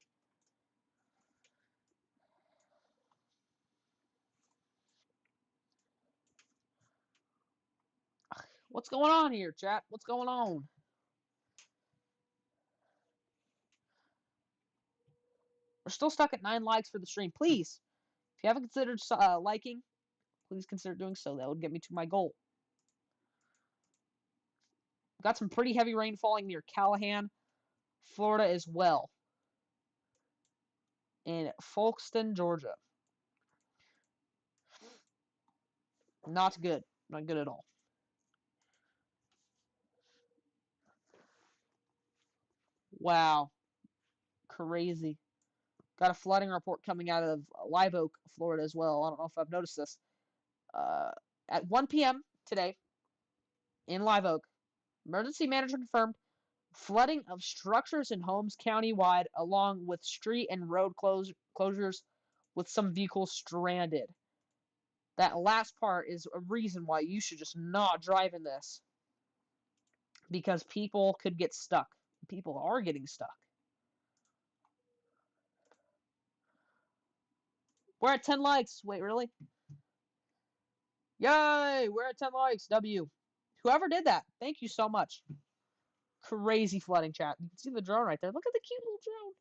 What's going on here, chat? What's going on? We're still stuck at 9 likes for the stream. Please, if you haven't considered liking, please consider doing so. That would get me to my goal. Got some pretty heavy rain falling near Callahan, Florida as well. In Folkston, Georgia. Not good. Not good at all. Wow. Crazy. Got a flooding report coming out of Live Oak, Florida as well. I don't know if I've noticed this. At 1 p.m. today in Live Oak, emergency manager confirmed flooding of structures and homes countywide, along with street and road closures, with some vehicles stranded. That last part is a reason why you should just not drive in this, because people could get stuck. People are getting stuck. We're at 10 likes. Wait, really? Yay! We're at 10 likes. W. Whoever did that, thank you so much. Crazy flooding, chat. You can see the drone right there. Look at the cute little drone.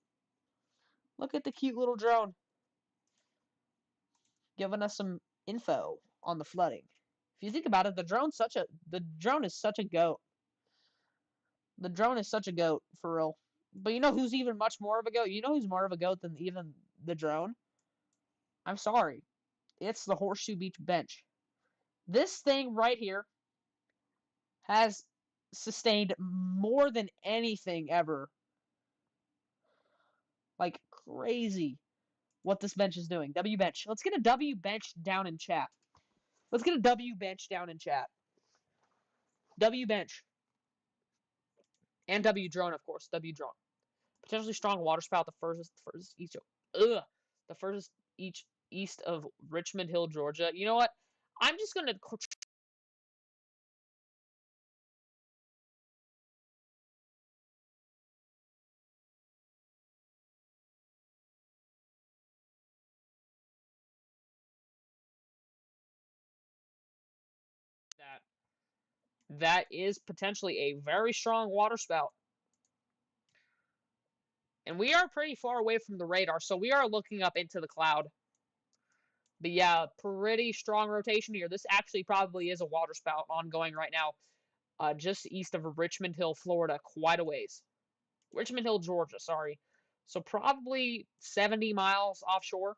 Look at the cute little drone. Giving us some info on the flooding. If you think about it, the drone is such a goat. The drone is such a goat, for real. But you know who's even much more of a goat? You know who's more of a goat than even the drone? I'm sorry. It's the Horseshoe Beach bench. This thing right here has sustained more than anything ever. Like crazy what this bench is doing. W bench. Let's get a W bench down in chat. Let's get a W bench down in chat. W bench. And W drone, of course. W drone. Potentially strong water spout. The furthest east. The furthest east of Richmond Hill, Georgia. You know what? I'm just gonna that that is potentially a very strong water spout. And we are pretty far away from the radar, so we are looking up into the cloud. But yeah, pretty strong rotation here. This actually probably is a water spout ongoing right now, just east of Richmond Hill, Florida, quite a ways. Richmond Hill, Georgia, sorry. So probably 70 miles offshore.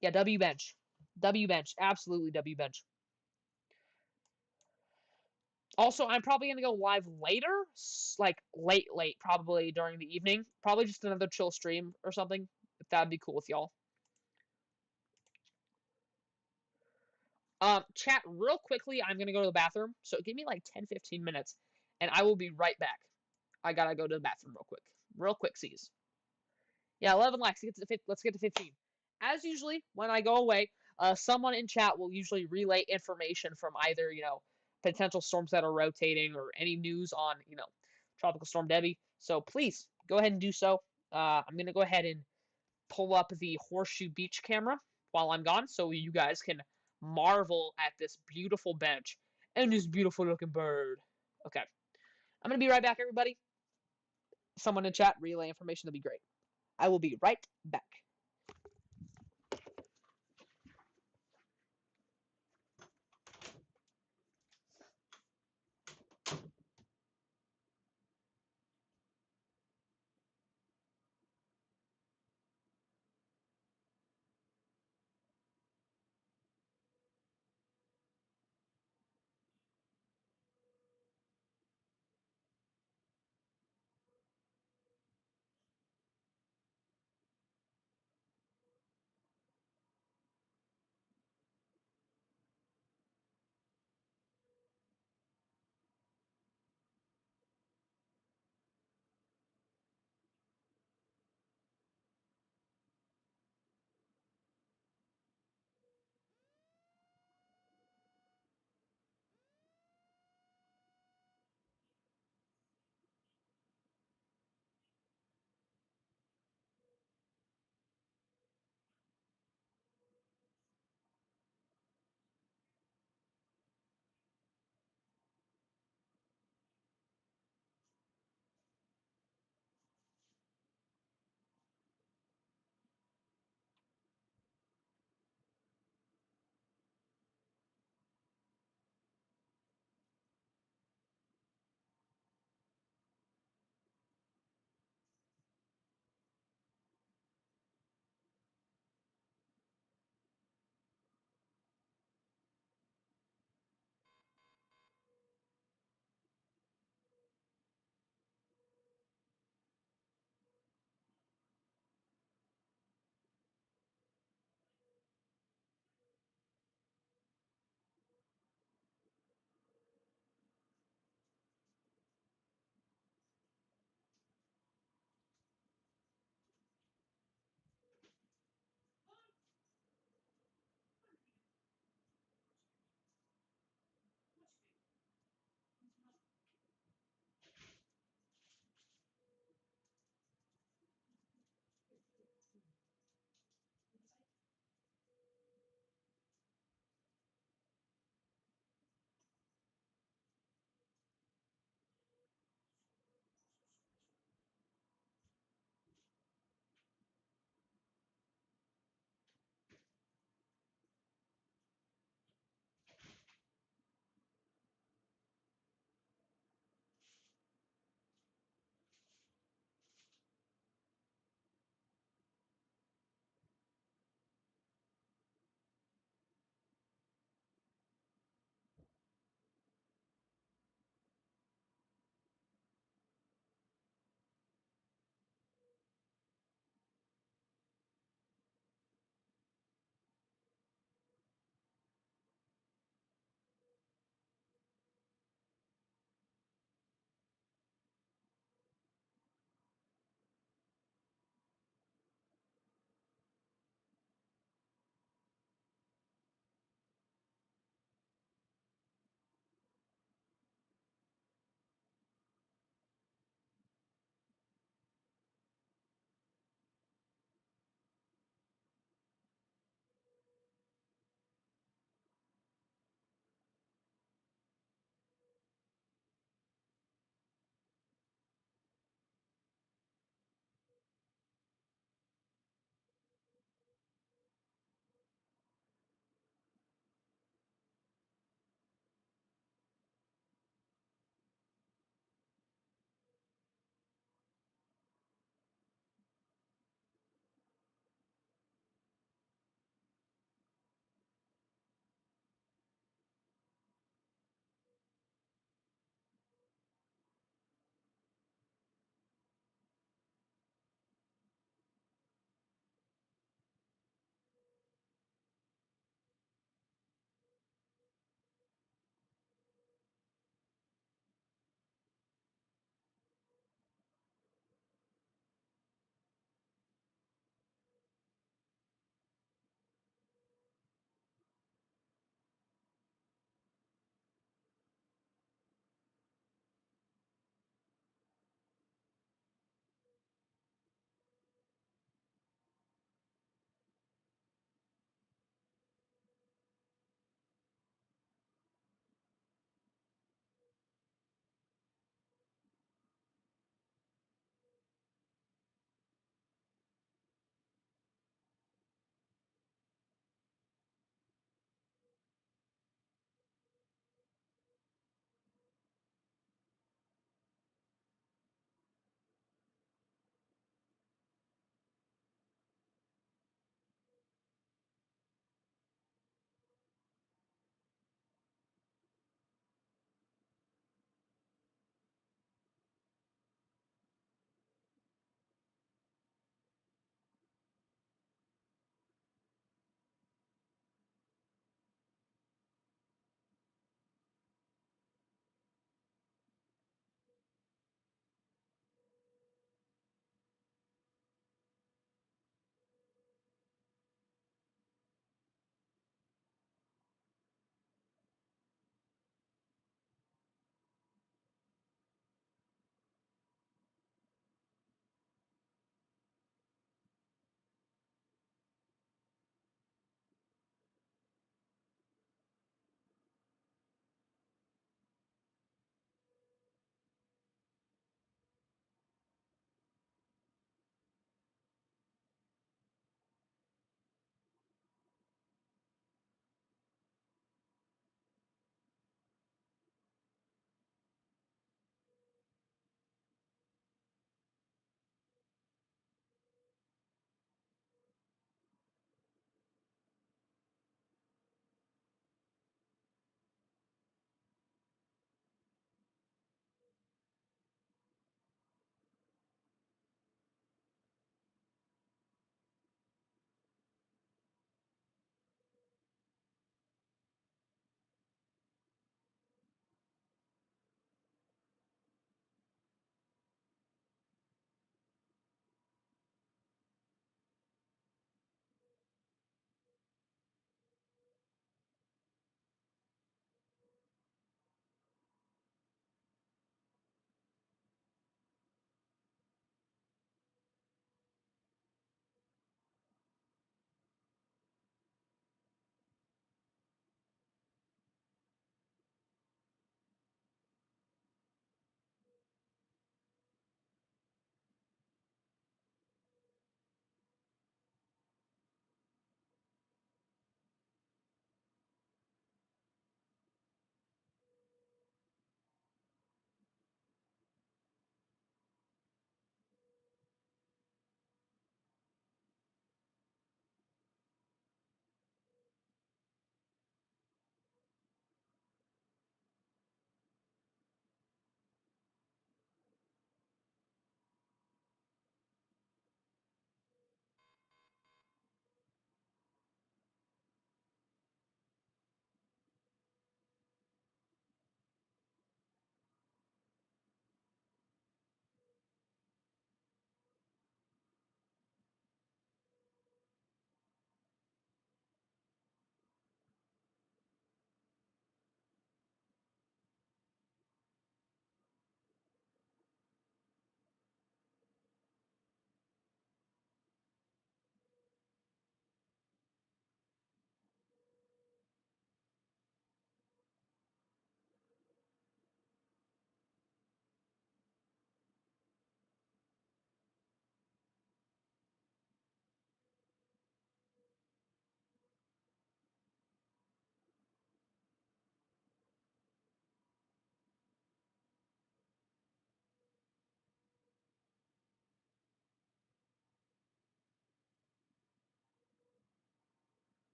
Yeah, W bench. W bench. Absolutely W bench. Also, I'm probably going to go live later, like late, probably during the evening. Probably just another chill stream or something, if that'd be cool with y'all. Chat, real quickly, I'm going to go to the bathroom. So give me like 10, 15 minutes, and I will be right back. I got to go to the bathroom real quick. Real quick, sees. Yeah, 11 likes. Let's get to 15. As usually, when I go away, someone in chat will usually relay information from either, potential storms that are rotating or any news on, Tropical Storm Debby. So please go ahead and do so. I'm going to go ahead and pull up the Horseshoe Beach camera while I'm gone so you guys can marvel at this beautiful bench and this beautiful looking bird. Okay. I'm going to be right back, everybody. Someone in chat relay information. That'd be great. I will be right back.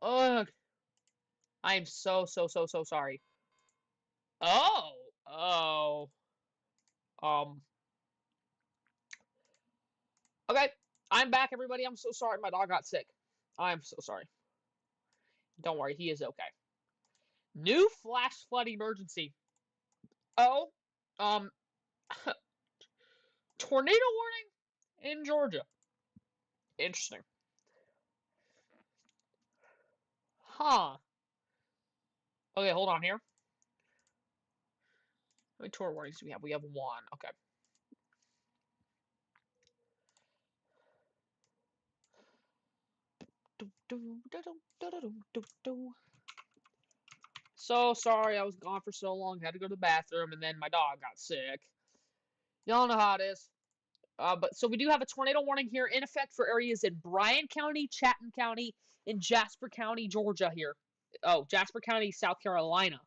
Ugh. I am so sorry. Oh. Oh. Um. Okay. I'm back, everybody. I'm so sorry. My dog got sick. I'm so sorry. Don't worry. He is okay. New flash flood emergency. Oh. Um. Tornado warning in Georgia. Interesting. Huh. Okay, hold on here. How many tornado warnings do we have? We have one. Okay. So sorry I was gone for so long. Had to go to the bathroom, and then my dog got sick. Y'all know how it is. But so we do have a tornado warning here in effect for areas in Bryan County, Chatham County, and Jasper County, Georgia here. Oh, Jasper County, South Carolina,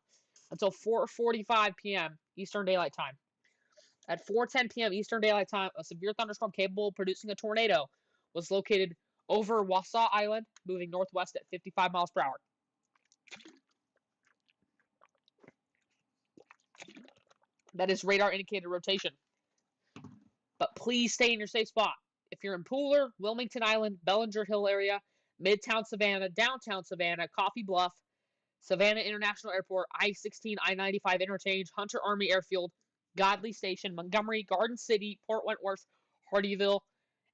until 4:45 p.m. Eastern Daylight Time. At 4:10 p.m. Eastern Daylight Time, a severe thunderstorm capable of producing a tornado was located over Wassaw Island, moving northwest at 55 miles per hour. That is radar indicated rotation. But please stay in your safe spot. If you're in Pooler, Wilmington Island, Bellinger Hill area, Midtown Savannah, Downtown Savannah, Coffee Bluff, Savannah International Airport, I-16, I-95 Interchange, Hunter Army Airfield, Godley Station, Montgomery, Garden City, Port Wentworth, Hardeeville,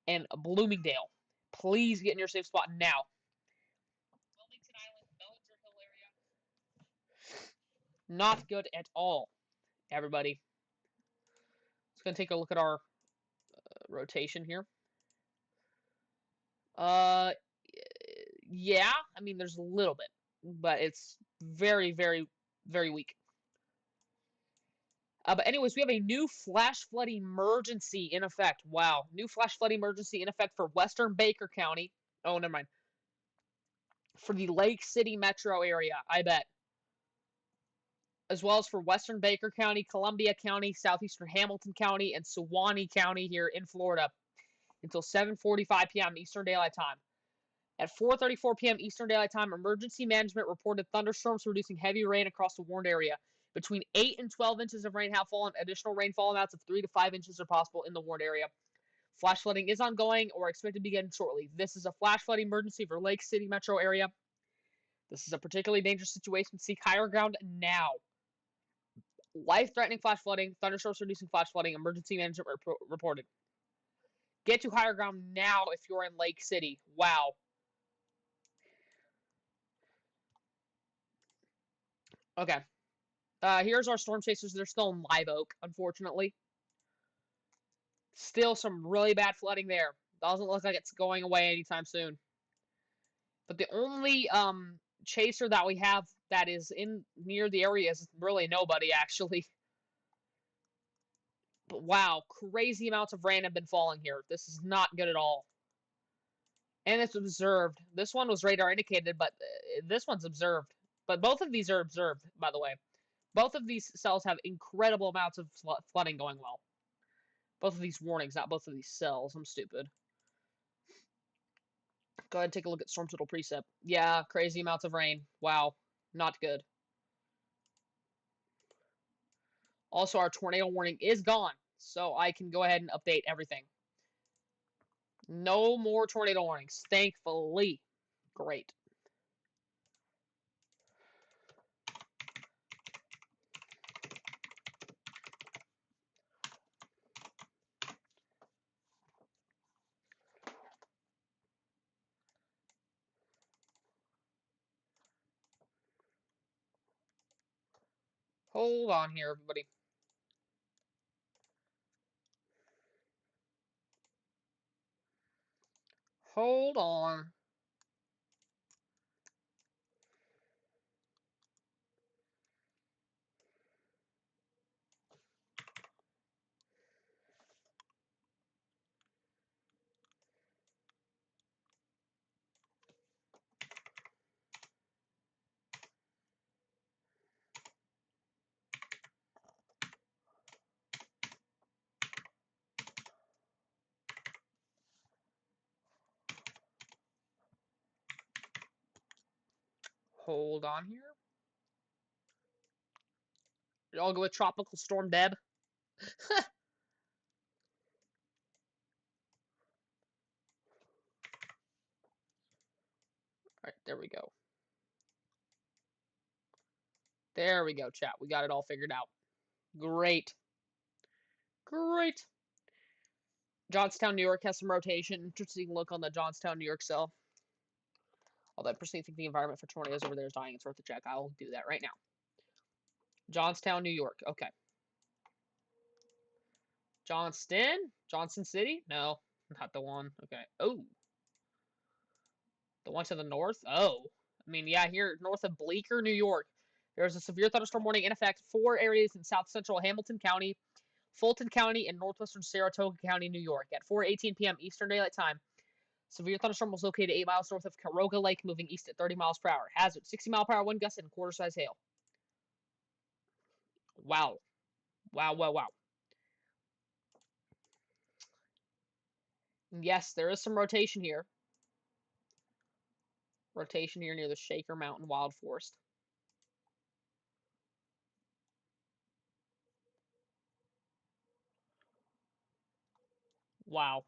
and Bloomingdale. Please get in your safe spot now. Wilmington Island, Bellinger Hill area. Not good at all, everybody. Let's going to take a look at our rotation here. Yeah, I mean, there's a little bit, but it's very, very weak. But anyways, we have a new flash flood emergency in effect. Wow, new flash flood emergency in effect for Western Baker County. Oh, never mind. For the Lake City metro area, I bet. As well as for Western Baker County, Columbia County, Southeastern Hamilton County, and Suwannee County here in Florida until 7:45 p.m. Eastern Daylight Time. At 4:34 p.m. Eastern Daylight Time, Emergency Management reported thunderstorms producing heavy rain across the warned area. Between 8 and 12 inches of rain have fallen. Additional rainfall amounts of 3 to 5 inches are possible in the warned area. Flash flooding is ongoing or expected to begin shortly. This is a flash flood emergency for Lake City metro area. This is a particularly dangerous situation. Seek higher ground now. Life-threatening flash flooding, thunderstorms reducing flash flooding, emergency management reported. Get to higher ground now if you're in Lake City. Wow. Okay. Here's our storm chasers. They're still in Live Oak, unfortunately. Still some really bad flooding there. Doesn't look like it's going away anytime soon. But the only chaser that we have that is in near the area is really nobody, actually. But wow, crazy amounts of rain have been falling here. This is not good at all. And it's observed. This one was radar indicated, but this one's observed. But both of these are observed, by the way. Both of these cells have incredible amounts of flooding going well. Both of these warnings, not both of these cells. I'm stupid. Go ahead and take a look at Storm Total Precip. Yeah, crazy amounts of rain. Wow, not good. Also, our tornado warning is gone, so I can go ahead and update everything. No more tornado warnings, thankfully. Great. Hold on here, everybody. Hold on. Hold on here. I'll go with Tropical Storm Deb. All right, there we go. There we go, chat. We got it all figured out. Great. Great. Johnstown, New York has some rotation. Interesting look on the Johnstown, New York cell. Although I personally think the environment for tornadoes over there is dying. It's worth a check. I will do that right now. Johnstown, New York. Okay. Johnston? Johnson City? No, not the one. Okay. Oh. The one to the north? Oh. I mean, yeah, here north of Bleecker, New York. There's a severe thunderstorm warning in effect. 4 areas in south central Hamilton County, Fulton County, and northwestern Saratoga County, New York. At 4:18 p.m. Eastern Daylight Time, severe thunderstorm was located 8 miles north of Caroga Lake, moving east at 30 miles per hour. Hazard, 60-mile-per-hour wind gusts and quarter-size hail. Wow. Wow, wow, wow. Yes, there is some rotation here. Rotation here near the Shaker Mountain Wild Forest. Wow.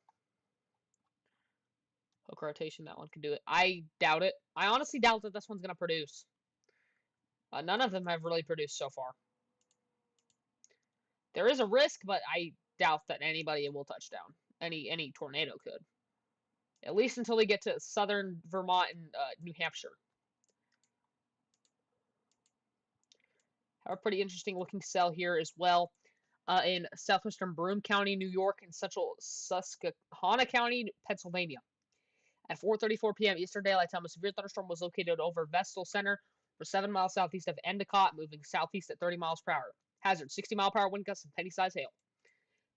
Hook rotation, that one can do it. I doubt it. I honestly doubt that this one's going to produce. None of them have really produced so far. There is a risk, but I doubt that anybody will touch down. Any tornado could. At least until they get to southern Vermont and New Hampshire. Have a pretty interesting looking cell here as well. In southwestern Broome County, New York, and central Susquehanna County, Pennsylvania. At 4:34 p.m. Eastern Daylight Time, a severe thunderstorm was located over Vestal Center, for 7 miles southeast of Endicott, moving southeast at 30 miles per hour. Hazard, 60-mile-per-hour wind gusts and penny-size hail.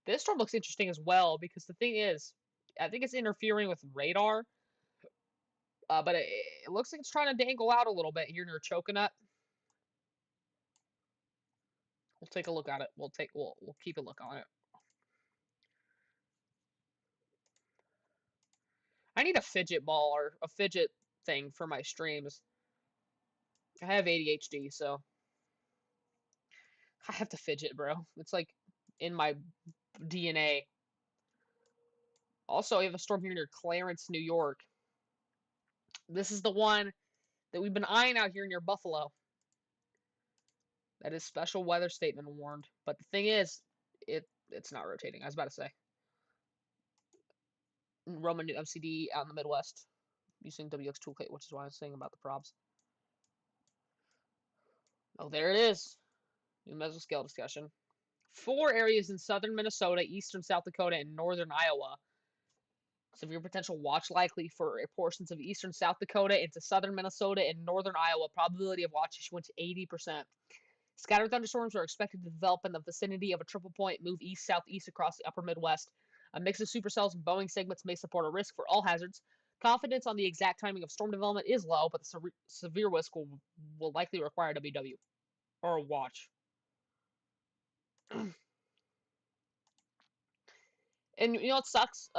This storm looks interesting as well because the thing is, I think it's interfering with radar, but it looks like it's trying to dangle out a little bit here near Choconut. We'll take a look at it. We'll keep a look on it. I need a fidget ball or a fidget thing for my streams. I have ADHD, so I have to fidget, bro. It's like in my DNA. Also, we have a storm here near Clarence, New York. This is the one that we've been eyeing out here near Buffalo. That is special weather statement warned. But the thing is, it's not rotating. I was about to say. Roman new MCD out in the Midwest using WX Toolkit, which is why I was saying about the probs. Oh, there it is. New mesoscale discussion. 4 areas in southern Minnesota, eastern South Dakota, and northern Iowa. Severe potential watch likely for portions of eastern South Dakota into southern Minnesota and northern Iowa. Probability of watch issuance 80%. Scattered thunderstorms are expected to develop in the vicinity of a triple point, move east-southeast across the upper Midwest. A mix of supercells and Boeing segments may support a risk for all hazards. Confidence on the exact timing of storm development is low, but the severe risk will likely require WW or a watch. And you know what sucks?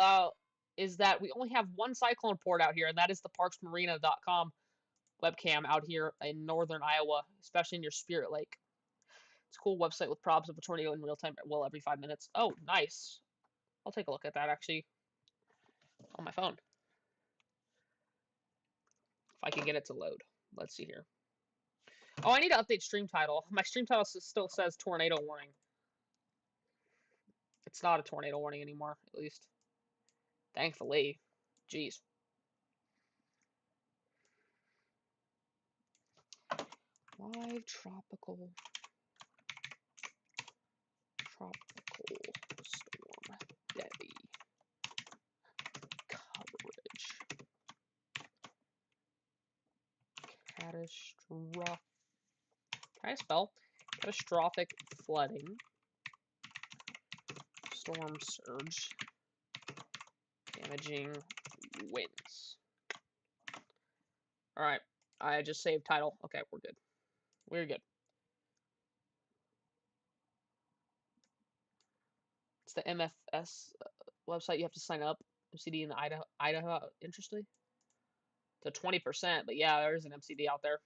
Is that we only have one cyclone port out here, and that is the parksmarina.com webcam out here in northern Iowa, especially near Spirit Lake. It's a cool website with probs of a tornado in real time, well, every 5 minutes. Oh, nice. I'll take a look at that, actually, on my phone. If I can get it to load. Let's see here. Oh, I need to update stream title. My stream title still says tornado warning. It's not a tornado warning anymore, at least. Thankfully. Jeez. Live tropical storm Debby coverage. Catastrophic. Can I spell? Catastrophic flooding. Storm surge. Damaging winds. Alright. I just saved title. Okay, we're good. We're good. It's the MFS website. You have to sign up. MCD in the Idaho. Interesting. To 20%, but yeah, there is an MCD out there.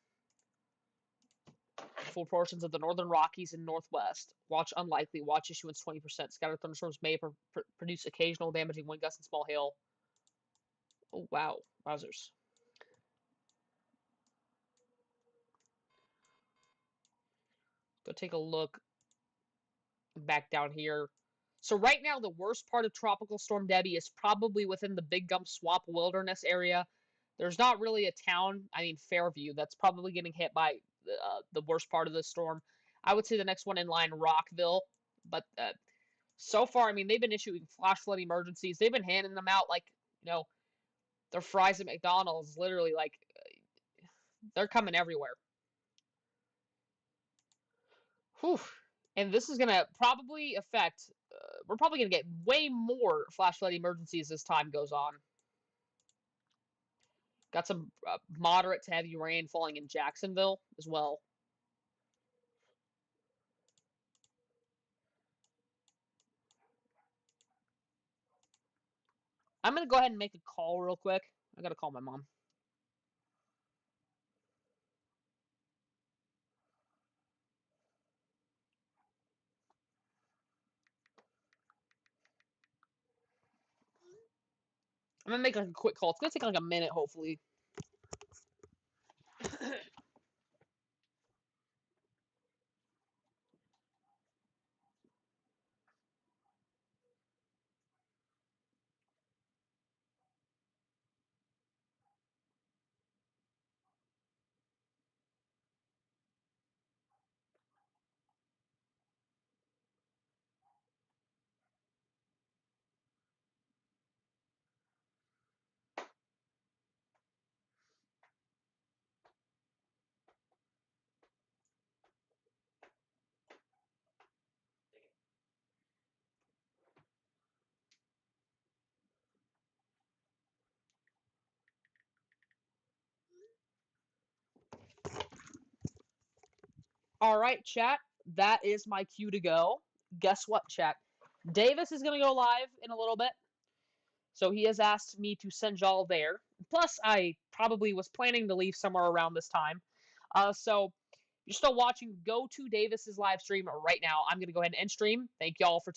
full portions of the northern Rockies and Northwest. Watch unlikely. Watch issuance 20%. Scattered thunderstorms may produce occasional damaging wind gusts and small hail. Oh, wow. Wowzers. Go take a look back down here. So right now, the worst part of Tropical Storm Debby is probably within the Big Gum Swamp Wilderness area. There's not really a town, I mean Fairview, that's probably getting hit by the worst part of the storm. I would say the next one in line, Rockville. But so far, I mean, they've been issuing flash flood emergencies. They've been handing them out like, their fries at McDonald's, literally, like, they're coming everywhere. Whew. And this is going to probably affect, we're probably going to get way more flash flood emergencies as time goes on. Got some moderate to heavy rain falling in Jacksonville as well. I'm going to go ahead and make a call real quick. I got to call my mom. I'm going to make like a quick call. It's going to take like a minute, hopefully. All right, chat. That is my cue to go. Guess what, chat? Davis is going to go live in a little bit. So he has asked me to send y'all there. Plus, I probably was planning to leave somewhere around this time. So if you're still watching, go to Davis's live stream right now. I'm going to go ahead and end stream. Thank y'all for